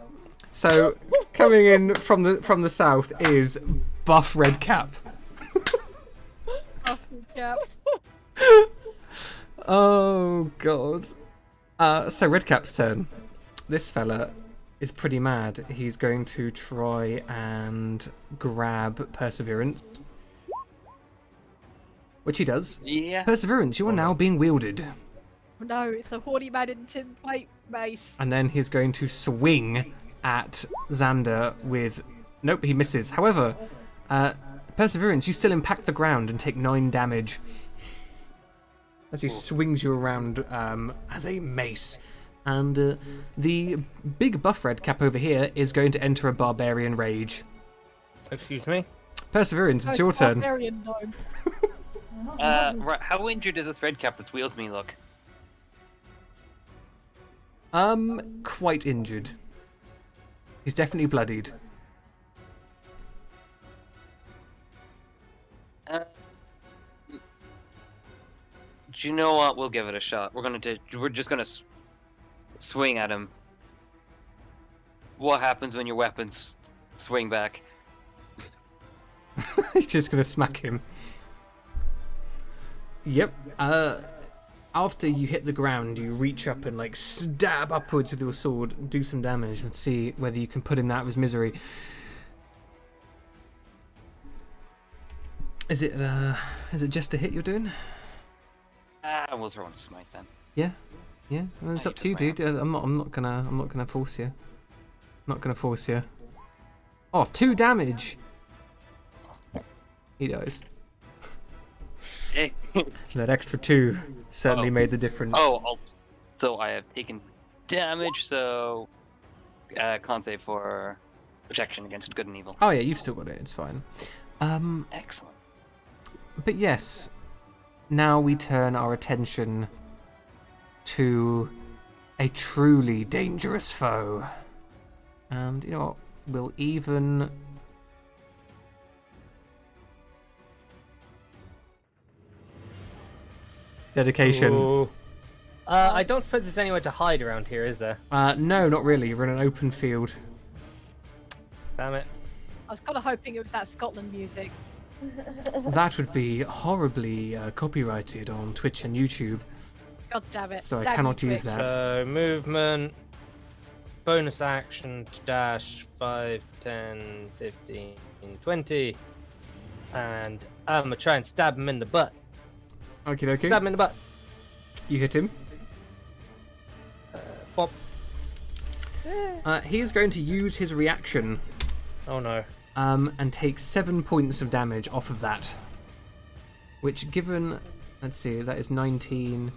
So, coming in from the south is Buff Redcap. Yep. Oh god. So Redcap's turn. This fella is pretty mad. He's going to try and grab Perseverance. Which he does. Yeah. Perseverance, you are now being wielded. No, it's a horny man in tin plate mace. And then he's going to swing at Xander with... Nope, he misses. However, Perseverance, you still impact the ground and take 9 damage. As he swings you around as a mace. And the big buff red cap over here is going to enter a barbarian rage. Excuse me? Perseverance, it's your turn. Barbarian dome. Right, how injured does this red cap that's wheeled me look? Quite injured. He's definitely bloodied. Do you know what? We'll give it a shot. We're just gonna swing at him. What happens when your weapons swing back? You're just gonna smack him. Yep. After you hit the ground, you reach up and like stab upwards with your sword, do some damage, and see whether you can put him out of his misery. Is it just a hit you're doing? We'll throw in a smite then. Yeah. Well, it's up to you, dude. I'm not gonna force you. Not gonna force you. Oh, 2 damage. He dies. That extra 2 certainly made the difference. So I have taken damage, so can't save for protection against good and evil. Oh yeah, you've still got it. It's fine. Excellent. But yes, now we turn our attention to a truly dangerous foe. And you know what? We'll even... Dedication. Ooh. I don't suppose there's anywhere to hide around here, is there? No, not really. We're in an open field. Damn it. I was kind of hoping it was that Scotland music. That would be horribly copyrighted on Twitch and YouTube. God damn it. So I Damn cannot you, use Twitch. that. So, movement, bonus action, dash, 5, 10, 15, 20. And I'm going to try and stab him in the butt. Okie dokie. Stab him in the butt. You hit him. Bop. He is going to use his reaction. Oh no. And take 7 points of damage off of that. Which, given... Let's see, that is 19.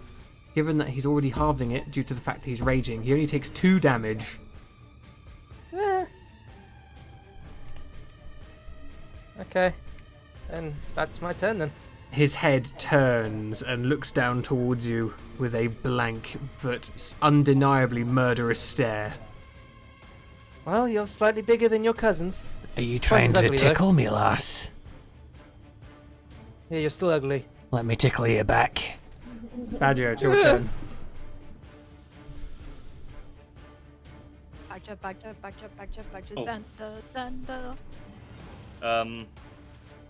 Given that he's already halving it due to the fact that he's raging, he only takes 2 damage. Okay. And that's my turn then. His head turns and looks down towards you with a blank but undeniably murderous stare. Well, you're slightly bigger than your cousins. Are you trying to tickle me, lass? Yeah, you're still ugly. Let me tickle you back. Badger, it's your turn. Xander.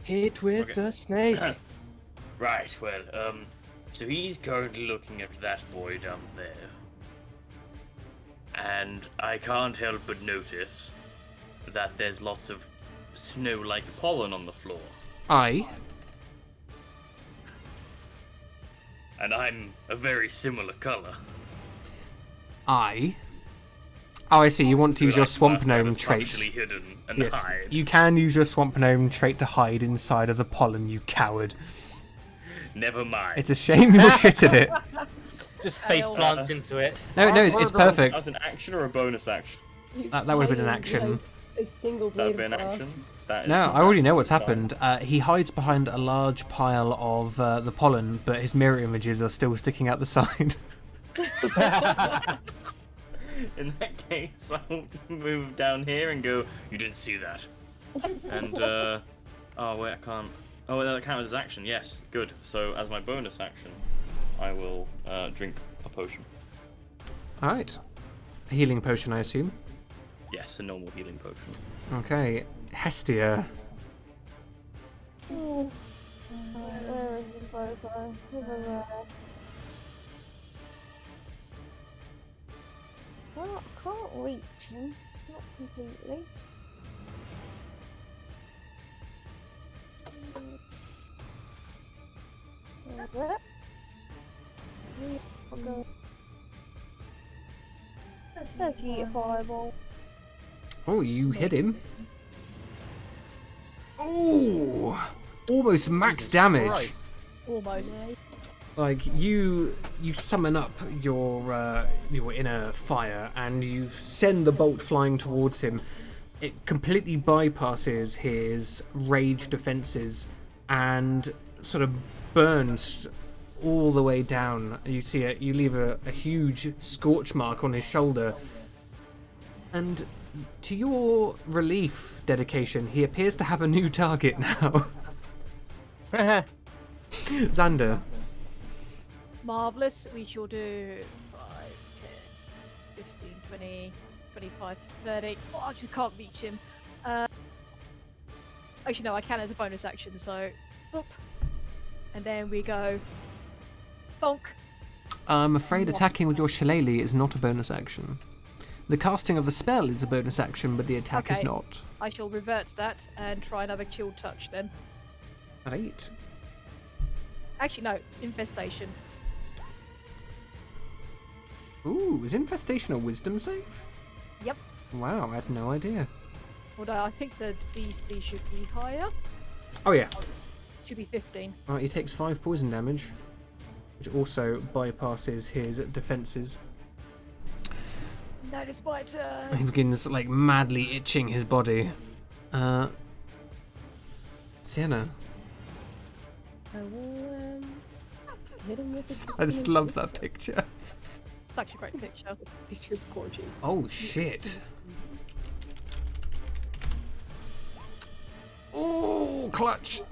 Hit with the snake. Right, well, so he's currently looking at that boy down there. And I can't help but notice that there's lots of snow-like pollen on the floor. Aye. And I'm a very similar colour. Aye. Oh, I see. You want to use your swamp gnome trait. Hidden and Yes, hide. you can use your swamp gnome trait to hide inside of the pollen, you coward. Never mind. It's a shame you're shit at it. Just face plants into it. No, it's perfect. That was an action or a bonus action? That would have been an action. A single That would blade be an of action. grass. That is No, I already know what's happened. He hides behind a large pile of the pollen, but his mirror images are still sticking out the side. In that case, I'll move down here and go, you didn't see that. And, oh wait, I can't. Oh, that counts as action, yes, good. So, as my bonus action, I will drink a potion. Alright. A healing potion, I assume. Yes, a normal healing potion. Okay. Hestia. Where is the photo? can't reach him. Not completely. Let's eat a fireball. Oh, you hit him. Oh, almost max damage. Christ. Almost. Like you summon up your inner fire and you send the bolt flying towards him. It completely bypasses his rage defenses and sort of burns all the way down. You see it. You leave a huge scorch mark on his shoulder. And to your relief, Dedication, he appears to have a new target now. Xander. Marvellous. We shall do 5, 10, 15, 20, 25, 30. Oh, I just can't reach him. Actually, no, I can as a bonus action, so... Boop. And then we go... Bonk. I'm afraid attacking with your shillelagh is not a bonus action. The casting of the spell is a bonus action, but the attack is not. I shall revert to that and try another chill touch then. Right. Actually, no. Infestation. Ooh, is infestation a wisdom save? Yep. Wow, I had no idea. Although I think the DC should be higher. Oh yeah. Should be 15. He takes 5 poison damage, which also bypasses his defenses. That is my He turn. begins like madly itching his body. Sienna. I will hit him with a I just love that picture. It's such a great picture. Picture's gorgeous. Oh shit. Oh, clutch!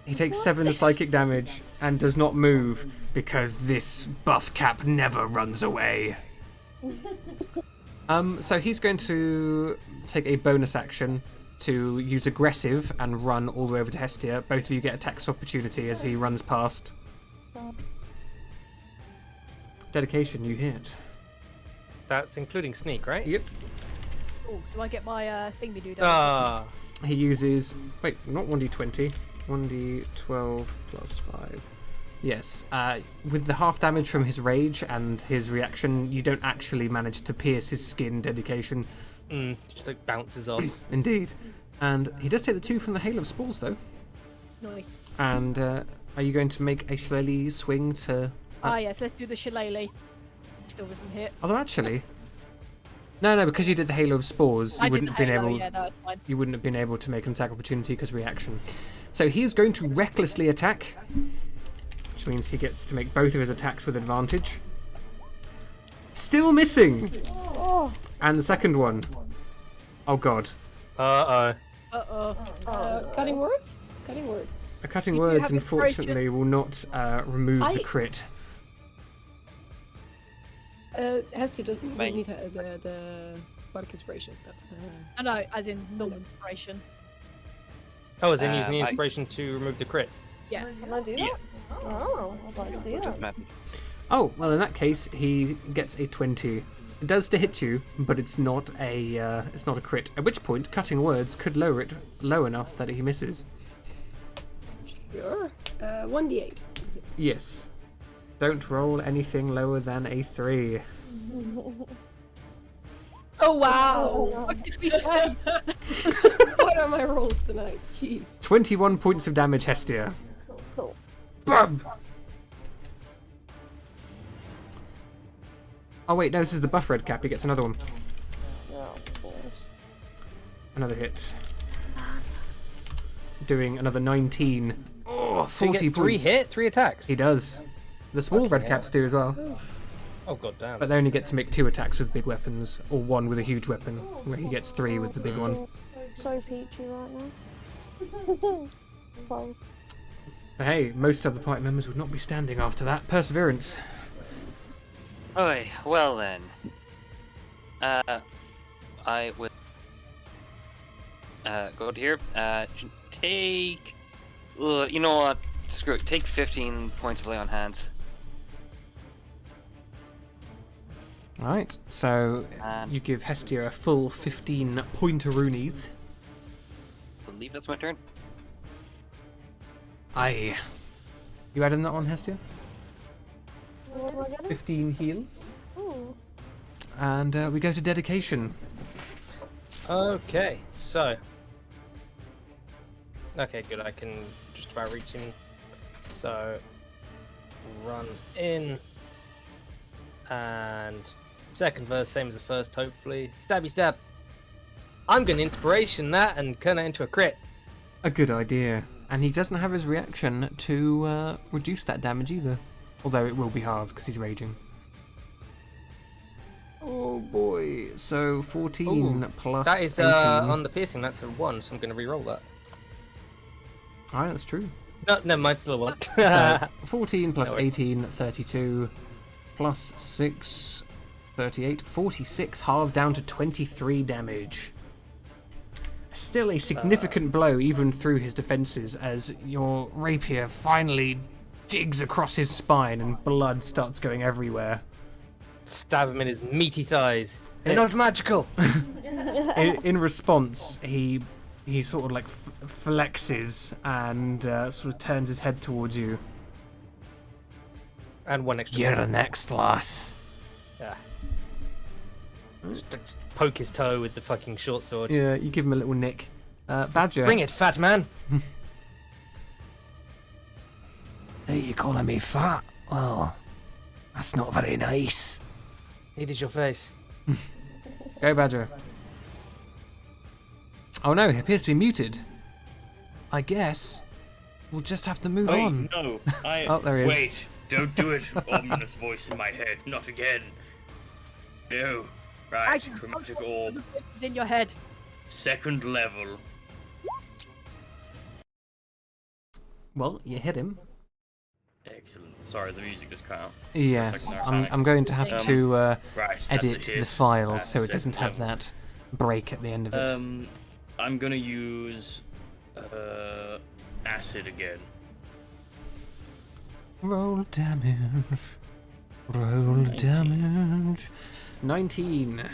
He takes 7 psychic damage and does not move because this buff cap never runs away. So he's going to take a bonus action to use aggressive and run all the way over to Hestia. Both of you get attacks of opportunity as he runs past. Dedication, you hit. That's including sneak, right? Yep. Oh, do I get my thingy-doo? Ah. He uses... Wait, not 1d20. 1d12 plus 5. Yes. With the half damage from his rage and his reaction, you don't actually manage to pierce his skin, Dedication. Just like bounces off. Indeed. And he does take the 2 from the Hail of Spores, though. Nice. And are you going to make a shillelagh swing to... Yes, let's do the shillelagh. Still doesn't hit. Although actually... No, because you did the Halo of Spores, you I wouldn't have been able. Yeah, no, it's fine. You wouldn't have been able to make an attack opportunity because reaction. So he's going to recklessly attack, which means he gets to make both of his attacks with advantage. Still missing. And the second one. Oh god. Cutting words? Cutting words. A cutting words, unfortunately, will not remove the crit. Hestia doesn't need the bardic inspiration. But, No, as in normal inspiration. Oh, as in using the inspiration to remove the crit? Yeah. Can I do that? Oh, I'd like to do that. Oh, well, in that case, he gets a 20. It does to hit you, but it's not a crit. At which point, cutting words could lower it low enough that he misses. Sure. 1d8. Yes. Don't roll anything lower than a 3. Oh wow! What are my rolls tonight? Jeez. 21 points of damage, Hestia. Cool. Bam! Oh wait, no, this is the buff red cap. He gets another one. Oh, balls. Another hit. Doing another 19. Oh, 40 So he gets points. 3 attacks? He does. The small red caps do as well. Oh god damn. But they only get to make 2 attacks with big weapons, or 1 with a huge weapon, where he gets 3 with the big one. So peachy right now. 12. But hey, most of the party members would not be standing after that. Perseverance. Oi, well then. I will go to here. Take. You know what? Screw it. Take 15 points of lay on hands. Alright, so And you give Hestia a full 15 pointeroonies. I believe that's my turn. Aye. You add in that one, Hestia? What am I getting? 15 heals. Ooh. And we go to dedication. Okay, so. Okay, good. I can just about reach him. So, run in. And second verse, same as the first, hopefully. Stabby stab. I'm going to inspiration that and turn it into a crit. A good idea. And he doesn't have his reaction to reduce that damage either. Although it will be halved because he's raging. Oh boy. So 14 plus That is 18. on the piercing, that's a 1, so I'm going to re-roll that. Alright, that's true. No, never mind, still a 1. So 14 plus No worries. 18, 32. Plus 6, 38, 46, halved down to 23 damage. Still a significant blow even through his defenses as your rapier finally digs across his spine and blood starts going everywhere. Stab him in his meaty thighs. They're not magical! In response, he sort of like flexes and sort of turns his head towards you. And 1 extra. You're the next, lass. Yeah. Just poke his toe with the fucking short sword. Yeah, you give him a little nick. Badger. Bring it, fat man! Hey, you calling me fat? Well, that's not very nice. Neither's your face. Go, Badger. Oh no, he appears to be muted. I guess we'll just have to move Wait, on. no. Oh, there he is. Wait, don't do it. Ominous voice in my head. Not again. No. Right, chromatic orb. It's in your head. Second level. Well, you hit him. Excellent. Sorry, the music just cut out. Yes, there, I I'm panicked. going to have to Right, that's a edit hit. the file That's so it second doesn't have level. that break at the end of it. I'm gonna use acid again. Roll damage. Roll damage. 19.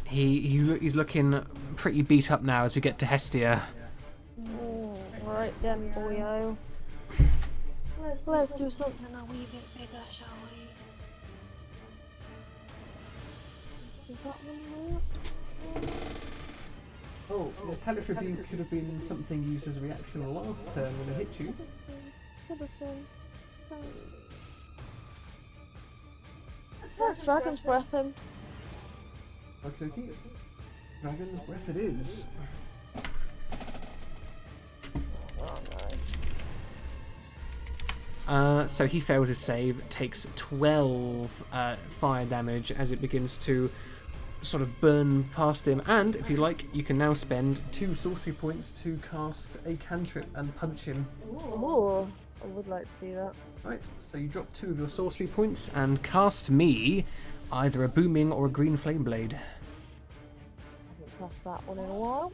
He's looking pretty beat up now as we get to Hestia. Right then, boyo. Let's do something a wee bit bigger, shall we? Is that one there? Oh, this hellish beam could have been something used as a reaction last turn when it hit you. Could have been. Let's Dragon's Breath him. Okay, okay. Dragon's Breath it is. So he fails his save, takes 12 fire damage as it begins to sort of burn past him. And if you like, you can now spend 2 sorcery points to cast a cantrip and punch him. Ooh, I would like to see that. Right, so you drop 2 of your sorcery points and cast me either a booming or a green flame blade. I haven't cast that one in a while.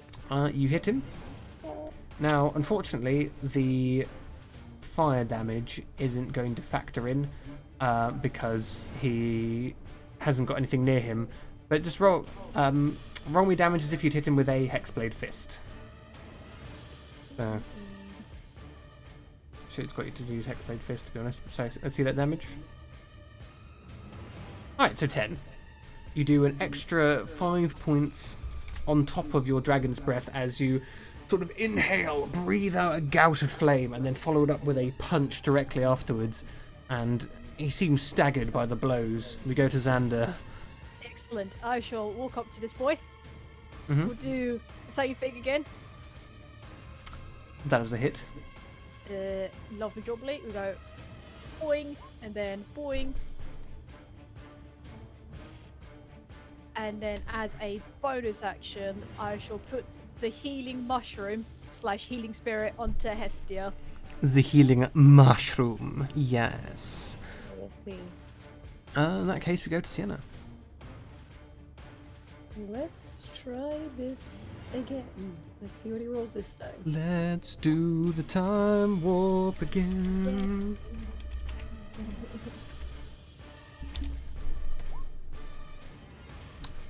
You hit him. Now, unfortunately, the fire damage isn't going to factor in because he hasn't got anything near him. But just roll me damage as if you'd hit him with a hexblade fist. So, shit, it's got you to use hexblade fist to be honest. So let's see that damage. Alright, so 10. You do an extra 5 points on top of your dragon's breath as you sort of inhale, breathe out a gout of flame, and then follow it up with a punch directly afterwards. And he seems staggered by the blows. We go to Xander. Excellent. I shall walk up to this boy. Mhm. We'll do the same thing again. That was a hit. Lovely jubbly. We go boing, and then boing. And then as a bonus action, I shall put the healing mushroom / healing spirit onto Hestia. The healing mushroom. Yes. Yes, we. In that case, we go to Sienna. Let's try this again. Let's see what he rolls this time. Let's do the time warp again.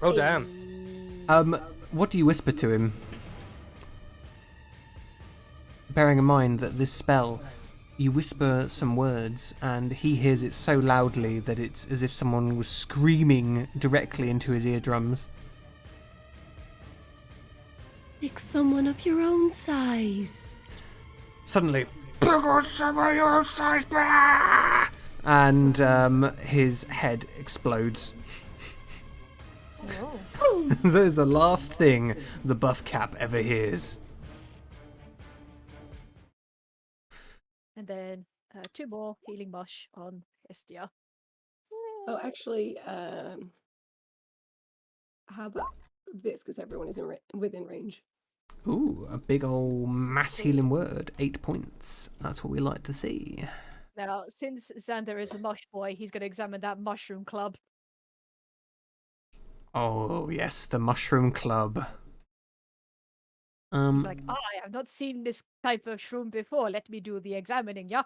Oh, damn. What do you whisper to him? Bearing in mind that this spell, you whisper some words and he hears it so loudly that it's as if someone was screaming directly into his eardrums. Pick someone of your own size. Suddenly, pick on someone your own size, brah! And his head explodes. Oh. That is the last thing the buff cap ever hears. And then 2 more healing mush on Hestia. Oh, actually, how about this? Because everyone is within range. Ooh, a big old mass healing word. 8 points. That's what we like to see. Now, since Xander is a mush boy, he's going to examine that mushroom club. Oh, yes, the Mushroom Club. He's like, I have not seen this type of shroom before. Let me do the examining, yeah?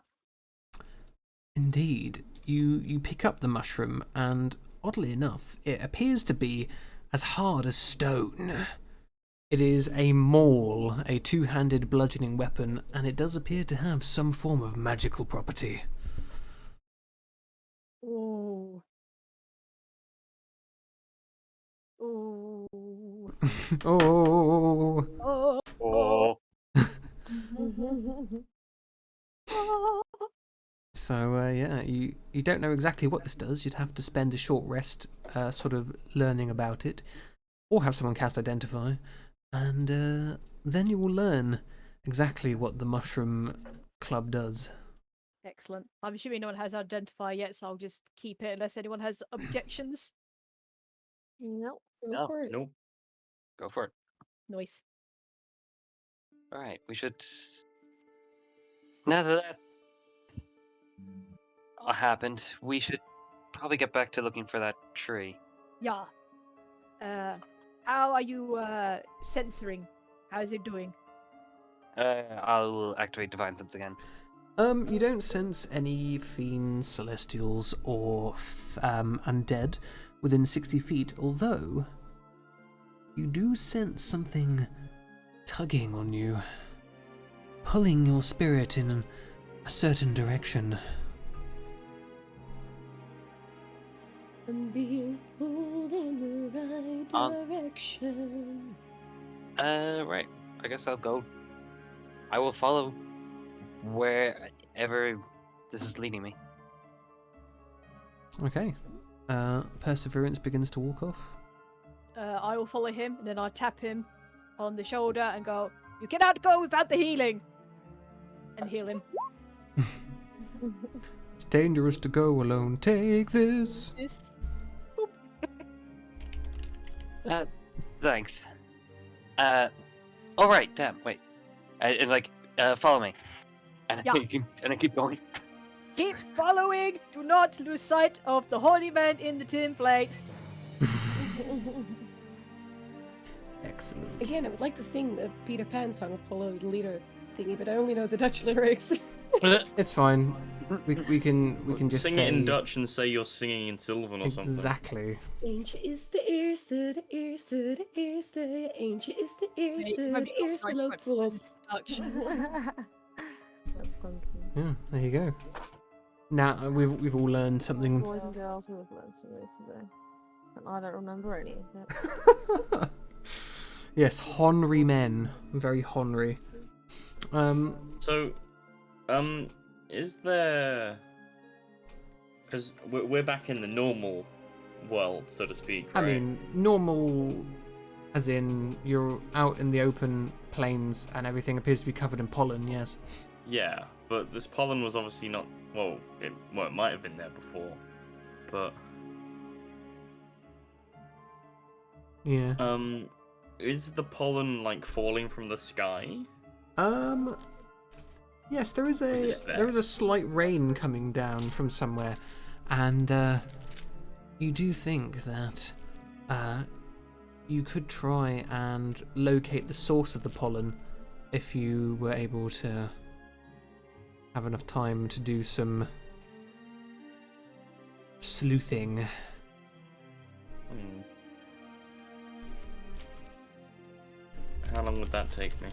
Indeed. You pick up the mushroom, and oddly enough, it appears to be as hard as stone. It is a maul, a 2-handed bludgeoning weapon, and it does appear to have some form of magical property. Ooh. Ooh. Oh. Oh. So, yeah, you don't know exactly what this does. You'd have to spend a short rest sort of learning about it, or have someone cast Identify, and then you will learn exactly what the Mushroom Club does. Excellent. I'm assuming no one has Identify yet, so I'll just keep it unless anyone has objections. No. No. For it. Nope. Go for it. Nice. Alright, we should... Now that happened, we should probably get back to looking for that tree. Yeah. How are you censoring? How is it doing? I'll activate Divine Sense again. You don't sense any fiends, celestials, or undead within 60 feet, although you do sense something tugging on you, pulling your spirit in a certain direction. I'm being pulled in the right direction. Right. I guess I'll go. I will follow wherever this is leading me. Okay. Perseverance begins to walk off. I will follow him, and then I tap him on the shoulder and go, "You cannot go without the healing!" And heal him. It's dangerous to go alone. Take this. This. Thanks. Alright, damn, wait. Follow me. And Yeah. I keep going. Keep following! Do not lose sight of the holy man in the tin plate! Excellent. Again, I would like to sing the Peter Pan song of Follow the Leader thingy, but I only know the Dutch lyrics. It's fine. We can just sing say it in Dutch and say you're singing in Sylvan or something. exactly. Eentje is de eerste, de eerste, de eerste. Eentje is de eerste, de eerste loopt voorop. That's funky. Yeah, there you go. Now we've all learned something. Boys and girls who have learned something today. And I don't remember any of it. Yes, honry men, very honry. So, is there? Because we're back in the normal world, so to speak. I Right? mean, normal, as in you're out in the open plains and everything appears to be covered in pollen. Yes. Yeah, but this pollen was obviously not. Well, it might have been there before, but Yeah. is the pollen like falling from the sky? Yes, there is this there is a slight rain coming down from somewhere, and you do think that you could try and locate the source of the pollen if you were able to have enough time to do some sleuthing. would that take me?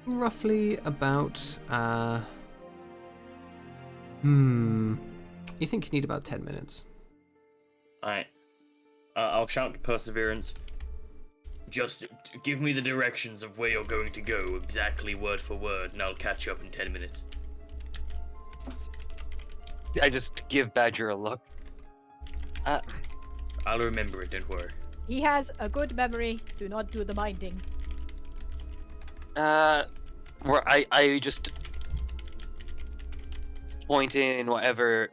Roughly about, you think you need about 10 minutes. Alright. I'll shout to Perseverance. Just give me the directions of where you're going to go, exactly word for word, and I'll catch up in 10 minutes. I just give Badger a look. I'll remember it, don't worry. He has a good memory. Do not do the minding. Where I just point in whatever.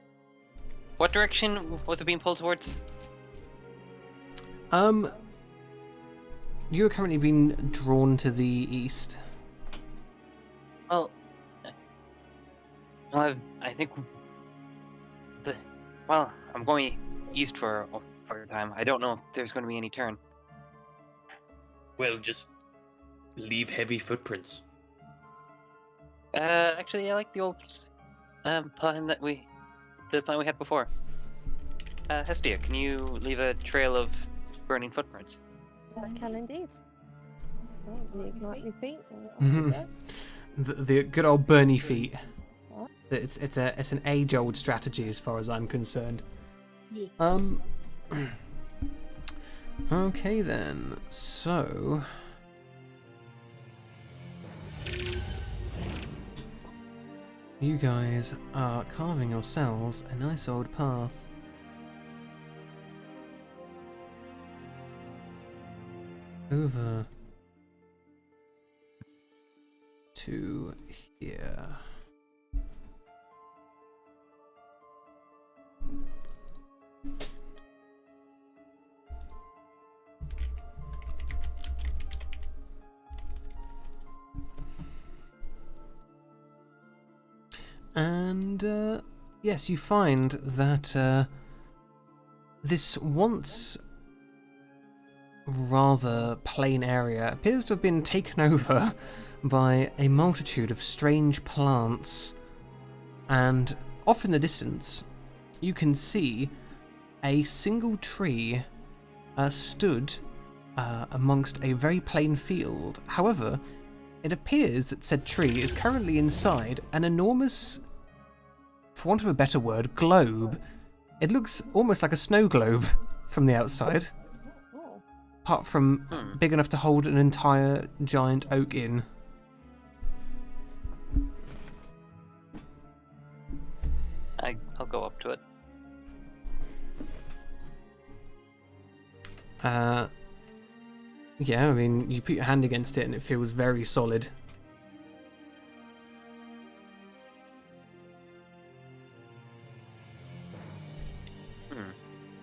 What direction was it being pulled towards? You're currently being drawn to the east. Well, I think. Well, I'm going east for a time. I don't know if there's going to be any turn. Well, just leave heavy footprints. Actually, I like the old plan that we had before. Hestia, can you leave a trail of burning footprints? I can indeed. Oh, reignite your feet. The good old Bernie feet. It's an age-old strategy as far as I'm concerned. Yeah. Okay then. So you guys are carving yourselves a nice old path. Over to here. And yes, you find that this once rather plain area appears to have been taken over by a multitude of strange plants, and off in the distance you can see a single tree stood amongst a very plain field. However, it appears that said tree is currently inside an enormous, for want of a better word, globe. It looks almost like a snow globe from the outside, apart from big enough to hold an entire giant oak in. I'll go up to it. Yeah, I mean, you put your hand against it and it feels very solid.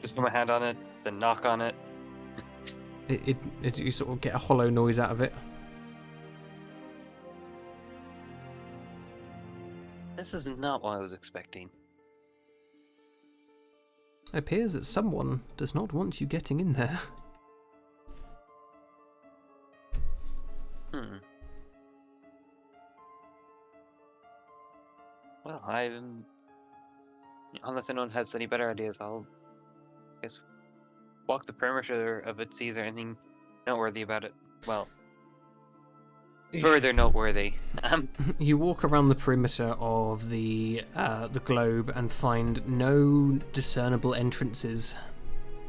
Just put my hand on it, then knock on it. You sort of get a hollow noise out of it. This is not what I was expecting. It appears that someone does not want you getting in there. Well, unless anyone has any better ideas, I'll guess walk the perimeter of it, see if there's anything noteworthy about it. Well, further noteworthy. You walk around the perimeter of the globe and find no discernible entrances.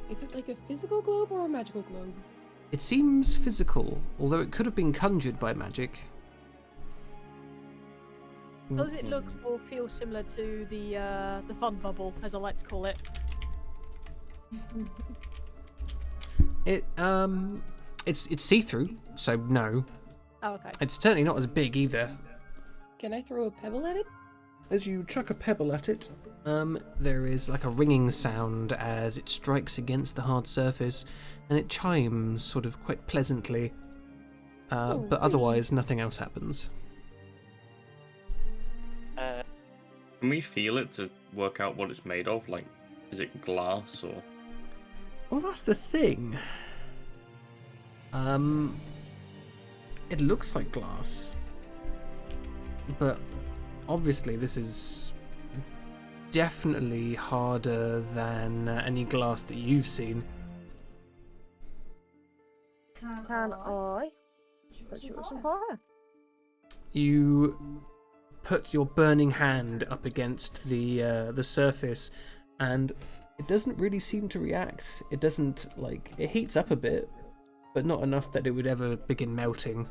Is it like a physical globe or a magical globe? It seems physical, although it could have been conjured by magic. Does it look or feel similar to the fun bubble, as I like to call it? It's see-through, so no. Oh, okay. It's certainly not as big either. Can I throw a pebble at it? As you chuck a pebble at it, there is like a ringing sound as it strikes against the hard surface, and it chimes sort of quite pleasantly. But otherwise, nothing else happens. Can we feel it to work out what it's made of? Like, is it glass or? Well, that's the thing. It looks like glass, but obviously this is definitely harder than any glass that you've seen. Can I put you with some fire? You put your burning hand up against the surface, and it doesn't really seem to react. It doesn't, like, it heats up a bit, but not enough that it would ever begin melting.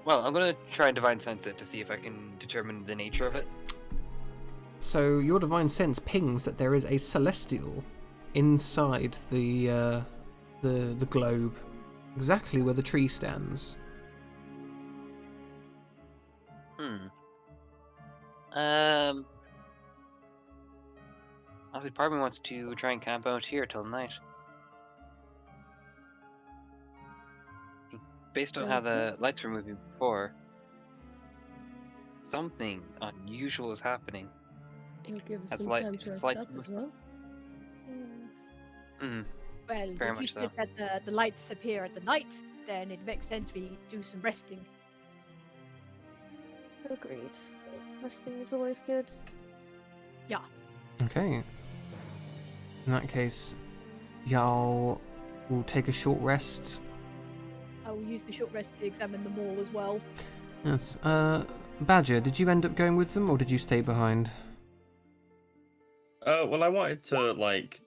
Well, I'm gonna try and divine sense it to see if I can determine the nature of it. So your divine sense pings that there is a celestial inside the globe, exactly where the tree stands. Obviously, part of me wants to try and camp out here till night. Based on how the lights were moving before, something unusual is happening. It'll give us As some light- time to as rest lights up as well. Mm. Well, Very if you much so. said that the lights appear at the night, then it makes sense we do some resting. Agreed. Resting is always good. Yeah. Okay. In that case, y'all will take a short rest. I will use the short rest to examine the mall as well. Yes. Badger, did you end up going with them, or did you stay behind? Well, I wanted to, like,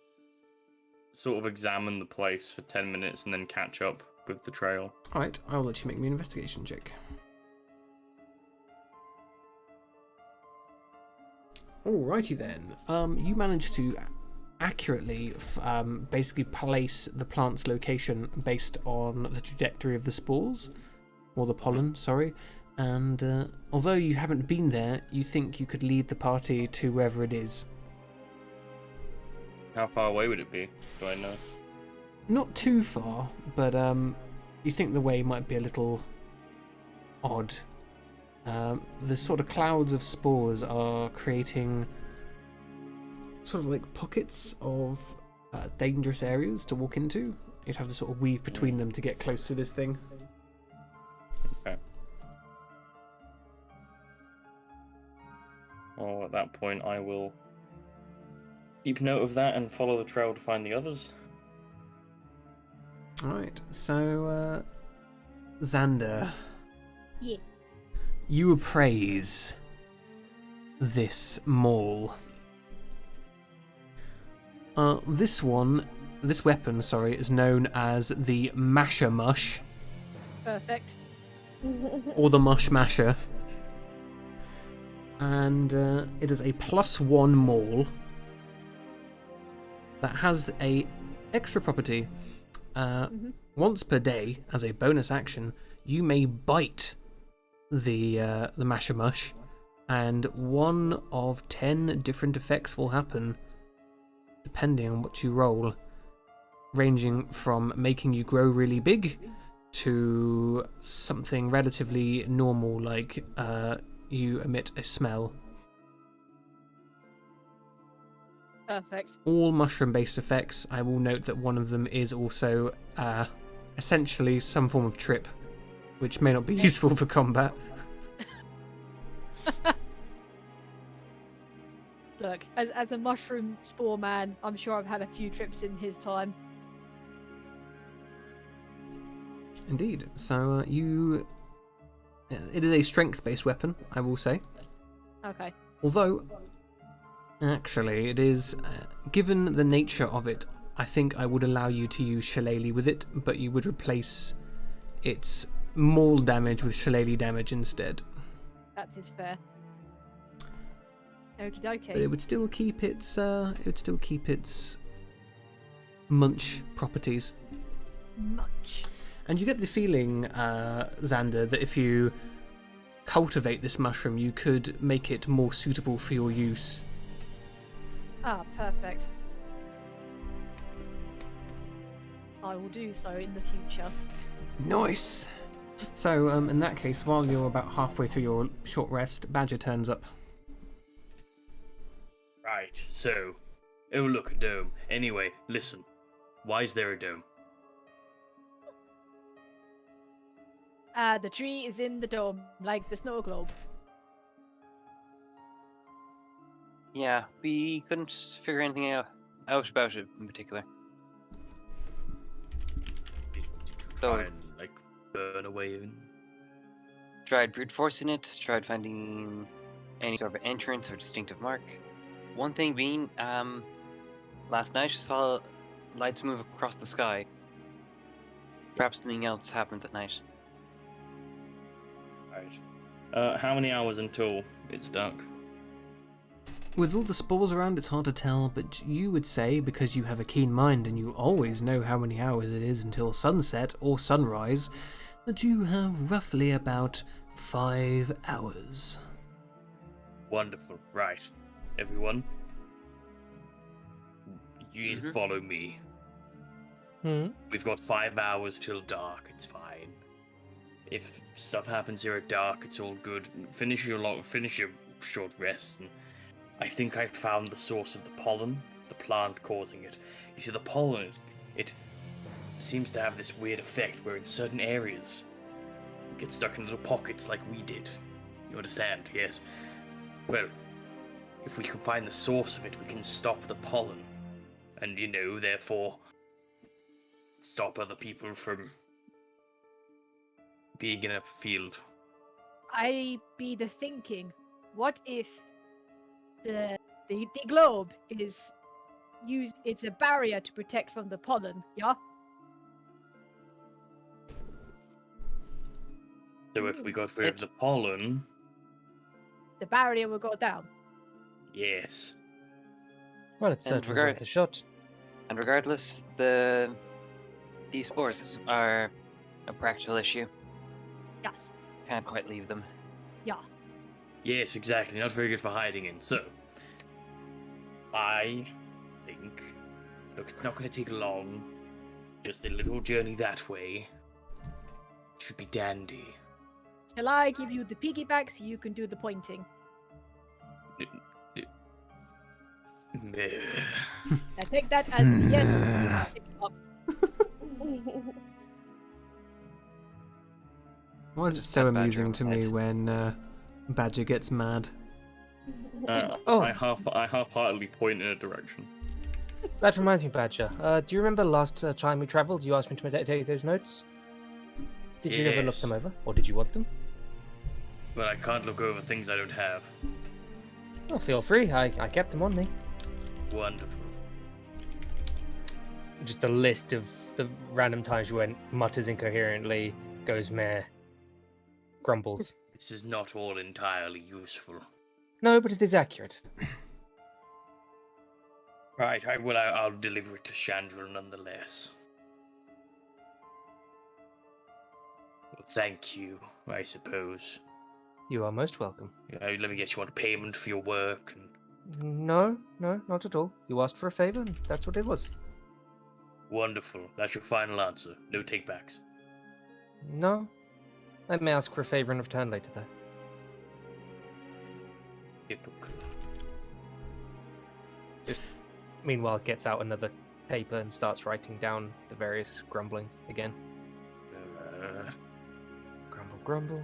sort of examine the place for 10 minutes and then catch up with the trail. Alright, I'll let you make me an investigation check. Alrighty then. You managed to accurately basically place the plant's location based on the trajectory of the spores, or the pollen, sorry. And although you haven't been there, you think you could lead the party to wherever it is. How far away would it be? Do I know? Not too far, but you think the way might be a little odd. The sort of clouds of spores are creating sort of like pockets of dangerous areas to walk into. You'd have to sort of weave between them to get close to this thing. Okay. Well, at that point, I will keep note of that and follow the trail to find the others. Alright, so Xander. Yeah. You appraise this mall. This weapon, sorry, is known as the Masher Mush, Perfect. or the Mush Masher. And it is a +1 maul that has a extra property. Once per day, as a bonus action, you may bite the Masher Mush, and 1 of 10 different effects will happen, depending on what you roll, ranging from making you grow really big to something relatively normal, like you emit a smell. Perfect. All mushroom-based effects. I will note that one of them is also essentially some form of trip, which may not be useful for combat. Look, as a mushroom spore man, I'm sure I've had a few trips in his time. Indeed. So it is a strength-based weapon, I will say. Okay. Although, actually, it is, given the nature of it, I think I would allow you to use Shillelagh with it, but you would replace its maul damage with Shillelagh damage instead. That is fair. Okie dokie. But it would still keep its munch properties. Much. And you get the feeling, Xander, that if you cultivate this mushroom, you could make it more suitable for your use. Ah, perfect. I will do so in the future. Nice. So, in that case, while you're about halfway through your short rest, Badger turns up. Right, so Oh, look, a dome. Anyway, listen. Why is there a dome? The tree is in the dome, like the snow globe. Yeah, we couldn't figure anything out about it in particular. Did you try and, like, burn away in? Tried brute forcing it, tried finding any sort of entrance or distinctive mark. One thing being, last night I saw lights move across the sky. Perhaps something else happens at night. Right. How many hours until it's dark? With all the spores around, it's hard to tell, but you would say, because you have a keen mind and you always know how many hours it is until sunset or sunrise, that you have roughly about 5 hours. Wonderful. Right. Everyone, you need to follow me. We've got 5 hours till dark. It's fine. If stuff happens here at dark, it's all good. Finish your short rest. And I think I found the source of the pollen, the plant causing it. You see, the pollen, it seems to have this weird effect where in certain areas, you get stuck in little pockets like we did. You understand? Yes. Well, if we can find the source of it, we can stop the pollen. And, therefore, stop other people from being in a field. I be the thinking, what if the globe is it's a barrier to protect from the pollen, yeah? So if we got rid of the pollen, The barrier will go down. yes. Well, it's And certainly worth a shot. And regardless, these spores are a practical issue. Yes. Can't quite leave them. Yeah. Yes, exactly. Not very good for hiding in. So, I think, look, it's not going to take long. Just a little journey that way. Should be dandy. Shall I give you the piggyback so you can do the pointing? I take that as the yes. Pick up. Why is it so amusing to me when Badger gets mad? I half-heartedly point in a direction. That reminds me, Badger. Do you remember last time we travelled, you asked me to take those notes? Did you ever look Yes. them over, or did you want them? But I can't look over things I don't have. Well, feel free. I kept them on me. Wonderful. Just a list of the random times you went, mutters incoherently, goes meh, grumbles. This is not all entirely useful. No, but it is accurate. Right, I'll deliver it to Chandra nonetheless. Well, thank you, I suppose. You are most welcome. Let me get you on payment for your work. No, not at all. You asked for a favour, and that's what it was. Wonderful. That's your final answer. No takebacks. No. I may ask for a favour in return later, though. Typical. Just meanwhile, gets out another paper and starts writing down the various grumblings again. Grumble.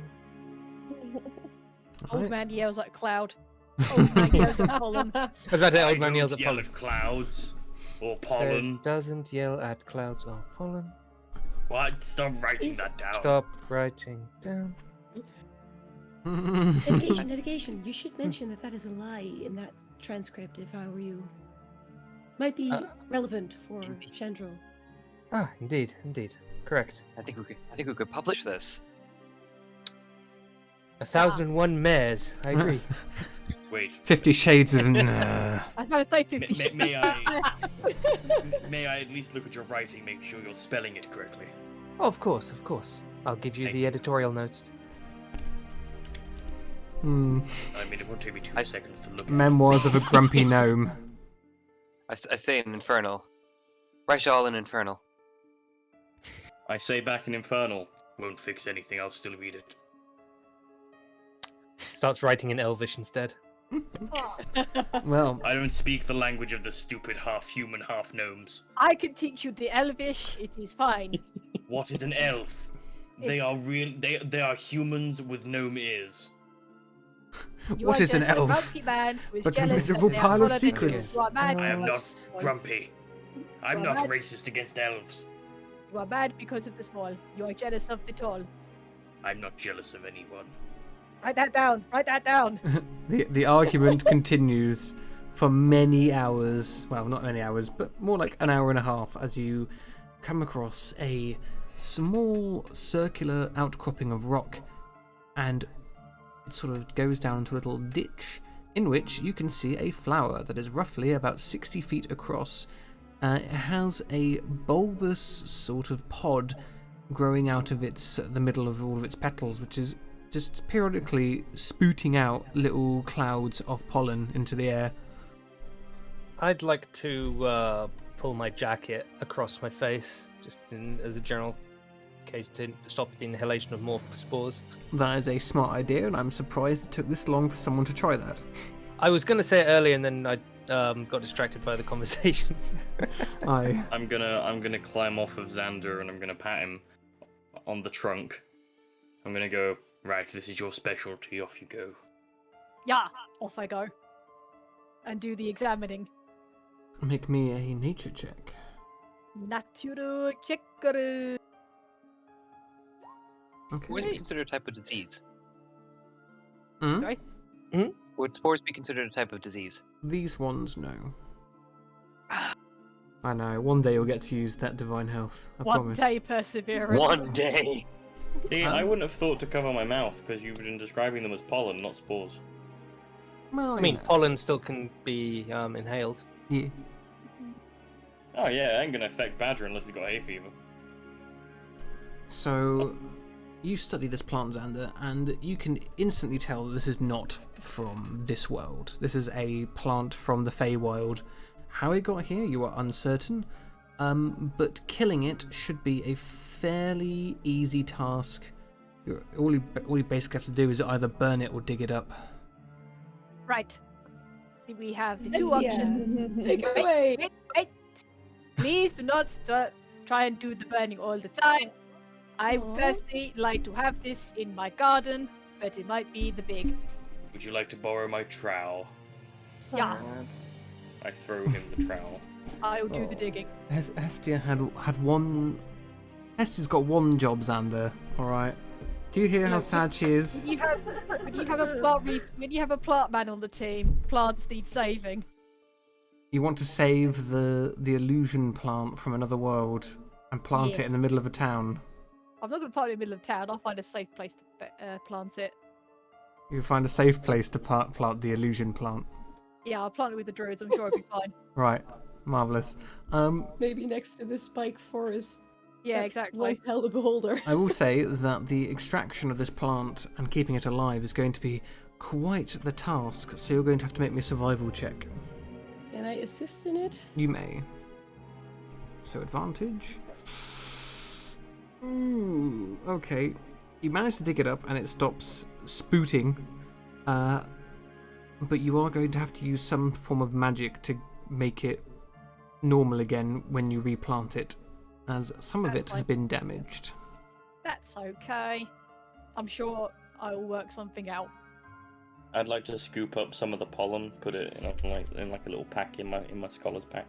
Old man yells at cloud. Old man yells at pollen. I was about to say, old man don't yells at yell pollen. clouds or Says, pollen. doesn't yell at clouds or pollen. What? Stop writing that down. Stop writing down. Litigation. You should mention that is a lie in that transcript if I were you. Might be relevant for Chandra. Ah, indeed. Correct. I think we could publish this. 1001 mares. I agree. Wait. 50 Shades of... I was about to say 50 Shades. May I at least look at your writing, make sure you're spelling it correctly? Oh, of course. I'll give you the editorial notes. I mean, it won't take me 2 seconds to look at Memoirs of a Grumpy Gnome. I say in Infernal. Write all in Infernal. I say back in Infernal. Won't fix anything, I'll still read it. Starts writing in Elvish instead. Well, I don't speak the language of the stupid half-human, half-gnomes. I can teach you the Elvish. It is fine. What is an elf? They It's- are real. They are humans with gnome ears. You what are is an just a elf? grumpy man who is But a jealous miserable that they are pile of taller than you. secrets. You are mad I am because not grumpy. I'm You are not mad. racist against elves. You are mad because of the small. You are jealous of the tall. I'm not jealous of anyone. Write that down. Write that down. The argument continues for many hours. Well, not many hours, but more like an hour and a half as you come across a small circular outcropping of rock, and it sort of goes down into a little ditch in which you can see a flower that is roughly about 60 feet across. It has a bulbous sort of pod growing out of the middle of all of its petals, which is just periodically spooting out little clouds of pollen into the air. I'd like to pull my jacket across my face, just as a general case to stop the inhalation of more spores. That is a smart idea, and I'm surprised it took this long for someone to try that. I was going to say it earlier, and then I got distracted by the conversations. I'm gonna climb off of Xander and I'm gonna pat him on the trunk. I'm gonna go, right, this is your specialty, off you go. Yeah, off I go. And do the examining. Make me a nature check. Natura check. Okay. Would be considered a type of disease? Hmm? Sorry? Would spores be considered a type of disease? These ones, no. I know, one day you'll get to use that divine health, I One promise. day perseverance. One day. See, I wouldn't have thought to cover my mouth because you've been describing them as pollen, not spores. Well, I mean, pollen still can be inhaled. Yeah. Oh yeah, it ain't gonna affect Badger unless he's got hay fever. So, you study this plant, Xander, and you can instantly tell that this is not from this world. This is a plant from the Feywild. How it got here, you are uncertain, but killing it should be a fairly easy task. All you basically have to do is either burn it or dig it up. Right. We have the Yes, two yeah. options. Take it away. Wait. Please do not try and do the burning all the time. I Aw. personally like to have this in my garden, but it might be the big. Would you like to borrow my trowel? Yeah. I throw him the trowel. I will do the digging. Hestia had one. Hestia's got one job, Xander. All right. Do you hear how sad she is? When you have a plant man on the team, plants need saving. You want to save the illusion plant from another world and plant Yeah. it in the middle of a town. I'm not going to plant it in the middle of town. I'll find a safe place to plant it. You find a safe place to plant the illusion plant. Yeah, I'll plant it with the druids. I'm sure it'll be fine. Right. Marvelous. Maybe next to the spike forest. Yeah, that exactly. Was hell the beholder. I will say that the extraction of this plant and keeping it alive is going to be quite the task, so you're going to have to make me a survival check. Can I assist in it? You may. So advantage. Ooh, okay. You manage to dig it up and it stops spooting, but you are going to have to use some form of magic to make it normal again when you replant it, as some of That's it has fine. been damaged. That's okay. I'm sure I'll work something out. I'd like to scoop up some of the pollen, put it in like a little pack in my scholar's pack.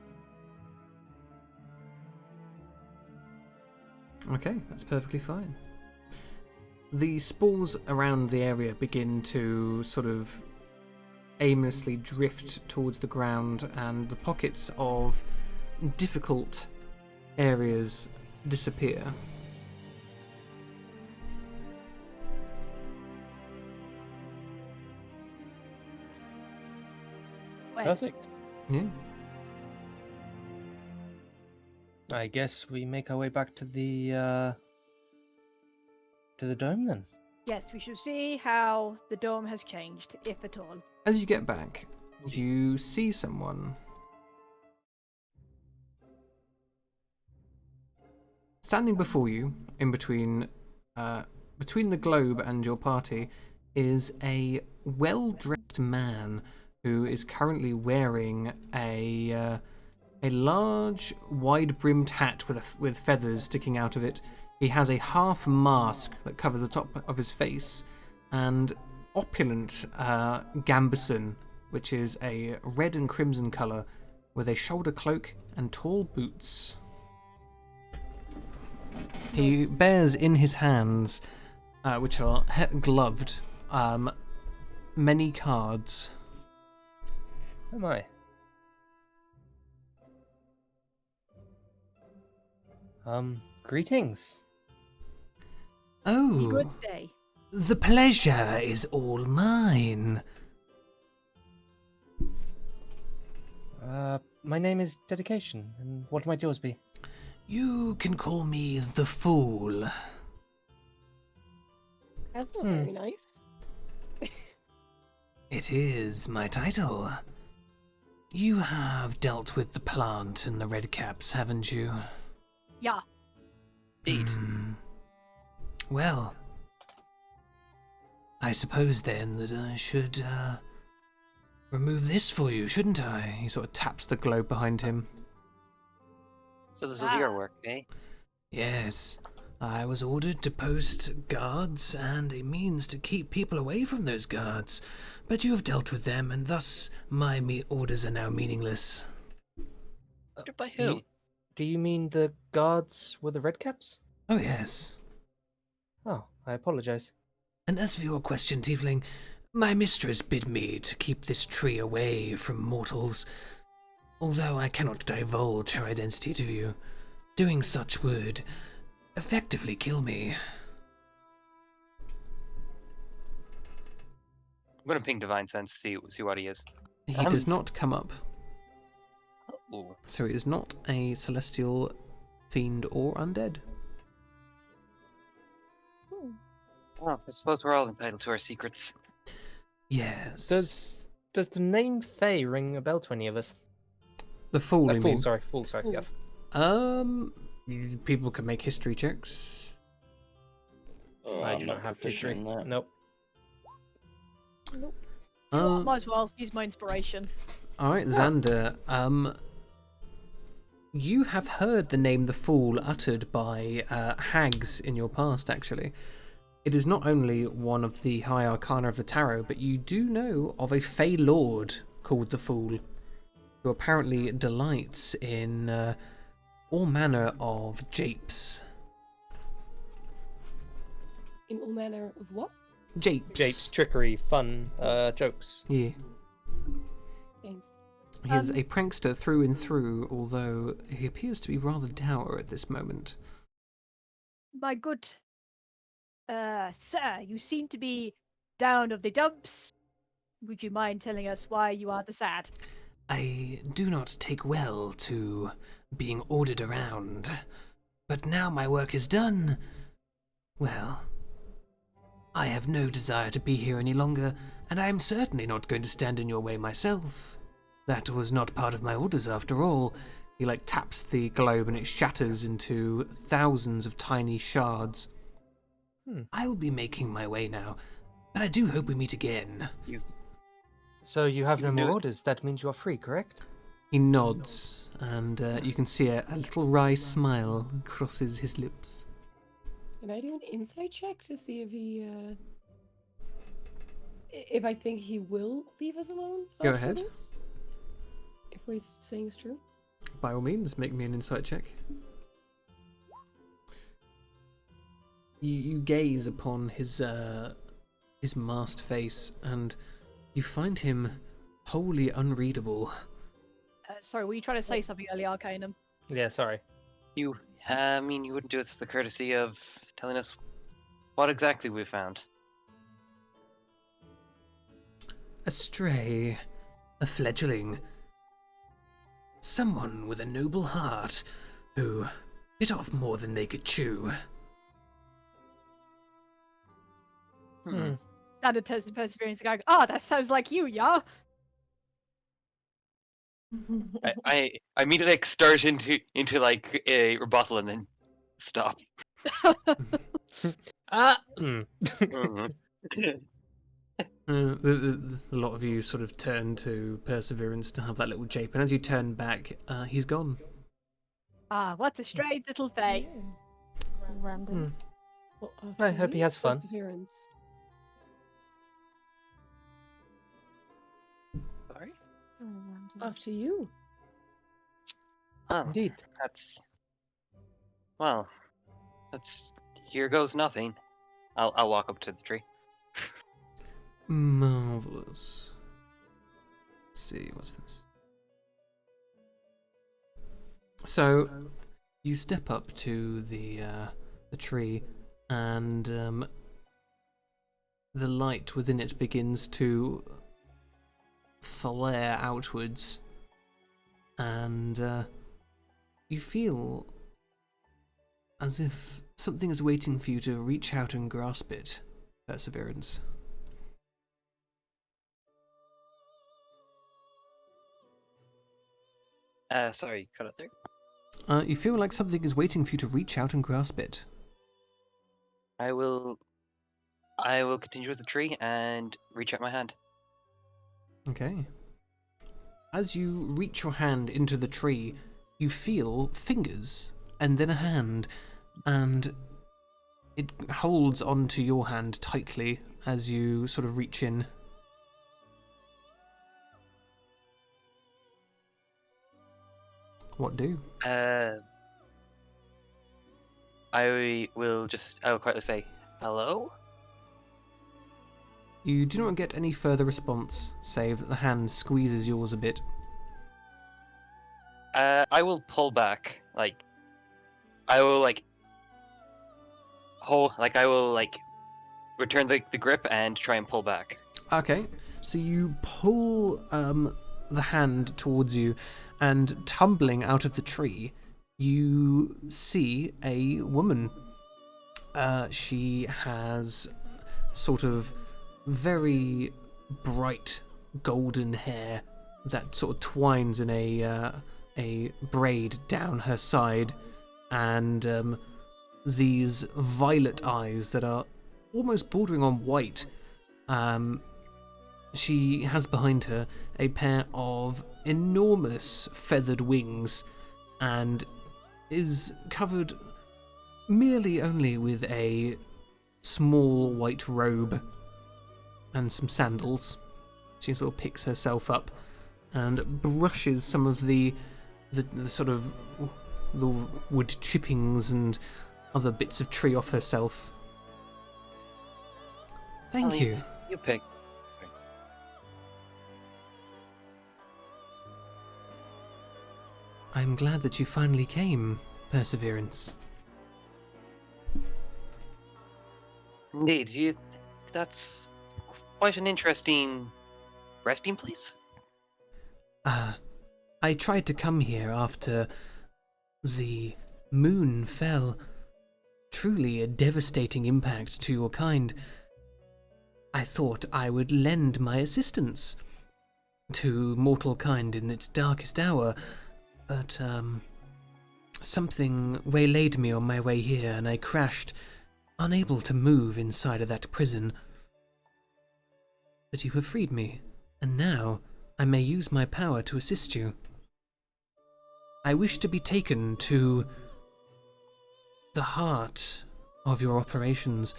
Okay, that's perfectly fine. The spores around the area begin to sort of aimlessly drift towards the ground, and the pockets of difficult areas disappear. Perfect. Yeah. I guess we make our way back to the dome then. Yes, we shall see how the dome has changed, if at all. As you get back, you see someone. Standing before you, in between the globe and your party, is a well-dressed man who is currently wearing a large, wide-brimmed hat with feathers sticking out of it. He has a half mask that covers the top of his face, and opulent gambeson, which is a red and crimson colour, with a shoulder cloak and tall boots. He bears in his hands, which are gloved, many cards. Am I? Greetings. Oh, Good day. The pleasure is all mine. My name is Dedication, and what might yours be? You can call me the Fool. That's not very nice. It is my title. You have dealt with the plant and the redcaps, haven't you? Yeah. Indeed. Well, I suppose then that I should remove this for you, shouldn't I? He sort of taps the globe behind him. So this is your work, eh? Yes. I was ordered to post guards and a means to keep people away from those guards, but you have dealt with them, and thus my orders are now meaningless. By who? Do you mean the guards were the redcaps? Oh, yes. Oh, I apologize. And as for your question, Tiefling, my mistress bid me to keep this tree away from mortals. Although I cannot divulge her identity to you, doing such would effectively kill me. I'm gonna ping Divine Sense to see what he is. He does not come up. Ooh. So he is not a celestial, fiend, or undead. Well, I suppose we're all entitled to our secrets. Yes. Does the name Fae ring a bell to any of us? The Fool, you mean? Fool, sorry, yes. People can make history checks. I do not have history. Nope. Might as well use my inspiration. Alright, Xander, you have heard the name the Fool uttered by hags in your past, actually. It is not only one of the high arcana of the tarot, but you do know of a Fey Lord called the Fool, who apparently delights in all manner of japes. In all manner of what? Japes. Trickery, fun, jokes. Yeah. Thanks. He is a prankster through and through, although he appears to be rather dour at this moment. My good sir, you seem to be down of the dumps. Would you mind telling us why you are the sad? I do not take well to being ordered around, but now my work is done, well, I have no desire to be here any longer, and I am certainly not going to stand in your way myself. That was not part of my orders after all. He taps the globe and it shatters into thousands of tiny shards. I will be making my way now, but I do hope we meet again. So you have no more orders, that means you are free, correct? He nods, and you can see a little wry smile crosses his lips. Can I do an insight check to see if he, if I think he will leave us alone? Go after ahead. This? If what he's saying is true. By all means, make me an insight check. You gaze upon his masked face, and you find him wholly unreadable. Sorry, were you trying to say something earlier, Arcanum? Yeah, sorry. You wouldn't do us the courtesy of telling us what exactly we found. A stray, a fledgling, someone with a noble heart who bit off more than they could chew. Standard test of perseverance going, that sounds like you, yeah? I immediately start into a rebuttal and then stop. A lot of you sort of turn to Perseverance to have that little jape, and as you turn back, he's gone. Ah, what a strange little fate. Random. Well, I after hope he you, has fun. Perseverance. Sorry? After you. Well, Indeed. That's here goes nothing. I'll walk up to the tree. Marvelous. Let's see, what's this? So, you step up to the tree, and the light within it begins to flare outwards, and you feel as if something is waiting for you to reach out and grasp it, Perseverance. Sorry, cut it there. You feel like something is waiting for you to reach out and grasp it. I will continue with the tree and reach out my hand. Okay. As you reach your hand into the tree, you feel fingers and then a hand, and it holds onto your hand tightly as you sort of reach in. What do? I will quietly say, hello? You do not get any further response, save that the hand squeezes yours a bit. I will pull back, I will return the grip and try and pull back. Okay, so you pull the hand towards you, and tumbling out of the tree, you see a woman. She has sort of very bright golden hair that sort of twines in a braid down her side, and these violet eyes that are almost bordering on white. She has behind her a pair of enormous feathered wings, and is covered merely only with a small white robe and some sandals. She sort of picks herself up and brushes some of the sort of the wood chippings and other bits of tree off herself. Thank you. You pick. I'm glad that you finally came, Perseverance. Indeed, that's quite an interesting resting place. I tried to come here after the moon fell. Truly a devastating impact to your kind. I thought I would lend my assistance to mortal kind in its darkest hour, but something waylaid me on my way here, and I crashed, unable to move inside of that prison. But you have freed me, and now I may use my power to assist you. I wish to be taken to the heart of your operations,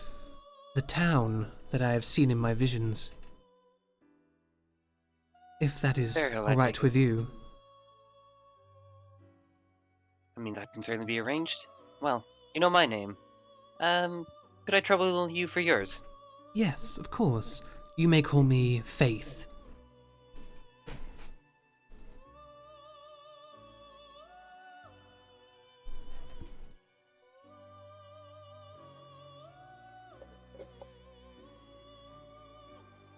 the town that I have seen in my visions. If that is all right with you. I mean, that can certainly be arranged. Well, you know my name. Could I trouble you for yours? Yes, of course. You may call me Faith.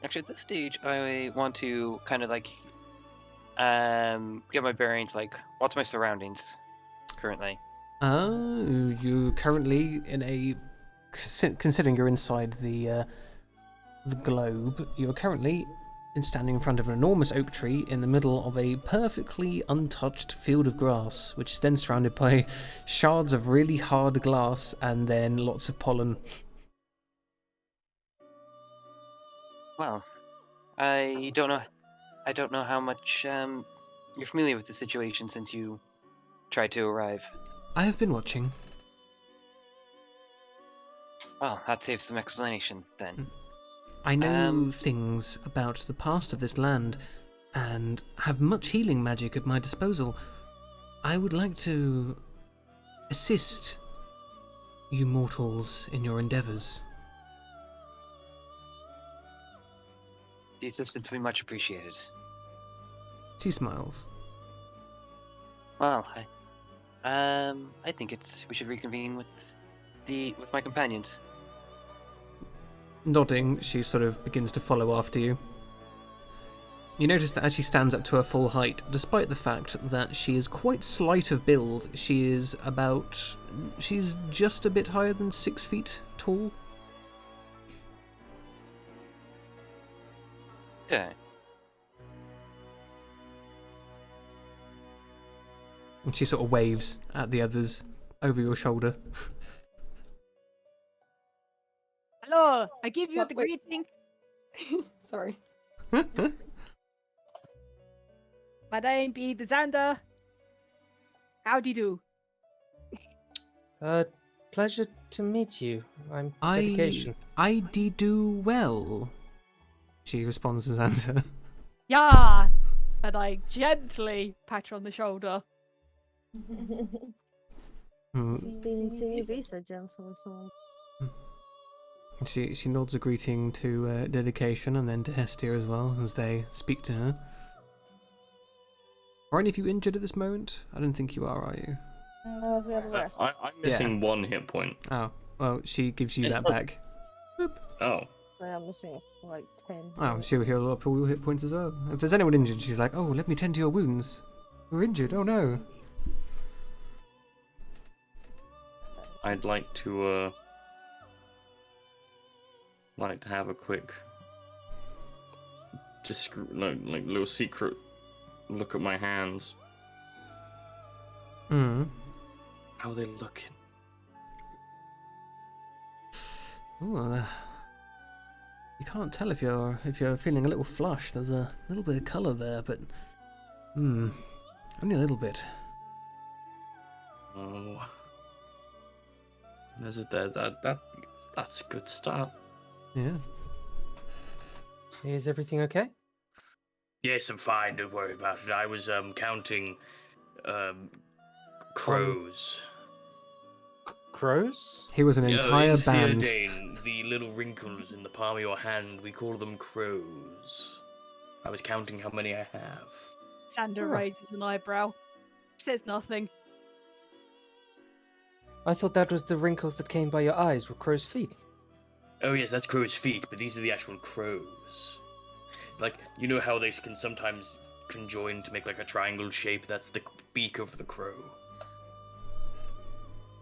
Actually, at this stage, I want to kind of get my bearings. What's my surroundings currently? You're currently in a, considering you're inside the globe, you're currently standing in front of an enormous oak tree in the middle of a perfectly untouched field of grass, which is then surrounded by shards of really hard glass and then lots of pollen. Well, I don't know. I don't know how much you're familiar with the situation since you tried to arrive. I have been watching. Well, that saves some explanation then. I know things about the past of this land, and have much healing magic at my disposal. I would like to assist you mortals in your endeavours. The assistance would be much appreciated. She smiles. Well, I think we should reconvene with my companions. Nodding, she sort of begins to follow after you. You notice that as she stands up to her full height, despite the fact that she is quite slight of build, she's just a bit higher than 6 feet tall. Okay. And she sort of waves at the others over your shoulder. Hello, I give you the greeting. Sorry. My name be Xander. Howdy do. Pleasure to meet you. I'm Dedication. I do well. She responds to Xander. Yeah, and I gently pat her on the shoulder. He's been to your visa, gentle soul. She nods a greeting to Dedication and then to Hestia as well as they speak to her. Are any of you injured at this moment? I don't think you are you? No, we have a rest. I'm missing 1 hit point. Oh, well, she gives you that back. Boop. Oh. So I'm missing like 10. Oh, she'll heal up all your hit points as well. If there's anyone injured, she's like, oh, let me tend to your wounds. You're injured, oh no. I'd like to have a quick little secret look at my hands. How are they looking? Ooh, you can't tell if you're feeling a little flushed. There's a little bit of colour there, but only a little bit. Oh, that's a good start. Yeah. Is everything okay? Yes, I'm fine. Don't worry about it. I was counting crows. Crows? He was an entire in band. Theodane, the little wrinkles in the palm of your hand, we call them crows. I was counting how many I have. Xander raises an eyebrow. Says nothing. I thought that was the wrinkles that came by your eyes were crow's feet. Oh yes, that's crow's feet, but these are the actual crows. Like, you know how they can sometimes conjoin to make like a triangle shape? That's the beak of the crow.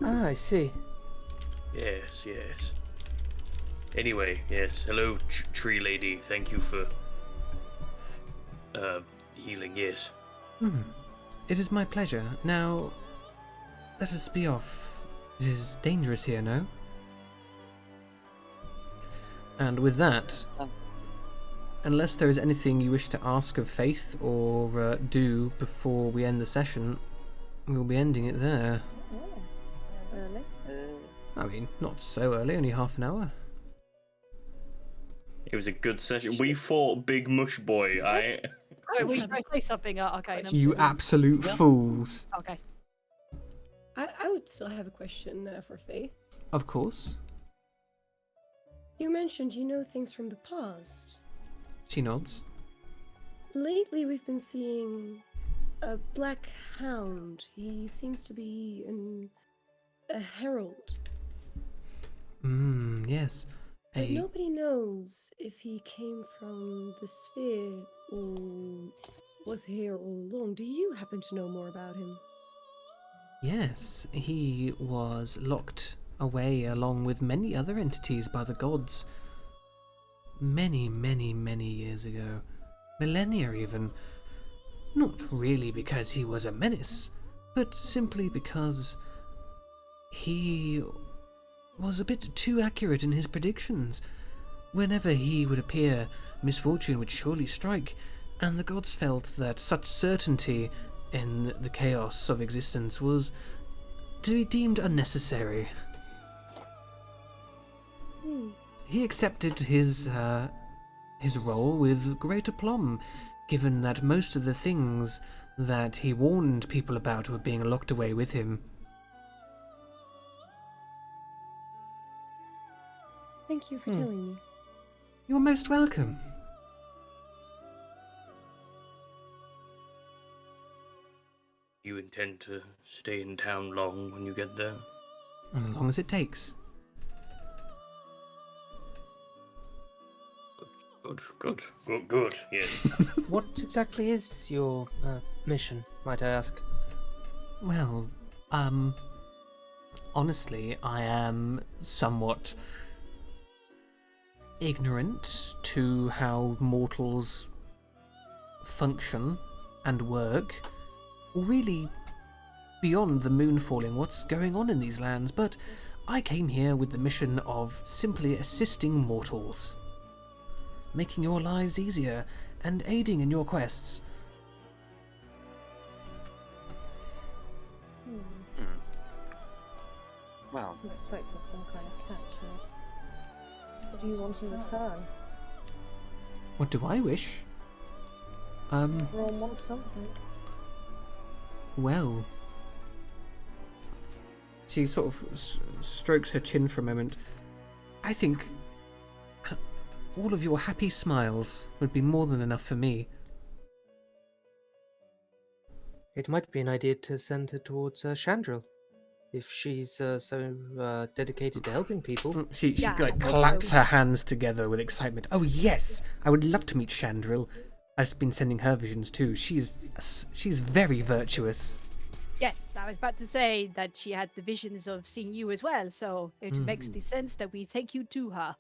Ah, I see. Yes. Anyway, yes. Hello, tree lady. Thank you for healing. Yes. It is my pleasure. Now, let us be off. It is dangerous here, no? And with that, unless there is anything you wish to ask of Faith or do before we end the session, we'll be ending it there. Early? I mean, not so early, only half an hour. It was a good session. We fought Big Mush Boy. Oh, were you trying to say something? Okay. No. You absolute fools. Okay. I would still have a question for Faith. Of course. You mentioned you know things from the past. She nods. Lately, we've been seeing a black hound. He seems to be a herald. Yes. But nobody knows if he came from the sphere or was here all along. Do you happen to know more about him? Yes, he was locked away along with many other entities by the gods many, many, many years ago. Millennia even. Not really because he was a menace, but simply because he was a bit too accurate in his predictions. whenever he would appear, misfortune would surely strike, and the gods felt that such certainty in the chaos of existence was to be deemed unnecessary. He accepted his role with great aplomb, given that most of the things that he warned people about were being locked away with him. Thank you for telling me. You're most welcome. You intend to stay in town long when you get there? As long as it takes. Good, yes. What exactly is your mission, might I ask? Well, honestly, I am somewhat ignorant to how mortals function and work, or really beyond the moon falling, what's going on in these lands, but I came here with the mission of simply assisting mortals, making your lives easier and aiding in your quests. Well, I'm expecting some kind of catch here. What do you want in return? What do I wish? Everyone wants something. Well, she sort of strokes her chin for a moment. I think all of your happy smiles would be more than enough for me. It might be an idea to send her towards Chandril, if she's so dedicated to helping people. She claps her hands together with excitement. Oh yes, I would love to meet Chandril. I've been sending her visions too. She's very virtuous. Yes, I was about to say that she had the visions of seeing you as well, so it makes the sense that we take you to her.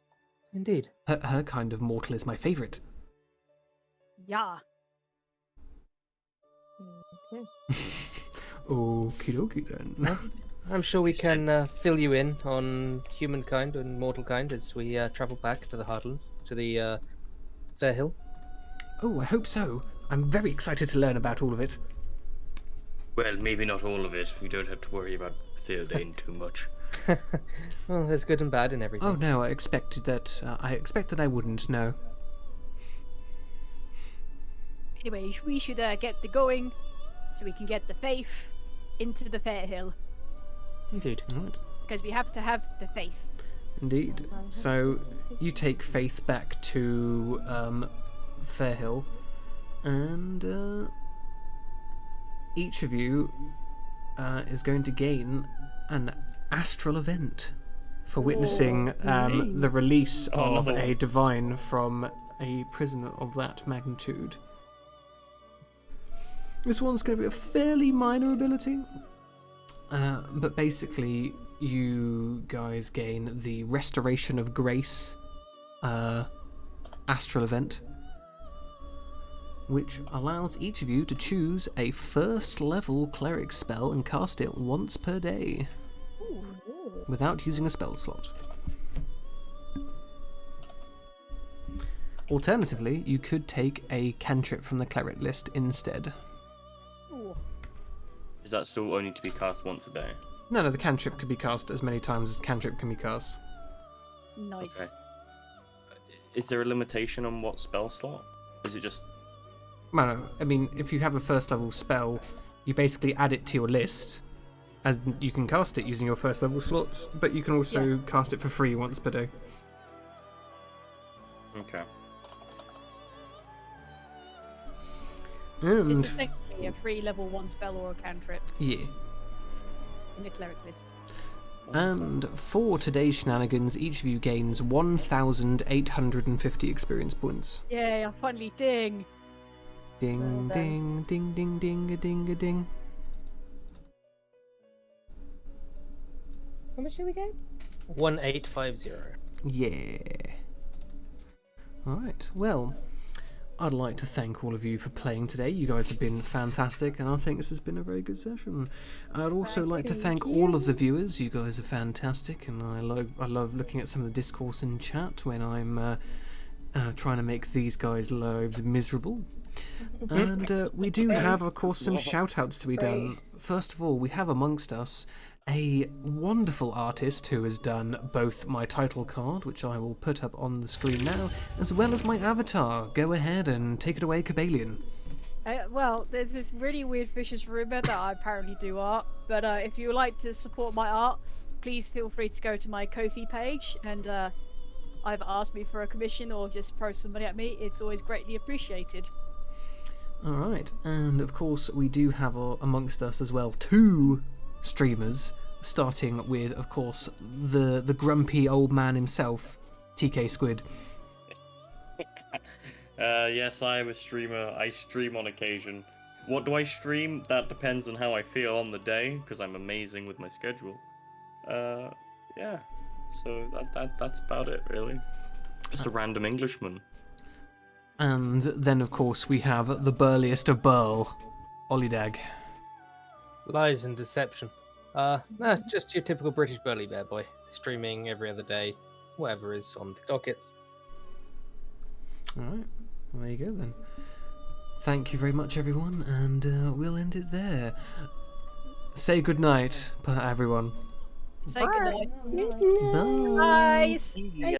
Indeed. Her kind of mortal is my favourite. Yeah. Okie dokie then. I'm sure we can fill you in on humankind and mortalkind as we travel back to the Heartlands, to the Fair Hill. Oh, I hope so. I'm very excited to learn about all of it. Well, maybe not all of it. You don't have to worry about Theodane too much. Well, there's good and bad in everything. Oh no, I expected that I wouldn't know. Anyway, we should get the going so we can get the faith into the Fair Hill. Indeed. Right. Because we have to have the faith. Indeed. So you take Faith back to Fairhill, and each of you is going to gain an astral event for witnessing the release of a divine from a prison of that magnitude. This one's going to be a fairly minor ability, but basically you guys gain the Restoration of Grace astral event, which allows each of you to choose a first level cleric spell and cast it once per day without using a spell slot. Alternatively, you could take a cantrip from the cleric list instead. Is that still only to be cast once a day? No, the cantrip could be cast as many times as the cantrip can be cast. Nice. Okay. Is there a limitation on what spell slot? Is it just... No, I mean, if you have a first level spell, you basically add it to your list, and you can cast it using your first level slots, but you can also cast it for free once per day. Okay. And It's essentially a free level 1 spell or a cantrip yeah. in the cleric list. And for today's shenanigans, each of you gains 1,850 experience points. Yay, I finally ding. Ding, Well ding, ding, ding, ding, a ding, a ding. How much do we get? 1850. Yeah. Alright, well, I'd like to thank all of you for playing today. You guys have been fantastic, and I think this has been a very good session. I'd also like to thank all of the viewers. You guys are fantastic, and I love looking at some of the discourse in chat when I'm trying to make these guys' lives miserable. And we do have, of course, some shout-outs to be done. First of all, we have amongst us a wonderful artist who has done both my title card, which I will put up on the screen now, as well as my avatar. Go ahead and take it away, Cabalion. Well, there's this really weird vicious rumour that I apparently do art, but if you would like to support my art, please feel free to go to my Ko-fi page and either ask me for a commission or just throw some money at me. It's always greatly appreciated. Alright, and of course we do have amongst us as well 2 streamers, starting with, of course, the grumpy old man himself, TK Squid. Yes, I am a streamer. I stream on occasion. What do I stream? That depends on how I feel on the day, because I'm amazing with my schedule. Yeah. So that's about it, really. Just a random Englishman. And then, of course, we have the burliest of Burl, Olidag. Lies and deception. Just your typical British burly bear boy. Streaming every other day, whatever is on the dockets. Alright, well, there you go then. Thank you very much, everyone, and we'll end it there. Say goodnight, everyone. Say goodnight. Bye. Bye.